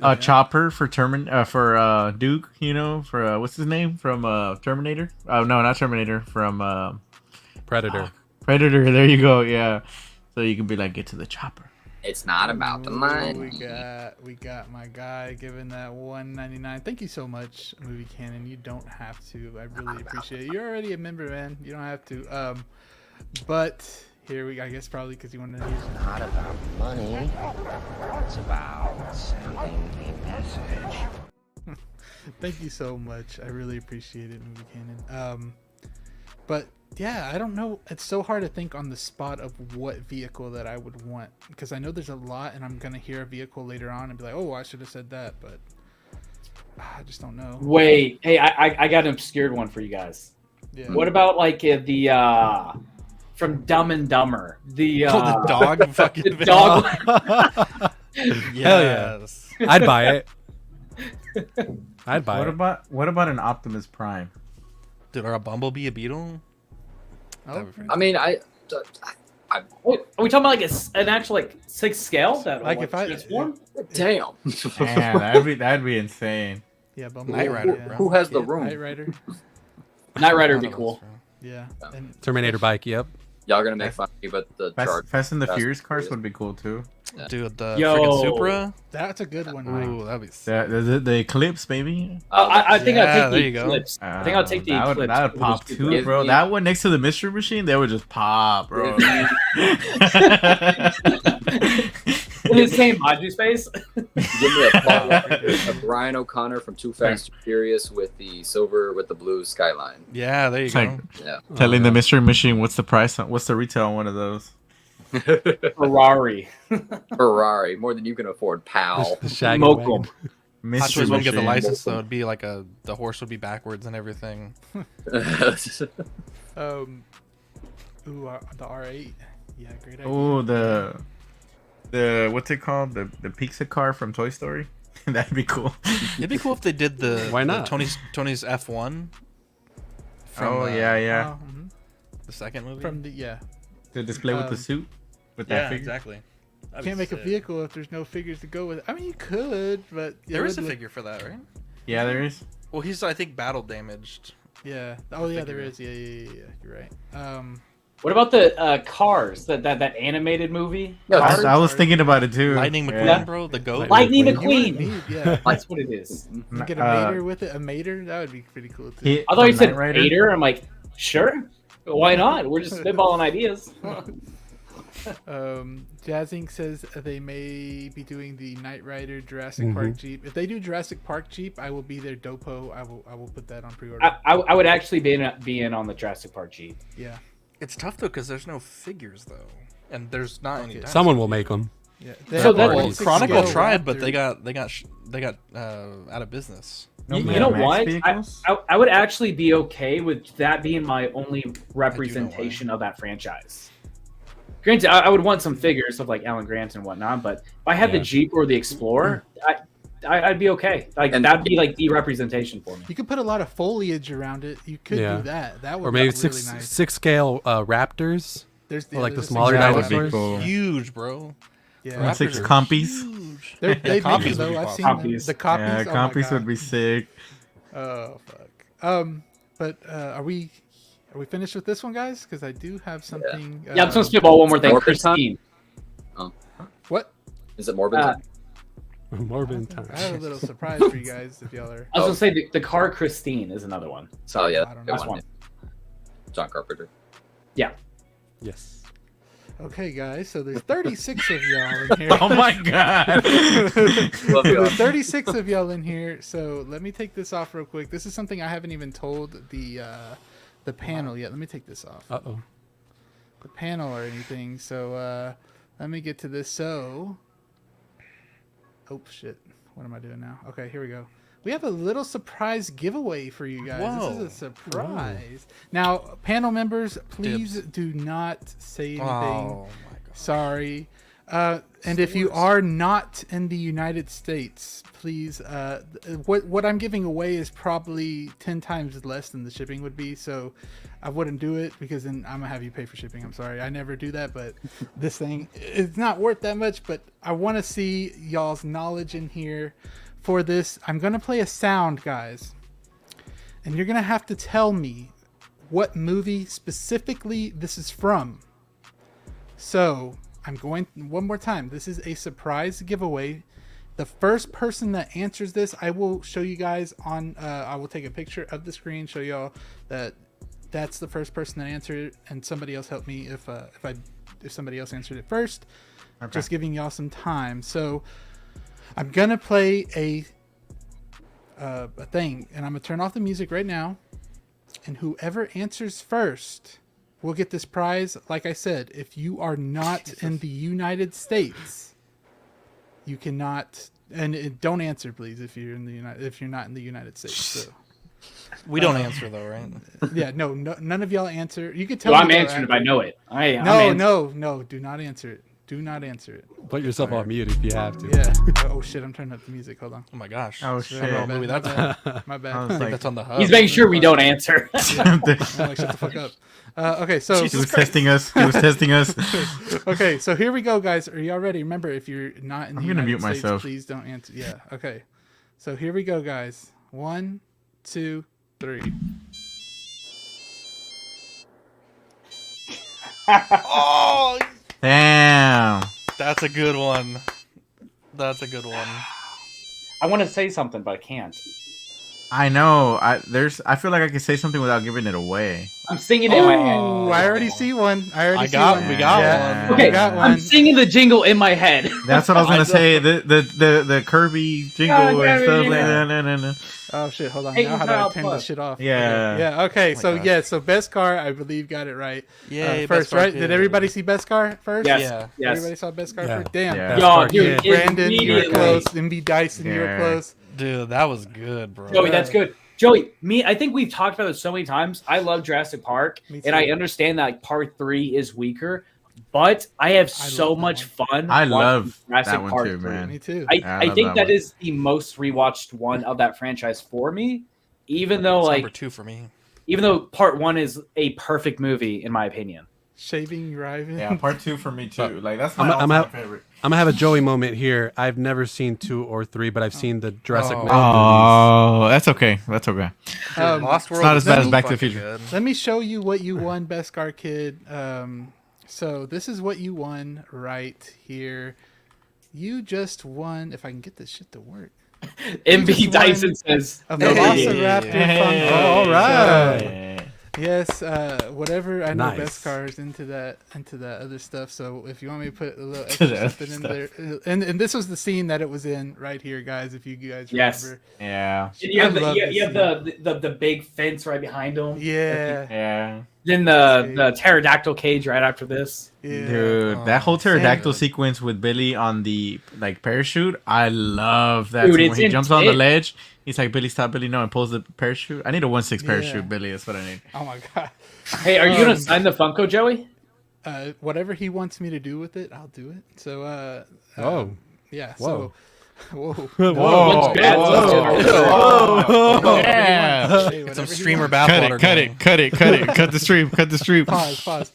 A chopper for for Duke, for what's his name from Terminator? Oh no, not Terminator, from Predator. Predator. There you go. Yeah, so you can be like, get to the chopper. It's not about the money. We got my guy giving that $1.99. Thank you so much, Movie Cannon. You don't have to. I really appreciate it. You're already a member, man. You don't have to. But here I guess probably because you wanted to use it. Not about money. It's about sending a message. Thank you so much. I really appreciate it, Movie Cannon. But yeah, I don't know. It's so hard to think on the spot of what vehicle that I would want, because I know there's a lot, and I'm gonna hear a vehicle later on and be like, "Oh, I should have said that," but I just don't know. Wait, hey, I got an obscured one for you guys. Yeah. What about like the from Dumb and Dumber? The dog fucking the dog. Yes. Hell yeah. I'd buy it. I'd buy it. What about an Optimus Prime? Dude, or a Bumblebee, a Beetle? I mean, I Wait, are we talking about like an actual like 6 scale that Like will, if I- transform? Damn. Man, that'd be insane. Yeah, Knight Rider, bro. Who has the Yeah, room? Knight Rider. Knight Rider would be None of cool. us, bro. Yeah. And Terminator bike. Yep. Y'all gonna make fun of me, but the charge. Fast and the Fast Furious and cars Furious. would be cool too. Dude, the Yo. freaking Supra. that's a good one, Mike. Ooh, that'd be sick. The Eclipse, baby. I think Yeah, I'd take there the you go. Eclipse. I think I'll take the that Eclipse. would, that would pop Give too, Give bro. me- That one next to the Mystery Machine, they would just pop, bro. In the same Maju space. Give me a Brian O'Connor from Too Fast Too Furious with the blue skyline. Yeah, there you It's go. like Yeah. telling the Mystery Machine what's the price on, what's the retail on one of those. Ferrari. Ferrari, more than you can afford, pal. The Shaggy Smoke wagon. 'em. Hot Mystery Wheels wouldn't get the Machine. license though. It'd be like the horse would be backwards and everything. Ooh, the R8. Yeah, great idea. Oh, the what's it called? The pizza car from Toy Story. That'd be cool. It'd be cool if they did the Why not? the Tony's F1. Oh yeah. Oh, mhm. The second movie. From the yeah. The display with the Um, suit with yeah, that figure. exactly. That'd Can't be make a sick. vehicle if there's no figures to go with it. I mean, you could, but it There is a would look- figure for that, right? Yeah, there is. Well, he's I think battle damaged. Yeah. Oh yeah, there figure. is. Yeah. You're right. What about the Cars? That animated movie? Yeah, Cars? I was thinking about it too. Lightning McQueen, Yeah. bro, the goat. Lightning You wouldn't McQueen. need- yeah. That's what it is. You get a mater with it. A mater that would be pretty cool too. Hit I thought you from said Knight Rider. Vader. I'm like, sure. Why not? We're just spitballing ideas. Jazzink says they may be doing the Knight Rider Jurassic Park Jeep. If they do Jurassic Park Jeep, I will be their dopo. I will put that on pre-order. I would actually be in on the Jurassic Park Jeep. Yeah. It's tough though because there's no figures though, and there's not any. dinosaurs. Someone will make them. Yeah. So that- have well, 1/6 Chronicle scale tried, but Raptor. they got out of business. No You Mad know Max what? vehicles? I would actually be okay with that being my only representation of that franchise. Granted, I would want some figures of like Alan Grant and whatnot, but if I had the Jeep or the Explorer, I'd be okay. Like And- that'd be like the representation for me. You could put a lot of foliage around it. You could Yeah. do that. That would Or maybe look really six nice. six scale Raptors. There's or like the there's a smaller 6 That would be dinosaurs. cool. Huge, bro. Yeah. Raptors 6 are compies. huge. They make copies them, would though. be I've seen awesome. them. Copies. The copies. Yeah, oh my compies would God. be sick. Oh fuck. But are we finished with this one, guys? Because I do have something. Yeah, I'm just gonna spitball one more thing. Morbid time? Christine. What? Is it Morbid? Uh, Morbid time. I have a little surprise for you guys if y'all are. I was gonna say the car Christine is another one. Oh yeah, I don't know. good That's one. John Carpenter. Yes. Okay, guys. So there's 36 of y'all in here. Oh my god. Love y'all. There's 36 of y'all in here. So let me take this off real quick. This is something I haven't even told the panel yet. Let me take this off. Uh-oh. The panel or anything. So let me get to this. So, oh shit, what am I doing now? Okay, here we go. We have a little surprise giveaway for you guys. This is Whoa. a surprise. Now, panel members, please do not say anything. Oh my god. Sorry. And if you are not in the United States, please, what I'm giving away is probably 10 times less than the shipping would be. So I wouldn't do it because then I'm gonna have you pay for shipping. I'm sorry. I never do that, but this thing, it's not worth that much, but I want to see y'all's knowledge in here for this. I'm going to play a sound, guys, and you're going to have to tell me what movie specifically this is from. So I'm going one more time. This is a surprise giveaway. The first person that answers this, I will show you guys on, I will take a picture of the screen, show y'all that that's the first person that answered it, and somebody else help me if somebody else answered it first. Okay. Just giving y'all some time. So I'm gonna play a thing, and I'm gonna turn off the music right now, and whoever answers first will get this prize. Like I said, if you are not in the United States, you cannot. And don't answer, please, if you're not in the United States. So. We don't answer though, right? Yeah, no, none of y'all answer. You could tell. Well, I'm me answering if I know it. No, do not answer it. Do not answer it. Put yourself on mute if you have to. Yeah. Oh shit! I'm turning up the music. Hold on. Oh my gosh. Oh Shit, shit. movie that's My bad. I was I think like, that's on the hub. He's making sure we don't answer. I'm like, shut the fuck up. Okay, so he was testing us. He was testing us. okay, so here we go, guys. Are y'all ready? Remember, if you're not in the I'm gonna United mute States, myself. please don't answer. Yeah. Okay. So here we go, guys. 1, 2, 3. Oh, Damn. that's a good one. That's a good one. I want to say something, but I can't. I know. I feel like I can say something without giving it away. I'm singing it in my head. Oh, I already see one. I already see got- one. we got Yeah, one. Okay, I got one. I'm singing the jingle in my head. That's what I was gonna say. The Kirby jingle God and damn it, stuff. yeah. No. Oh shit! Hold on. Hey, Now how do I child turn plus. this shit off? Yeah. Okay. Yeah. Okay. Oh my So gosh. yeah. So best car, I believe, got it right. Yay, First, Best Car right? Kid. Did everybody see best car first? Yes. Yeah. Yes. Everybody saw best car Yeah. first. Damn. Yeah. Best Yo, car dude, kid. Brandon, you were immediately. close. MB Dyson, you were Yeah. close. Dude, that was good, bro. Joey, that's good. Joey, I think we've talked about this so many times. I love Jurassic Park, Me and I too. understand that like, part 3 is weaker, but I have so love that much fun. I watching love Jurassic that one Park too, 3. man. Me too. I Yeah, I love think that that one. is the most rewatched one of that franchise for me, even though It's like number 2 for me. even though part 1 is a perfect movie in my opinion. Shaving Riven. Yeah, part 2 for me too. Like that's I'm- my I'm all-time out- favorite. I'm gonna have a Joey moment here. I've never seen 2 or 3, but I've seen the Jurassic Oh. World Oh, that's okay. That's okay. Lost World not is as bad as so Back to the fucking Future. good. Let me show you what you won, Best Car Kid. So this is what you won right here. You just won. If I can get this shit to work. MB just Dyson won says A no. Velociraptor Hey. Funko. All right. Yeah. Yes, whatever. I know Nice. Best Cars into that other stuff. So if you want me to put a little To the extra something other in there, and this was the scene that it was in right here, guys. If you guys Yes. remember. Yeah. You have, I love you this have the big fence right behind him. Yeah. Yeah. Then the pterodactyl cage right after this. Yeah. Dude, that whole pterodactyl sequence with Billy on the like parachute, I love that. Dude, scene it's when he jumps on the intense. ledge, he's like, "Billy, stop, Billy, no!" and pulls the parachute. I need a 1/6 parachute, Yeah. Billy. That's what I need. Oh my god. Hey, are you gonna sign the Funko, Joey? Whatever he wants me to do with it, I'll do it. So Oh. yeah. Whoa. So whoa. Whoa! bad. Whoa! Hey, Yeah. Some whatever he streamer wants. bathwater. Cut it. Cut the stream. Cut the stream. Pause.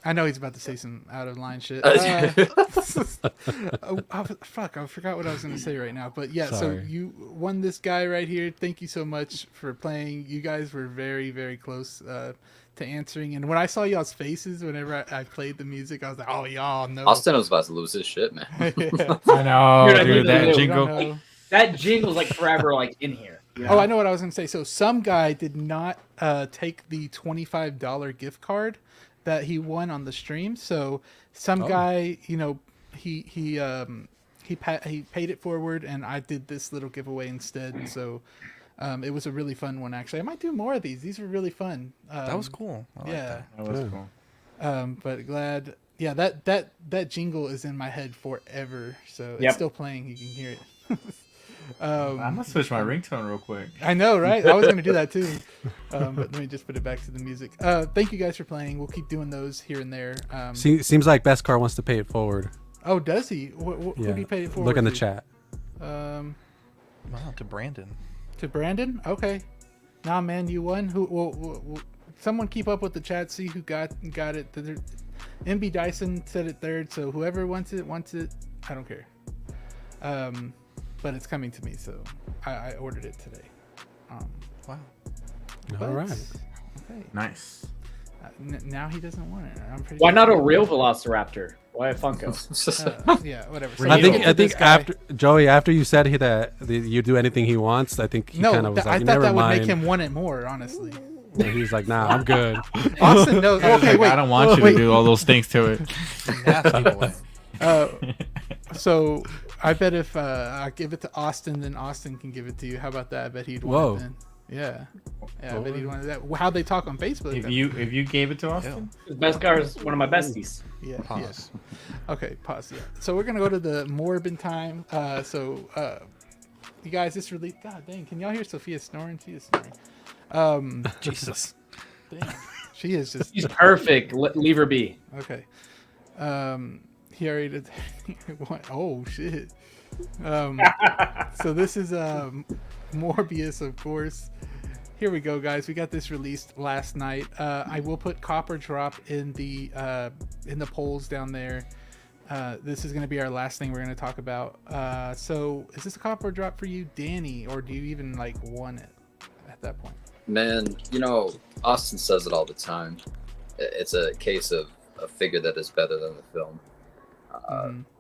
I know he's about to say some out of line shit. Fuck, I forgot what I was going to say right now. But yeah, so Sorry. you won this guy right here. Thank you so much for playing. You guys were very, very close to answering. And when I saw y'all's faces whenever I played the music, I was like, oh, y'all know. Austin was about to lose his shit, man. Yeah. I know, Dude, I dude. That literally jingle. know. That jingle's like forever, like in here. you Oh, know? I know what I was going to say. So some guy did not take the $25 gift card that he won on the stream. So some guy, you know, he paid it forward, and I did this little giveaway instead. So it was a really fun one, actually. I might do more of these. These were really fun. That was cool. I like Yeah. That was cool. But glad. Yeah, that jingle is in my head forever. So Yep. it's still playing. You can hear it. I'm gonna switch my ringtone real quick. I know, right? I was going to do that too. But let me just put it back to the music. Thank you guys for playing. We'll keep doing those here and there. Seems like Best Car wants to pay it forward. Oh, does he? Who Yeah. do you pay it for? Look in the chat. Wow, to Brandon. To Brandon? Okay. Nah, man, you won. Someone keep up with the chat. See who got it. MB Dyson said it third, so whoever wants it. I don't care. But it's coming to me, so I ordered it today. Wow. All right. Okay. Nice. Now he doesn't want it. I'm pretty Why sure. not a real Velociraptor? Why a Funko? Yeah, whatever. So I you think get to this guy. after Joey, after you said that you do anything he wants, I think he kind of was I like, thought never that would mind. make him want it more, honestly. And he was like, nah, I'm good. Austin knows. Okay, wait. I don't want you to do all those things to it. Nasty boy. So I bet if I give it to Austin, then Austin can give it to you. How about that? I bet he'd want Whoa. it then. Yeah. I bet he'd want that. How they talk on Facebook. If you gave it to Austin, Best Car is one of my besties. Yeah. Pause. Yeah. Okay. Pause. Yeah. So we're gonna go to the Morbin time. You guys, this release. God dang! Can y'all hear Sophia snoring? She is snoring. Jesus. Dang. She is just She's perfect. Leave her be. okay. He already did. What? Oh shit. So this is Morbius, of course. Here we go, guys. We got this released last night. I will put Copper Drop in the polls down there. This is going to be our last thing we're going to talk about. So is this a Copper Drop for you, Danny, or do you even like want it at that point? Man, you know, Austin says it all the time. It's a case of a figure that is better than the film.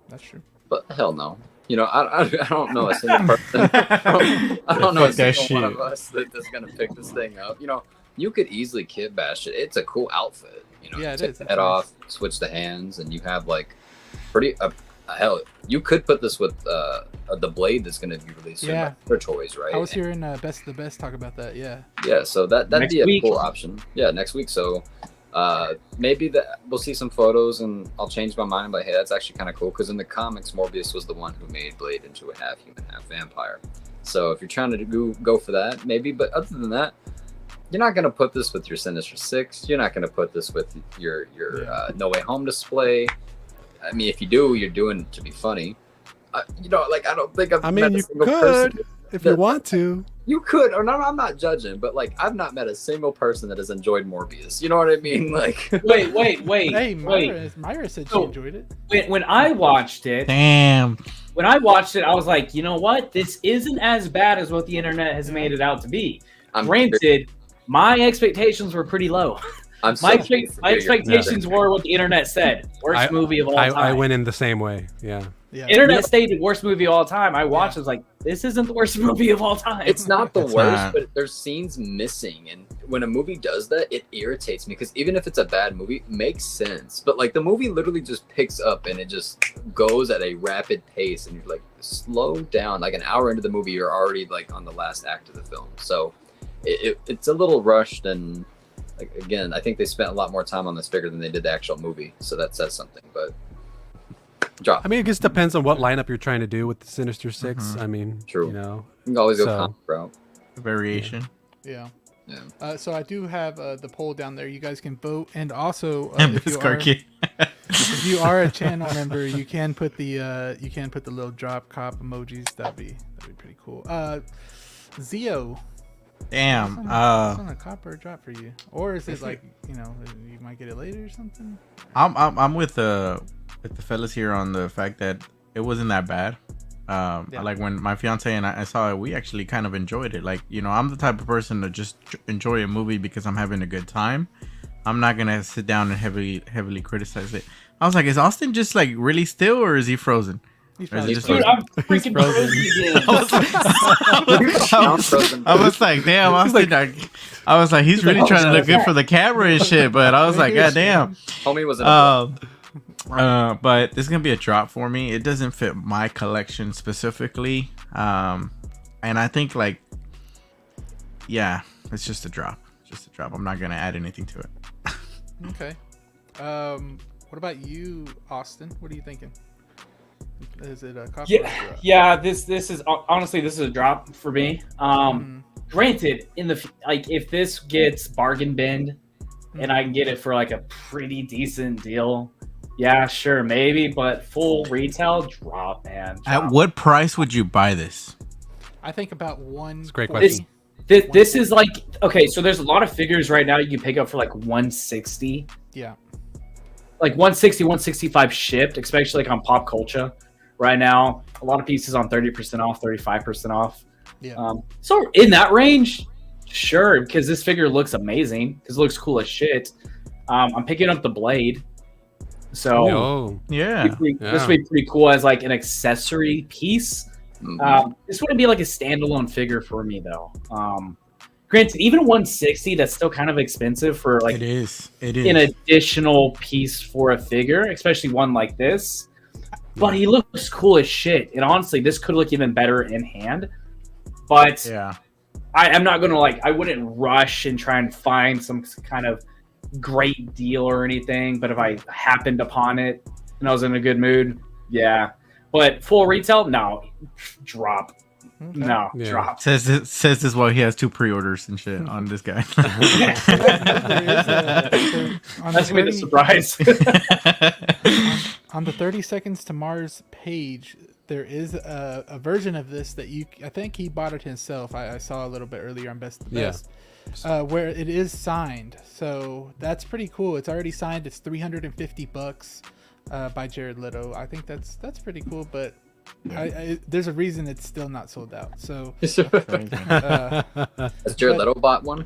That's true. But hell no. You know, I don't know a single person. I don't know a single one of us that's gonna pick this thing up. You know, you could easily kid bash it. It's a cool outfit. You know, yeah, you it take is. the head off, switch the hands, and you have like pretty. Hell, you could put this with the blade that's gonna be released soon. Yeah. Like other toys, right? I was hearing Best of the Best talk about that. Yeah. Yeah, so that'd Next be a week. cool option. Yeah, next week. So maybe we'll see some photos and I'll change my mind. But hey, that's actually kind of cool because in the comics, Morbius was the one who made Blade into a half human, half vampire. So if you're trying to go for that, maybe. But other than that, you're not gonna put this with your Sinister Six. You're not gonna put this with your No Way Home display. I mean, if you do, you're doing it to be funny. You know, like I don't think I've met a you single could person if you want to. You could, or no, I'm not judging, but like I've not met a single person that has enjoyed Morbius. You know what I mean? Like, wait. Hey, Myra said she enjoyed it. When I watched it, Damn. When I watched it, I was like, you know what? This isn't as bad as what the internet has made it out to be. Granted, my expectations were pretty low. My expectations were what the internet said. Worst movie of all time. I went in the same way. Yeah. Internet stated worst movie of all time. I watched. I was like, this isn't the worst movie of all time. It's not the worst, but there's scenes missing, and when a movie does that, it irritates me because even if it's a bad movie, it makes sense. But like the movie literally just picks up and it just goes at a rapid pace, and you're like, slow down. Like an hour into the movie, you're already like on the last act of the film. So it's a little rushed, and like again, I think they spent a lot more time on this figure than they did the actual movie. So that says something, but. Drop. I mean, it just depends on what lineup you're trying to do with the Sinister Six. I mean, true. You know, you can always go comic route. Variation. Yeah. Yeah. So I do have the poll down there. You guys can vote, and also if you are a channel member, you can put the little drop cop emojis. That'd be pretty cool. Zio. Damn. It's on a copper drop for you, or is it like you might get it later or something? I'm with the fellas here on the fact that it wasn't that bad. Like when my fiance and I saw it, we actually kind of enjoyed it. Like, you know, I'm the type of person to just enjoy a movie because I'm having a good time. I'm not gonna sit down and heavily criticize it. I was like, is Austin just like really still, or is he frozen? Dude, I'm freaking frozen. I was like, damn, Austin. I was like, he's really trying to look good for the camera and shit. But I was like, god damn. Homie was in a but this is gonna be a drop for me. It doesn't fit my collection specifically, and I think like, yeah, it's just a drop. I'm not gonna add anything to it. Okay. What about you, Austin? What are you thinking? Is it a copy? Yeah. This is honestly this is a drop for me. Granted, if this gets bargain bin, and I can get it for like a pretty decent deal. Yeah, sure, maybe, but full retail, drop, man. Drop. At what price would you buy this? I think about one. That's a great question. This is like, okay, so there's a lot of figures right now you can pick up for like 160. Yeah. Like 160, 165 shipped, especially like on Pop Culture right now. A lot of pieces on 30% off, 35% off. Yeah. So in that range, sure, because this figure looks amazing, because it looks cool as shit. I'm picking up the blade. So yeah, this would be pretty cool as like an accessory piece. This wouldn't be like a standalone figure for me though. Granted, even 160, that's still kind of expensive for like it is an additional piece for a figure, especially one like this. But he looks cool as shit, and honestly, this could look even better in hand. But yeah, I'm not gonna I wouldn't rush and try and find some kind of great deal or anything, but if I happened upon it and I was in a good mood, yeah. But full retail, no, drop. No, Yeah. drop. Says this while he has 2 pre-orders and shit on this guy. That's gonna be the surprise. On the 30 Seconds to Mars page, there is a version of this that I think he bought it himself. I saw a little bit earlier on Best of the Best, where it is signed. So that's pretty cool. It's already signed. It's $350 by Jared Leto. I think that's pretty cool, but there's a reason it's still not sold out. So Has Jared Leto bought one?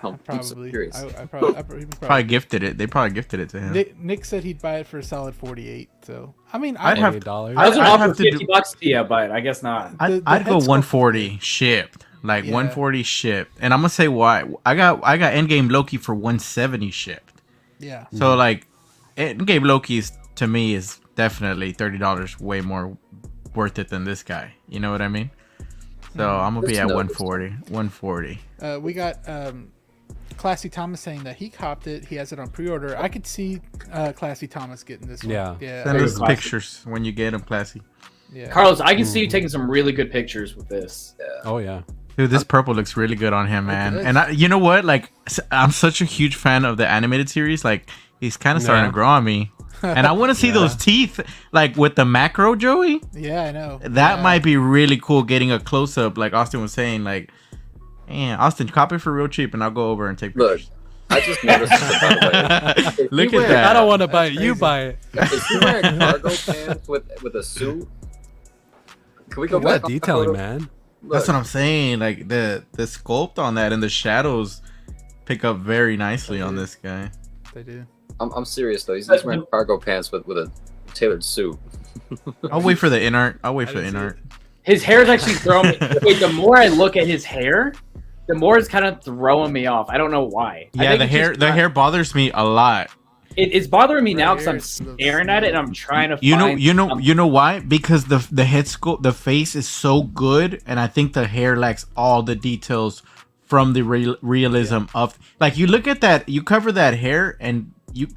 I'm so probably. curious. I probably Probably gifted it. They probably gifted it to him. Nick said he'd buy it for a solid 48. So I mean, I'd have $48. I was gonna I'd offer have to do- $50 to you, but I guess not. I'd the go head sculpt- 140 shipped. Like 140 shipped. And I'm gonna say why. I got Endgame Loki for 170 shipped. Yeah. So like Endgame Loki to me is definitely $30 way more worth it than this guy. You know what I mean? So I'm gonna be at 140. 140. We got Classy Thomas saying that he copped it. He has it on pre-order. I could see Classy Thomas getting this one. Yeah. Send us pictures when you get them, Classy. Yeah. Carlos, I can see you taking some really good pictures with this. Oh yeah. Dude, this purple looks really good on him, man. does. And you know what? Like, I'm such a huge fan of the animated series. Like, he's kind of starting to grow on me. And I want to see those teeth, like with the macro, Joey. Yeah, I know. That might be really cool. Getting a close up, like Austin was saying. Like, man, Austin, copy for real cheap, and I'll go over and take Look, pictures. I just noticed. By the way, Look at that. I don't want to buy it. You buy it. Is he wearing cargo pants with a suit? Can we go What back on that detailing, photo? man. That's what I'm saying. Like the sculpt on that and the shadows pick up very nicely on this guy. They do. I'm serious though. He's just wearing cargo pants with a tailored suit. I'll wait for the in art. I'll wait for the in art. His hair is actually throwing me. Wait, the more I look at his hair, the more it's kind of throwing me off. I don't know why. I Yeah, think the it's hair just the hair bothers me a lot. It's bothering me now because I'm here, staring at it and I'm trying to. You find you know why? Because the head sculpt, the face is so good, and I think the hair lacks all the details from the realism of. Like, you look at that, you cover that hair, and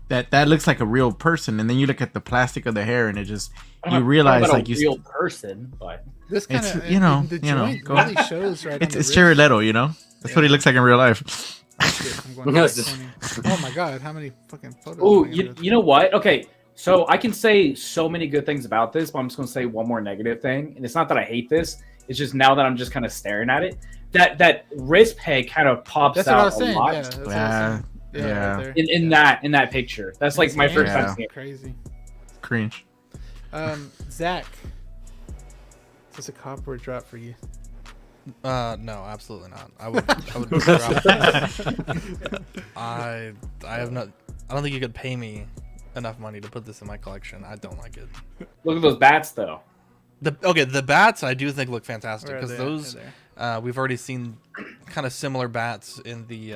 that looks like a real person, and then you look at the plastic of the hair, and it just you realize like a real person, but This kind of the you know, joint really shows right. it's Jared Leto, you know. That's what he looks like in real life. I'm going to 20. Oh my god, how many fucking photos? oh, am I gonna you know what? Okay, so I can say so many good things about this, but I'm just gonna say one more negative thing, and it's not that I hate this. It's just now that I'm just kind of staring at it, that wrist peg kind of pops That's what I out was a saying. lot. Yeah, that's what I was saying. Yeah. Right there. In that picture. That's like my first time seeing it. Crazy. Cringe. Zach, is this a cop or a drop for you? No, absolutely not. I would drop it. I have not. I don't think you could pay me enough money to put this in my collection. I don't like it. Look at those bats, though. The bats I do think look fantastic Where are because they? those we've already seen kind of similar bats in the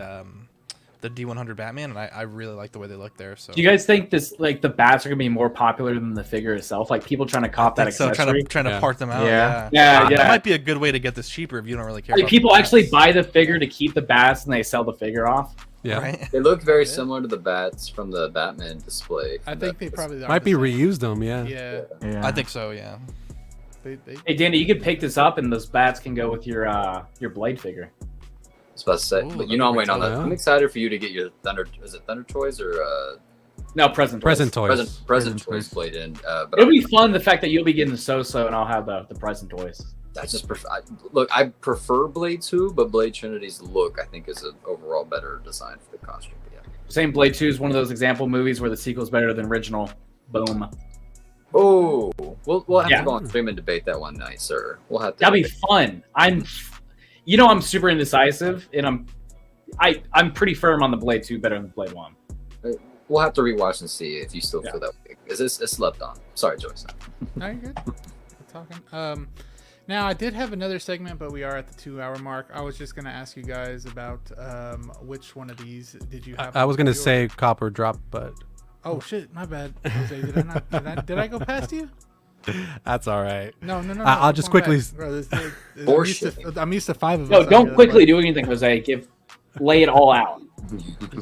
D100 Batman, and I really like the way they look there. So Do you guys think this, like, the bats are gonna be more popular than the figure itself? Like, people trying to cop that so accessory? trying to part them out. Yeah. Yeah. That might be a good way to get this cheaper if you don't really care. Like, about people the actually bats. buy the figure to keep the bats, and they sell the figure off. Yeah. Right? They look very similar to the bats from the Batman display. I think they probably Might be reused them. Yeah. Yeah. Yeah. I think so. Yeah. They, Hey, Danny, you could pick this up, and those bats can go with your Blade figure. I was about to say, Ooh, but you know I'm waiting on that. yeah. I'm excited for you to get your Thunder. Is it Thunder Toys or No, present Present toys. present Toys Blade in? But It'll be fun, the fact that you'll be getting the so-so, and I'll have the present toys. I just I prefer Blade 2, but Blade Trinity's look I think is an overall better design for the costume. But yeah. Same Blade 2 is one of those example movies where the sequel's better than original. Boom. Oh, we'll have Yeah. to go on stream and debate that one night, sir. We'll have to. That'd be fun. I'm super indecisive, and I'm pretty firm on the Blade 2 better than the Blade 1. We'll have to rewatch and see if you still feel that way. Because it's slept on. Sorry, Joyce. No, you're good. We're talking. Now I did have another segment, but we are at the 2-hour mark. I was just gonna ask you guys about which one of these did you have? I was gonna on pre-order? say copper drop, but Oh shit, my bad. Jose, did I go past you? that's all right. No. I'll just going quickly- back. Bro, Bullshit. I'm used to 5 of No, us. don't quickly do anything, Jose. Lay it all out.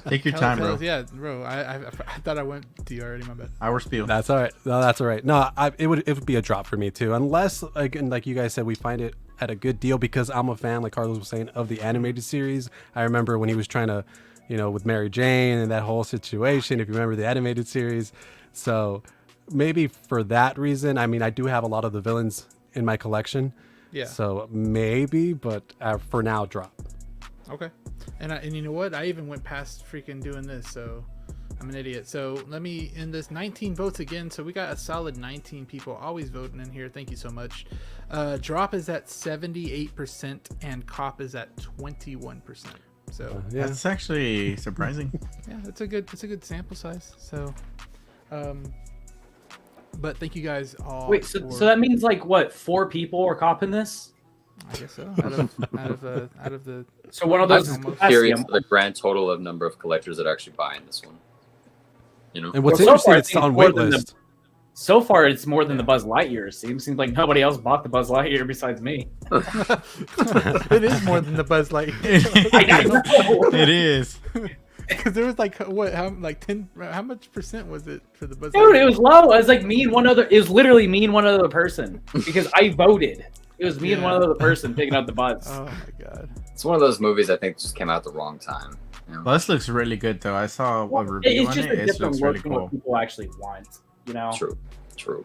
Take your time, bro. Yeah, bro. I thought I went to you already. My bad. Our spiel. That's all right. No, that's all right. No, it would be a drop for me too, unless like you guys said, we find it at a good deal because I'm a fan, like Carlos was saying, of the animated series. I remember when he was trying to, with Mary Jane and that whole situation, if you remember the animated series. So maybe for that reason, I mean, I do have a lot of the villains in my collection. Yeah. So maybe, but for now, drop. Okay. And you know what? I even went past freaking doing this, so I'm an idiot. So let me end this. 19 votes again. So we got a solid 19 people always voting in here. Thank you so much. Drop is at 78% and Cop is at 21%. So that's actually surprising. Yeah, it's a good sample size. So, but thank you guys all. Wait, so that means like what? 4 people are copping this? I guess so. Out of the. So one of those. I'm curious for the grand total of number of collectors that are actually buying this one. And what's interesting, it's on waitlist. So far, it's more than the Buzz Lightyear. Seems like nobody else bought the Buzz Lightyear besides me. It is more than the Buzz Lightyear. It is. Because there was like what? How much percent was it for the Buzz Dude, Lightyear? it was low. It was like me and one other. It was literally me and one other person because I voted. It was me and one other person picking up the Buzz. Oh my god! It's one of those movies I think just came out at the wrong time. Buzz looks really good though. I saw a review It's on just it. a It different looks look really than cool. what people actually want. True.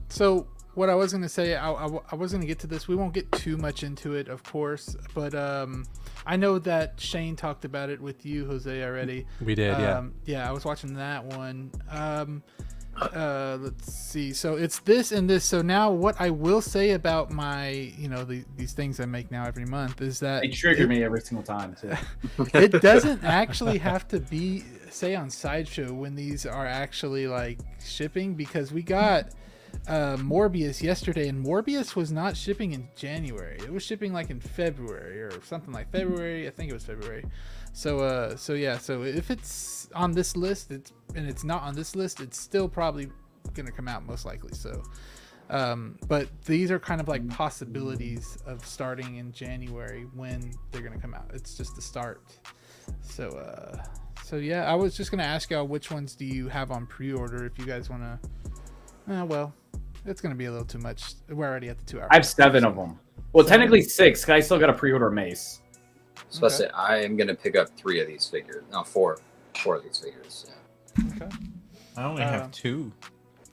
So what I was gonna say, I was gonna get to this. We won't get too much into it, of course, but I know that Shane talked about it with you, Jose, already. We did, yeah. Yeah, I was watching that one. Let's see. So it's this and this. So now what I will say about my, these things I make now every month is that They trigger me every single time too. It doesn't actually have to be say on Sideshow when these are actually like shipping, because we got Morbius yesterday and Morbius was not shipping in January. It was shipping like in February or something like February. I think it was February. So yeah, so if it's on this list, it's not on this list, it's still probably gonna come out most likely. So but these are kind of like possibilities of starting in January when they're gonna come out. It's just the start. So yeah, I was just gonna ask y'all which ones do you have on pre-order if you guys want to. Well, it's gonna be a little too much. We're already at the 2 hour. I have 7 of them. Well, technically 6. I still got to pre-order Mace. So I say I am gonna pick up 3 of these figures. No, 4 of these figures. Yeah. Okay. I only have 2.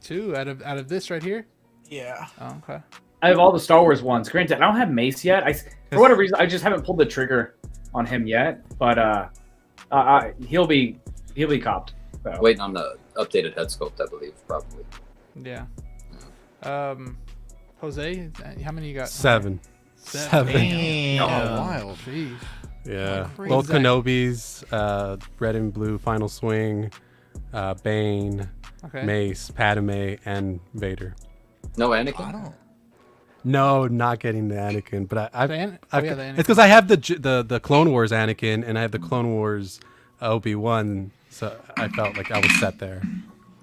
2 out of this right here. Yeah. Oh, okay. I have all the Star Wars ones. Granted, I don't have Mace yet. For whatever reason, I just haven't pulled the trigger on him yet. But he'll be copped. So. Waiting on the updated head sculpt, I believe, probably. Yeah. Jose, how many you got? 7. 7. Damn. Oh, wild. Jeez. Yeah. Crazy. Both Kenobis, Red and Blue, Final Swing, Bane, Okay. Mace, Padme, and Vader. No Anakin? I don't. No, not getting the Anakin, but The Anakin. it's because I have the Clone Wars Anakin and I have the Clone Wars Obi-Wan, so I felt like I was set there.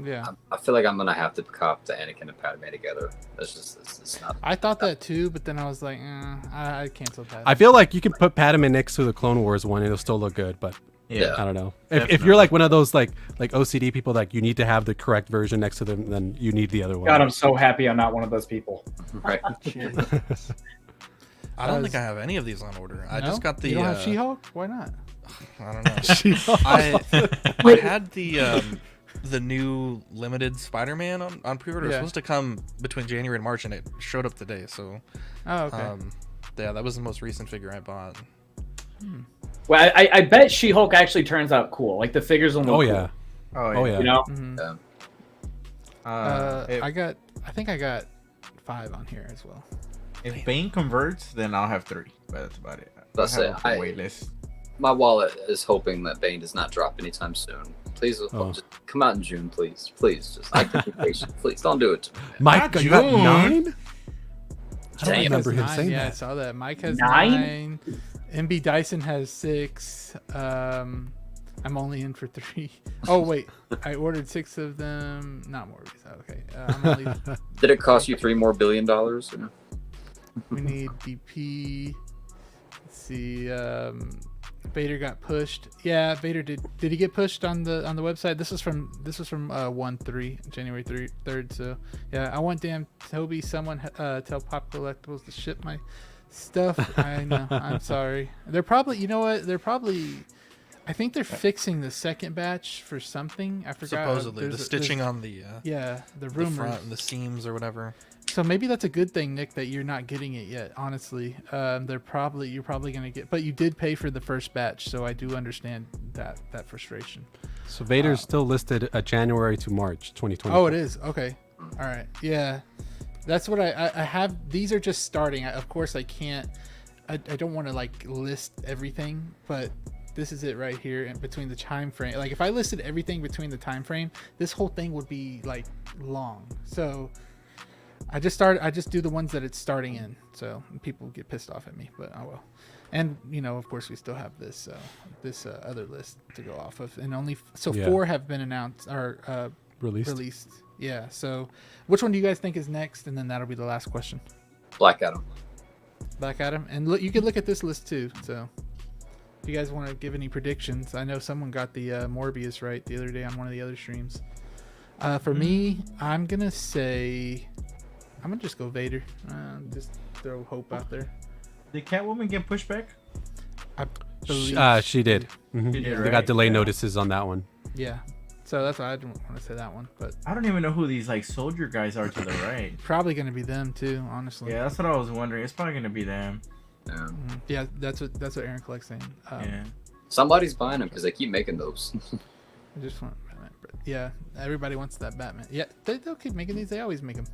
Yeah. I feel like I'm gonna have to cop the Anakin and Padme together. It's not. I thought that too, but then I was like, I canceled that. I feel like you can put Padme next to the Clone Wars one and it'll still look good, but Yeah. I don't know. If you're like one of those like OCD people, like you need to have the correct version next to them, then you need the other one. God, I'm so happy I'm not one of those people. Right. I don't think I have any of these on order. I just got the. You don't have She-Hulk? Why not? I don't know. I had the new limited Spider-Man on pre-order. It was supposed to come between January and March, and it showed up today. So, oh, okay. Yeah, that was the most recent figure I bought. Well, I bet She-Hulk actually turns out cool. Like the figures will look Oh cool. yeah. Oh yeah. You know? Mhm. Yeah. I think I got 5 on here as well. If Bane converts, then I'll have 3. But that's about it. That's I it. have a wait list. My wallet is hoping that Bane does not drop anytime soon. Please, just come out in June, please. Please, just I can be patient. Please, don't do it to me. Mike, you got 9? I don't Damn. remember him 9, saying yeah, I that. saw that. Mike has 9? 9. MB Dyson has 6. I'm only in for 3. Oh wait, I ordered 6 of them. Not Morbius. Okay. I'm only. Did it cost you $3 billion more? We need DP. Let's see. Vader got pushed. Yeah, Vader did. Did he get pushed on the website? This was from January 3rd. So yeah, I want damn Toby. Someone tell Pop Collectibles to ship my stuff. I know. I'm sorry. They're probably. You know what? They're probably. I think they're fixing the second batch for something. I forgot. Supposedly the stitching on the the rumors, the front and the seams or whatever. So maybe that's a good thing, Nick, that you're not getting it yet. Honestly, you're probably gonna get, but you did pay for the first batch, so I do understand that frustration. So Vader's still listed January to March 2020. Oh, it is. Okay. All right. Yeah, that's what I have. These are just starting. Of course, I can't. I don't want to like list everything, but this is it right here. And between the time frame, like if I listed everything between the time frame, this whole thing would be like long. So. I just do the ones that it's starting in, so people get pissed off at me, but oh well. And of course, we still have this other list to go off of, and only 4 have been announced or released. Yeah. So, which one do you guys think is next? And then that'll be the last question. Black Adam. Black Adam, and look, you can look at this list too. So, if you guys want to give any predictions, I know someone got the Morbius right the other day on one of the other streams. For me, I'm gonna just go Vader. Just throw hope out there. Did Catwoman get pushed back? I believe she did. Mm-hmm. She did, They right? got delay notices on that one. Yeah. So that's why I didn't want to say that one, but I don't even know who these like soldier guys are to the right. Probably going to be them too, honestly. Yeah, that's what I was wondering. It's probably going to be them. Yeah. Yeah, that's what Aaron Collect's saying. Yeah. Somebody's buying them because they keep making those. I just want, yeah, everybody wants that Batman. Yeah, they'll keep making these. They always make them.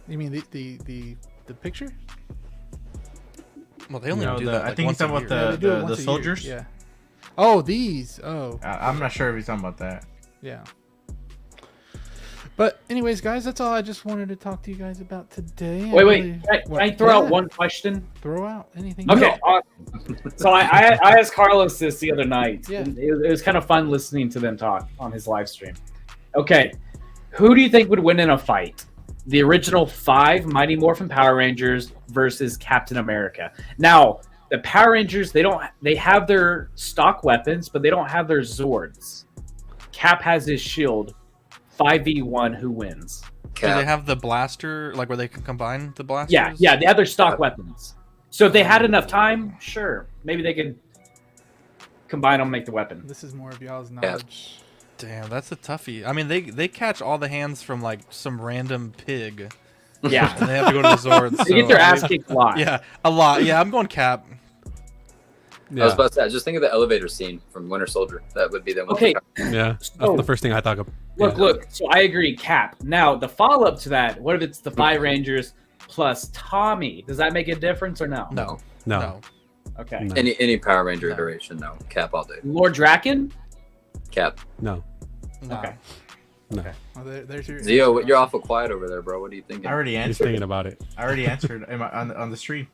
You mean the picture? Well, they only do that. I think he's talking about the soldiers. Yeah. Oh, these. Oh. I'm not sure if he's talking about that. Yeah. But anyways, guys, that's all I just wanted to talk to you guys about today. Wait. Can I throw out one question? Throw out anything. Okay. So I asked Carlos this the other night. Yeah. And it was kind of fun listening to them talk on his live stream. Okay. Who do you think would win in a fight? The original 5 Mighty Morphin Power Rangers versus Captain America. Now, the Power Rangers, they have their stock weapons, but they don't have their Zords. Cap has his shield. 5v1, who wins? Cap. Do they have the blaster, like where they can combine the blasters? Yeah, they have their stock weapons. So if they had enough time, sure, maybe they could combine them, and make the weapon. This is more of y'all's knowledge. Damn, that's a toughie. I mean, they catch all the hands from like some random pig. Yeah, and they have to go to the Zords. They get their ass kicked a lot. Yeah, a lot. Yeah, I'm going Cap. Yeah. I was about to say, just think of the elevator scene from Winter Soldier. That would be the one. Okay. Yeah, that's the first thing I thought of. Look. So I agree, Cap. Now the follow-up to that. What if it's the 5 Rangers plus Tommy? Does that make a difference or no? No. Okay. No. Any Power Ranger iteration, no. Cap all day. Lord Draken? Cap. No. Okay. No. Well, there's your Zio, you're awful quiet over there, bro. What are you thinking? I already answered. He's thinking about it. I already answered on the stream.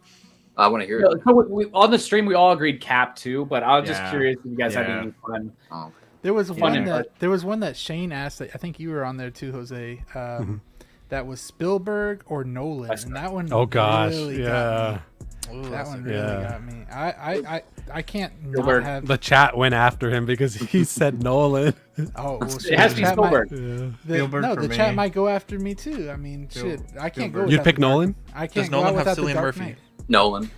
I want to hear it. So on the stream, we all agreed Cap too, but I was just curious if you guys had any fun. Oh. There was one that Shane asked. I think you were on there too, Jose. That was Spielberg or Nolan, and that one. Oh gosh, really got me. Ooh, that one really got me. I can't not have. The chat went after him because he said Nolan. Oh, well, it has to be Spielberg. The chat might go after me too. I mean, shit, I can't go. You'd pick Nolan? I can't Does go Nolan without have the Cillian Dark Murphy? Knight. Nolan.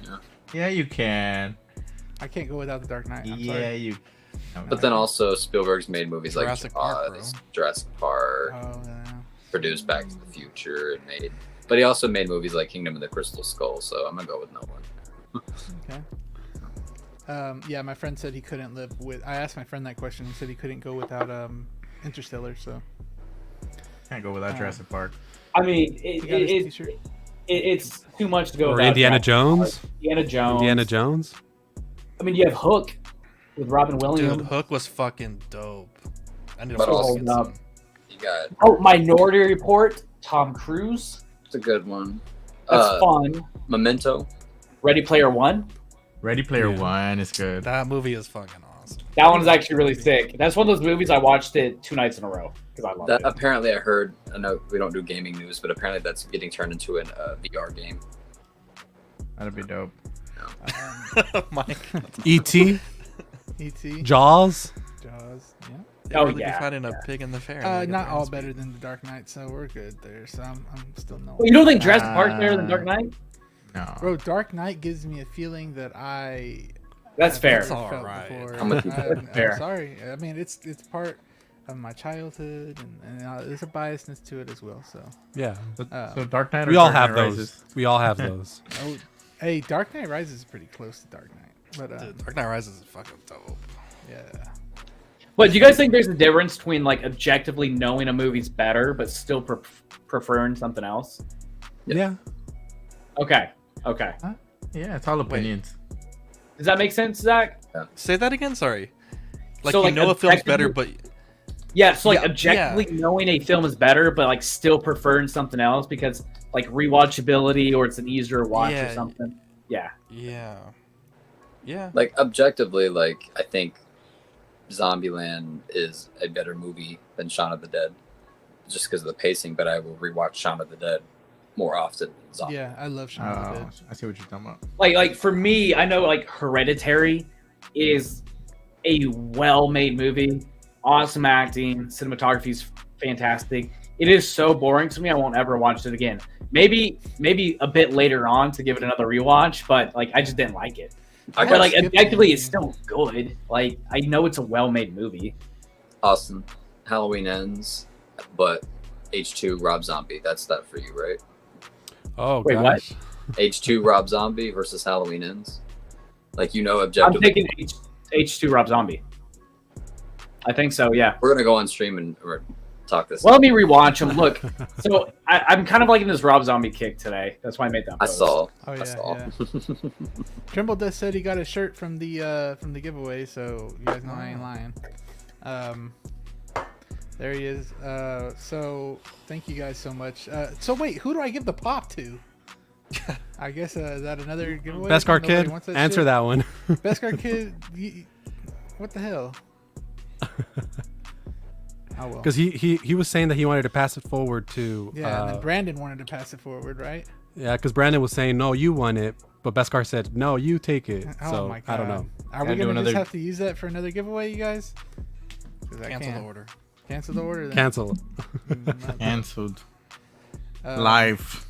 Yeah, you can. I can't go without the Dark Knight. I'm Yeah, sorry. you. But then also Spielberg's made movies like Jurassic Park, bro. Jurassic Park, Oh, yeah. produced Back to the Future, and made. But he also made movies like Kingdom of the Crystal Skull, so I'm gonna go with Nolan. Okay. Yeah, my friend said he couldn't live with. I asked my friend that question. He said he couldn't go without Interstellar. So Can't go without Jurassic Park. I mean, he got his t-shirt. it's too much to go. Or without Indiana Jurassic Jones. Park. Indiana Jones. I mean, you have Hook with Robin Williams. Dude, Hook was fucking dope. I need to But also, get some. you got. Minority Report. Tom Cruise. It's a good one. That's fun. Memento. Ready Player One. Ready Player One is good. That movie is fucking awesome. That one's actually really sick. That's one of those movies I watched it 2 nights in a row because I love it. Apparently, I heard. I know we don't do gaming news, but apparently that's getting turned into a VR game. That'd be dope. Mike. E.T. E.T. Jaws. Jaws. Yeah. Oh really be finding a pig in the fair. Not all better than The Dark Knight, so we're good there. So I'm still no. Well, you don't think Jurassic Park's better than Dark Knight? No. Bro, Dark Knight gives me a feeling that That's fair. That's all right. I'm sorry. I mean, it's part of my childhood, and there's a biasness to it as well. So yeah. So Dark Knight. We all have those. We all have those. Oh, hey, Dark Knight Rises is pretty close to Dark Knight, but Dark Knight Rises is fucking dope. Yeah. What do you guys think? There's a difference between like objectively knowing a movie's better, but still preferring something else. Yeah. Okay. Huh? Yeah, it's all opinions. Does that make sense, Zach? Yeah. Say that again. Sorry. Like So, you know a film's better, but yeah. So like objectively knowing a film is better, but like still preferring something else because like rewatchability or it's an easier watch or something. Yeah. Yeah. Like objectively, like I think Zombieland is a better movie than Shaun of the Dead, just because of the pacing. But I will rewatch Shaun of the Dead more often than Zombie. Yeah, I love Shaun of the Dead. I see what you're talking about. Like for me, I know like Hereditary is a well-made movie, awesome acting, cinematography's fantastic. It is so boring to me, I won't ever watch it again. Maybe a bit later on to give it another rewatch, but like I just didn't like it. But like objectively, it's still good. Like I know it's a well-made movie. Austin, Halloween Ends, but H2 Rob Zombie. That's that for you, right? Oh, wait, gosh. what? H2 Rob Zombie versus Halloween Ends. Like objectively. I'm taking H2 Rob Zombie. I think so. Yeah. We're gonna go on stream and talk this. Well, let me rewatch them. Look, so I'm kind of liking this Rob Zombie kick today. That's why I made that post. I saw. Oh yeah, I saw. yeah. Trimble just said he got a shirt from the giveaway, so you guys know I ain't lying. There he is. So thank you guys so much. So wait, who do I give the pop to? I guess is that another giveaway? Beskar Kid, answer that one. Beskar Kid, what the hell? Oh well. Because he was saying that he wanted to pass it forward to. Yeah, and then Brandon wanted to pass it forward, right? Yeah, because Brandon was saying no, you won it, but Beskar said no, you take it. Oh so my God. I don't know. Are we gonna just have to use that for another giveaway, you guys? Cancel the order. Cancel the order. Then. Cancel. Cancelled. Live.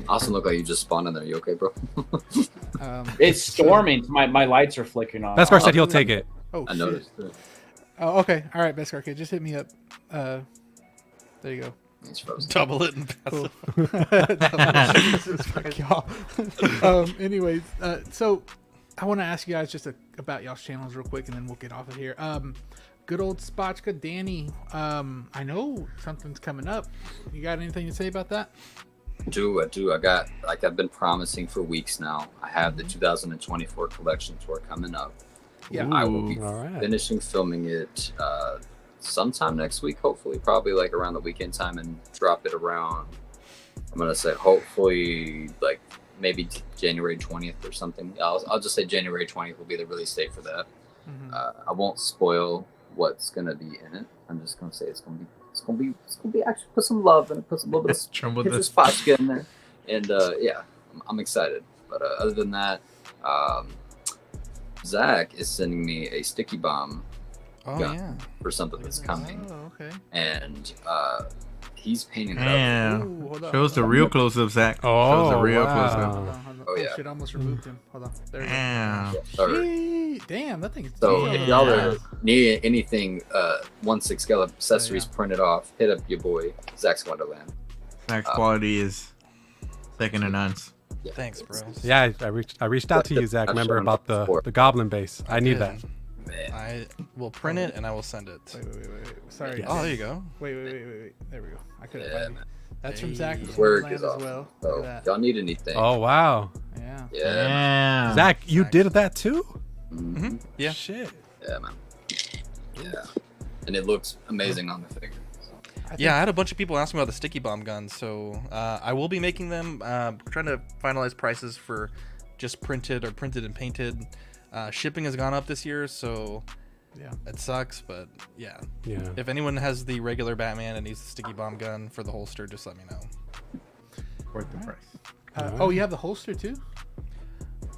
Austin, look like you just spawned in there. You okay, bro? It's storming. My lights are flickering on. Beskar said he'll take it. Oh, I noticed it. Oh, okay. All right, Beskar Kid, just hit me up. There you go. It's frozen. Double it and pass it. Fuck y'all. Anyways, so I want to ask you guys just about y'all's channels real quick, and then we'll get off of here. Good old Spotchka Danny. I know something's coming up. You got anything to say about that? I do. I've been promising for weeks now. I have the 2024 collection tour coming up. Yeah, I will be finishing filming it sometime next week, hopefully, probably like around the weekend time, and drop it around. I'm gonna say hopefully like maybe January 20th or something. I'll just say January 20th will be the release date for that. I won't spoil what's gonna be in it. I'm just gonna say it's gonna be actually put some love and put some little bit of picture spots in there, and yeah, I'm excited. But other than that, Zach is sending me a sticky bomb gun for something that's coming. Oh, okay. And he's painting it up. Ooh, hold on, Shows the real close-up, Zach. Oh, shows the real wow. close-up. Hold on. Oh, yeah. Shit, I almost removed him. Hold on. There we go. Damn. Sorry. Damn, that thing's So if y'all need anything 1/6 scale accessories printed off, hit up your boy Zach's Wonderland. Zach's quality is second to none. Yeah. Thanks, bro. Yeah, I reached out to you, Zach. Remember about the Goblin base? I need that. Man. I will print it and I will send it. Wait. Sorry. Oh, there you go. Wait. There we go. I couldn't find it. That's from Zach's Work Wonderland is as off. well. So Look at if y'all need anything. Oh wow. Yeah. Yeah. Zach, you did that too? Mm-hmm. Yeah. Shit. Yeah, man. Yeah. And it looks amazing on the figure. Yeah, I had a bunch of people asking about the sticky bomb guns, so I will be making them. Trying to finalize prices for just printed or printed and painted. Shipping has gone up this year, so yeah, it sucks. But yeah, Yeah. if anyone has the regular Batman and needs the sticky bomb gun for the holster, just let me know. Worth the price. Oh, you have the holster too?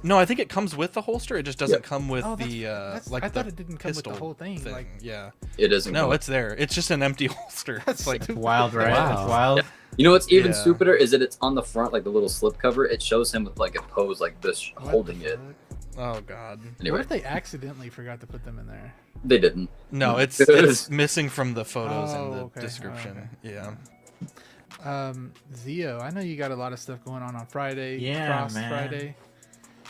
No, I think it comes with the holster. It just doesn't come with Oh, the like I the thought it didn't come with the whole thing. Like, yeah, It doesn't. no, come it's there. It's just an empty holster. It's like Wild, right? Wow. That's wild. Yeah. You know what's even Yeah. stupider is that it's on the front, like the little slip cover. It shows him with like a pose like this, what holding the it. fuck? oh god. Anyway, What if they accidentally forgot to put them in there? they didn't. No, it's missing from the photos Oh, and the okay. description. Yeah. Zio, I know you got a lot of stuff going on Friday. Yeah, Frost man. Friday.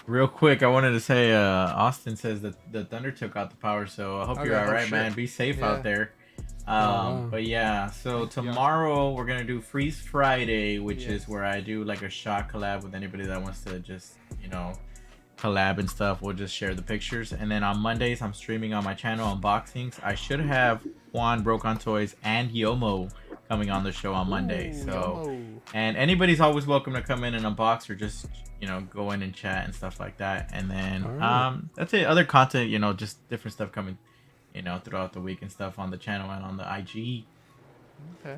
Real quick, I wanted to say, Austin says that the Thunder took out the power, so I hope Okay, you're all oh, right, shit. man. Be safe Yeah. out there. But yeah, so Thank you. tomorrow we're gonna do Freeze Friday, which Yes. is where I do like a shot collab with anybody that wants to just, collab and stuff. We'll just share the pictures, and then on Mondays I'm streaming on my channel unboxings. I should have Juan Broke on Toys and Yomo coming on the show on Monday. Ooh, So, Yomo. and anybody's always welcome to come in and unbox or just go in and chat and stuff like that. And then Alright. that's it. Other content, just different stuff coming, throughout the week and stuff on the channel and on the IG. Okay.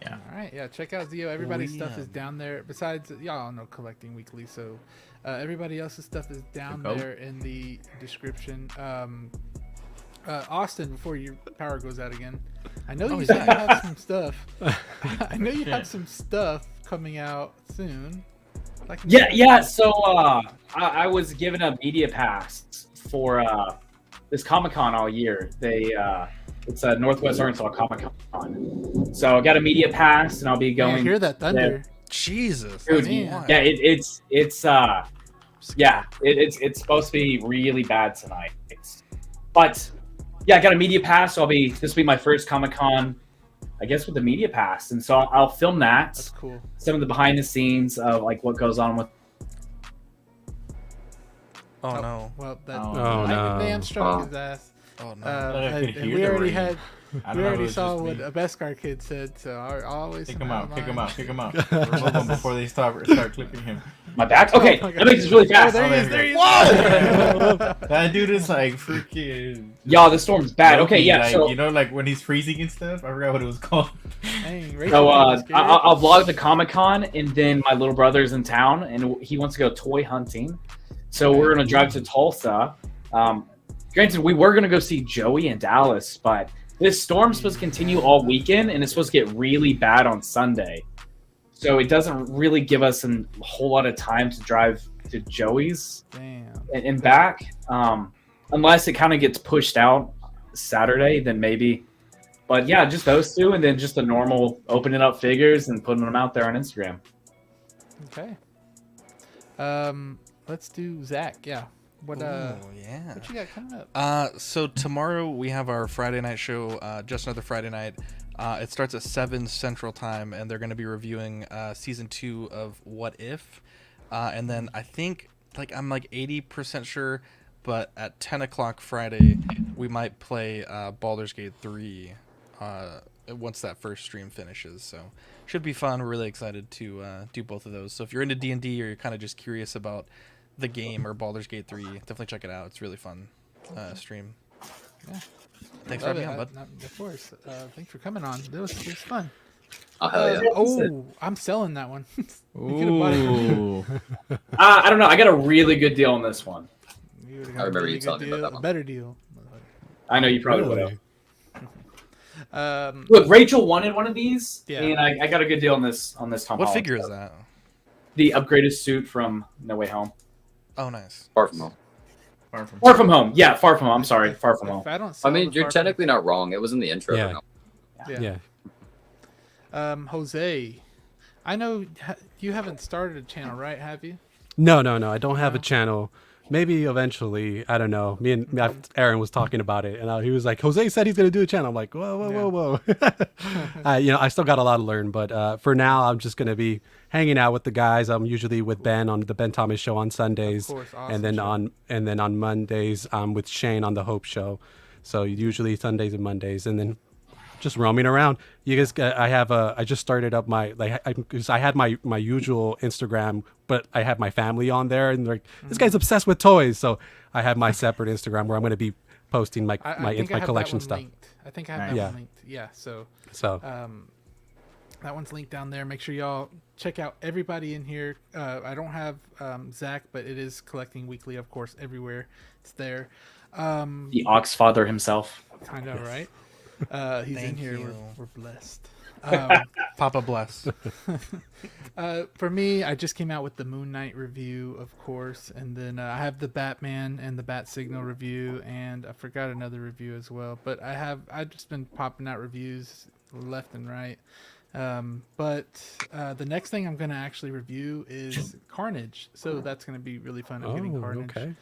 Yeah. All right. Yeah. Check out Zio. Everybody's stuff is Liam. down there. Besides, y'all know Collecting Weekly. So everybody else's stuff is down Good code. there in the description. Austin, before your power goes out again, I know you said you have some stuff. I know you have some stuff coming out soon. Yeah. So I was given a media pass for this Comic-Con all year. It's a Northwest Arkansas Comic-Con. So I got a media pass, and I'll be Man, going. hear that thunder? there. Jesus. Dude, that's man. wild. Yeah, it's supposed to be really bad tonight. But yeah, I got a media pass, so this will be my first Comic-Con, I guess, with the media pass, and so I'll film that. That's cool. Some of the behind the scenes of like what goes on with. Oh no. Well, that Oh, no. man struck his ass. Oh no. I could And hear we the already rain. had. I We don't know if it already was saw just what me. a Beskar kid said, so I always Kick him out, kick him mind. out, kick him out. Remove him before they start clipping him. My back? Okay, Oh my let me just really Oh, fast. there he is, there he is. That dude is like freaking. Y'all, the storm's bad. Okay, Loki, yeah. like, So, like when he's freezing and stuff. I forgot what it was called. Dang, so Rachel was scared. I'll vlog the Comic-Con, and then my little brother's in town, and he wants to go toy hunting. So we're gonna drive to Tulsa. Granted, we were gonna go see Joey in Dallas, but this storm's supposed to continue all weekend, and it's supposed to get really bad on Sunday. So it doesn't really give us a whole lot of time to drive to Joey's Damn. and back, unless it kind of gets pushed out Saturday, then maybe. But yeah, just those two, and then just the normal opening up figures and putting them out there on Instagram. Okay. Let's do Zach. Yeah. What Ooh, yeah. what you got coming up? So tomorrow we have our Friday night show, Just Another Friday Night. It starts at 7 Central Time, and they're going to be reviewing season 2 of What If. And then I think, I'm 80% sure, but at 10 o'clock Friday, we might play Baldur's Gate 3 once that first stream finishes. So should be fun. We're really excited to do both of those. So if you're into D&D or you're kind of just curious about the game or Baldur's Gate 3, definitely check it out. It's really fun stream. Yeah. Thanks for Love having me it. on, bud. Of course. Thanks for coming on. It was fun. Oh, hell yeah. Oh, I'm selling that one. You could have bought it from me. Ooh. I don't know. I got a really good deal on this one. You would've I got a remember really you telling good me about deal, that a one. better deal. I know you probably would have. Really? Look, Rachel wanted one of these, Yeah. and I got a good deal on this Tom What Holland figure is stuff. that? The upgraded suit from No Way Home. Oh, nice. Far from home. Far From Home. Yeah, Far From Home. I'm sorry. Far From Home. If I don't I sell mean, the you're Far technically not wrong. It was in the intro. Yeah. No. From- Yeah. Jose, I know you haven't started a channel, right? Have you? No. I don't have a channel. Maybe eventually. I don't know. Aaron was talking about it, and he was like, "Jose said he's gonna do a channel." I'm like, "Whoa." I still got a lot to learn, but for now, I'm just gonna be hanging out with the guys. I'm usually with Ben on the Ben Thomas Show on Sundays, Of course, awesome and then show. on Mondays I'm with Shane on the Hope Show. So usually Sundays and Mondays, and then just roaming around. You guys, I just started up my because I had my usual Instagram, but I have my family on there, and this guy's obsessed with toys. So I have my separate Instagram where I'm going to be posting my I think I have collection that one stuff. linked. I think I have Nice. that Yeah. one linked. Yeah. So So that one's linked down there. Make sure y'all check out everybody in here. I don't have Zach, but it is collecting weekly, of course, everywhere. It's there. The Oxfather himself. Kind of, right? He's in here. We're blessed. Papa bless. For me, I just came out with the Moon Knight review, of course, and then I have the Batman and the Bat Signal review, and I forgot another review as well. But I've just been popping out reviews left and right. But the next thing I'm going to actually review is Carnage, so that's going to be really fun. I'm getting Carnage. Okay.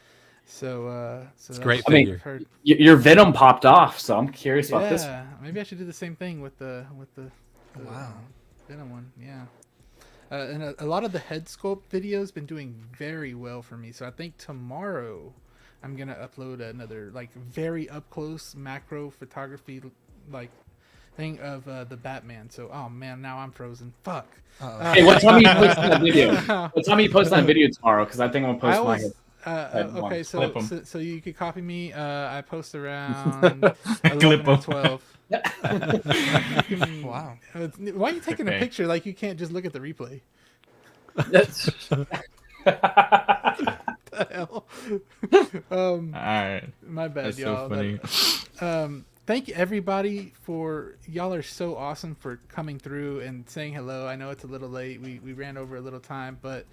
So it's great. I mean, your Venom popped off, so I'm curious about this. Yeah, maybe I should do the same thing with the wow Venom one. Yeah, and a lot of the head sculpt videos been doing very well for me. So I think tomorrow I'm gonna upload another like very up close macro photography like thing of the Batman. So oh man, now I'm frozen. Fuck. Hey, what time are you posting that video? What time are you posting that video tomorrow? Because I think I'm gonna post mine. Okay, so you could copy me. I post around 11 or 12. Wow. Why are you taking a picture like you can't just look at the replay? That's the hell? All right. My bad, That's y'all. So funny. Thank everybody y'all are so awesome for coming through and saying hello. I know it's a little late. We ran over a little time, but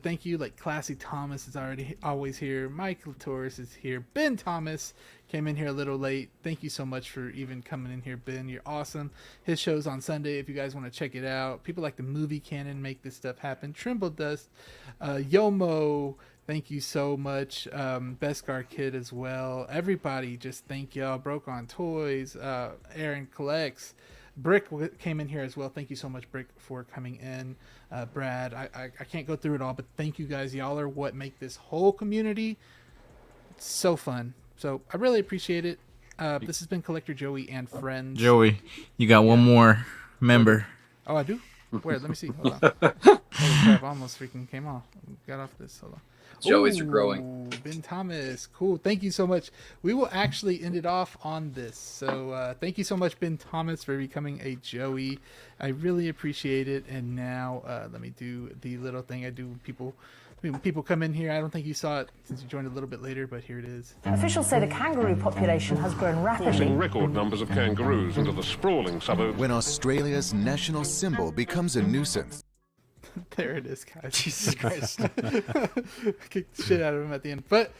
thank you. Like Classy Thomas is always here. Mike Latoris is here. Ben Thomas came in here a little late. Thank you so much for even coming in here, Ben. You're awesome. His show's on Sunday if you guys want to check it out. People like the Movie Canon make this stuff happen. Trimble Dust, Yomo. Thank you so much. Beskar Kid as well. Everybody, just thank y'all. Broke on Toys. Aaron Collects. Brick came in here as well. Thank you so much, Brick, for coming in. Brad, I can't go through it all, but thank you guys. Y'all are what make this whole community so fun. So I really appreciate it. This has been Collector Joey and friends. Joey, you got one more member. Oh, I do? Where? Let me see. Hold on. Holy crap, I almost freaking came off. Got off this. Hold on. Joey's growing. Ben Thomas. Cool. Thank you so much. We will actually end it off on this. So thank you so much, Ben Thomas, for becoming a Joey. I really appreciate it. And now let me do the little thing I do when people come in here. I don't think you saw it since you joined a little bit later, but here it is. Officials say the kangaroo population has grown rapidly. Forcing record numbers of kangaroos into the sprawling suburbs. When Australia's national symbol becomes a nuisance. There it is, guys. Jesus Christ. Kick the shit out of him at the end. But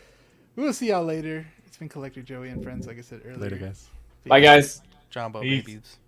we will see y'all later. It's been Collector Joey and friends, like I said earlier. Later, guys. Peace. Bye, guys. Jumbo Peace. babies.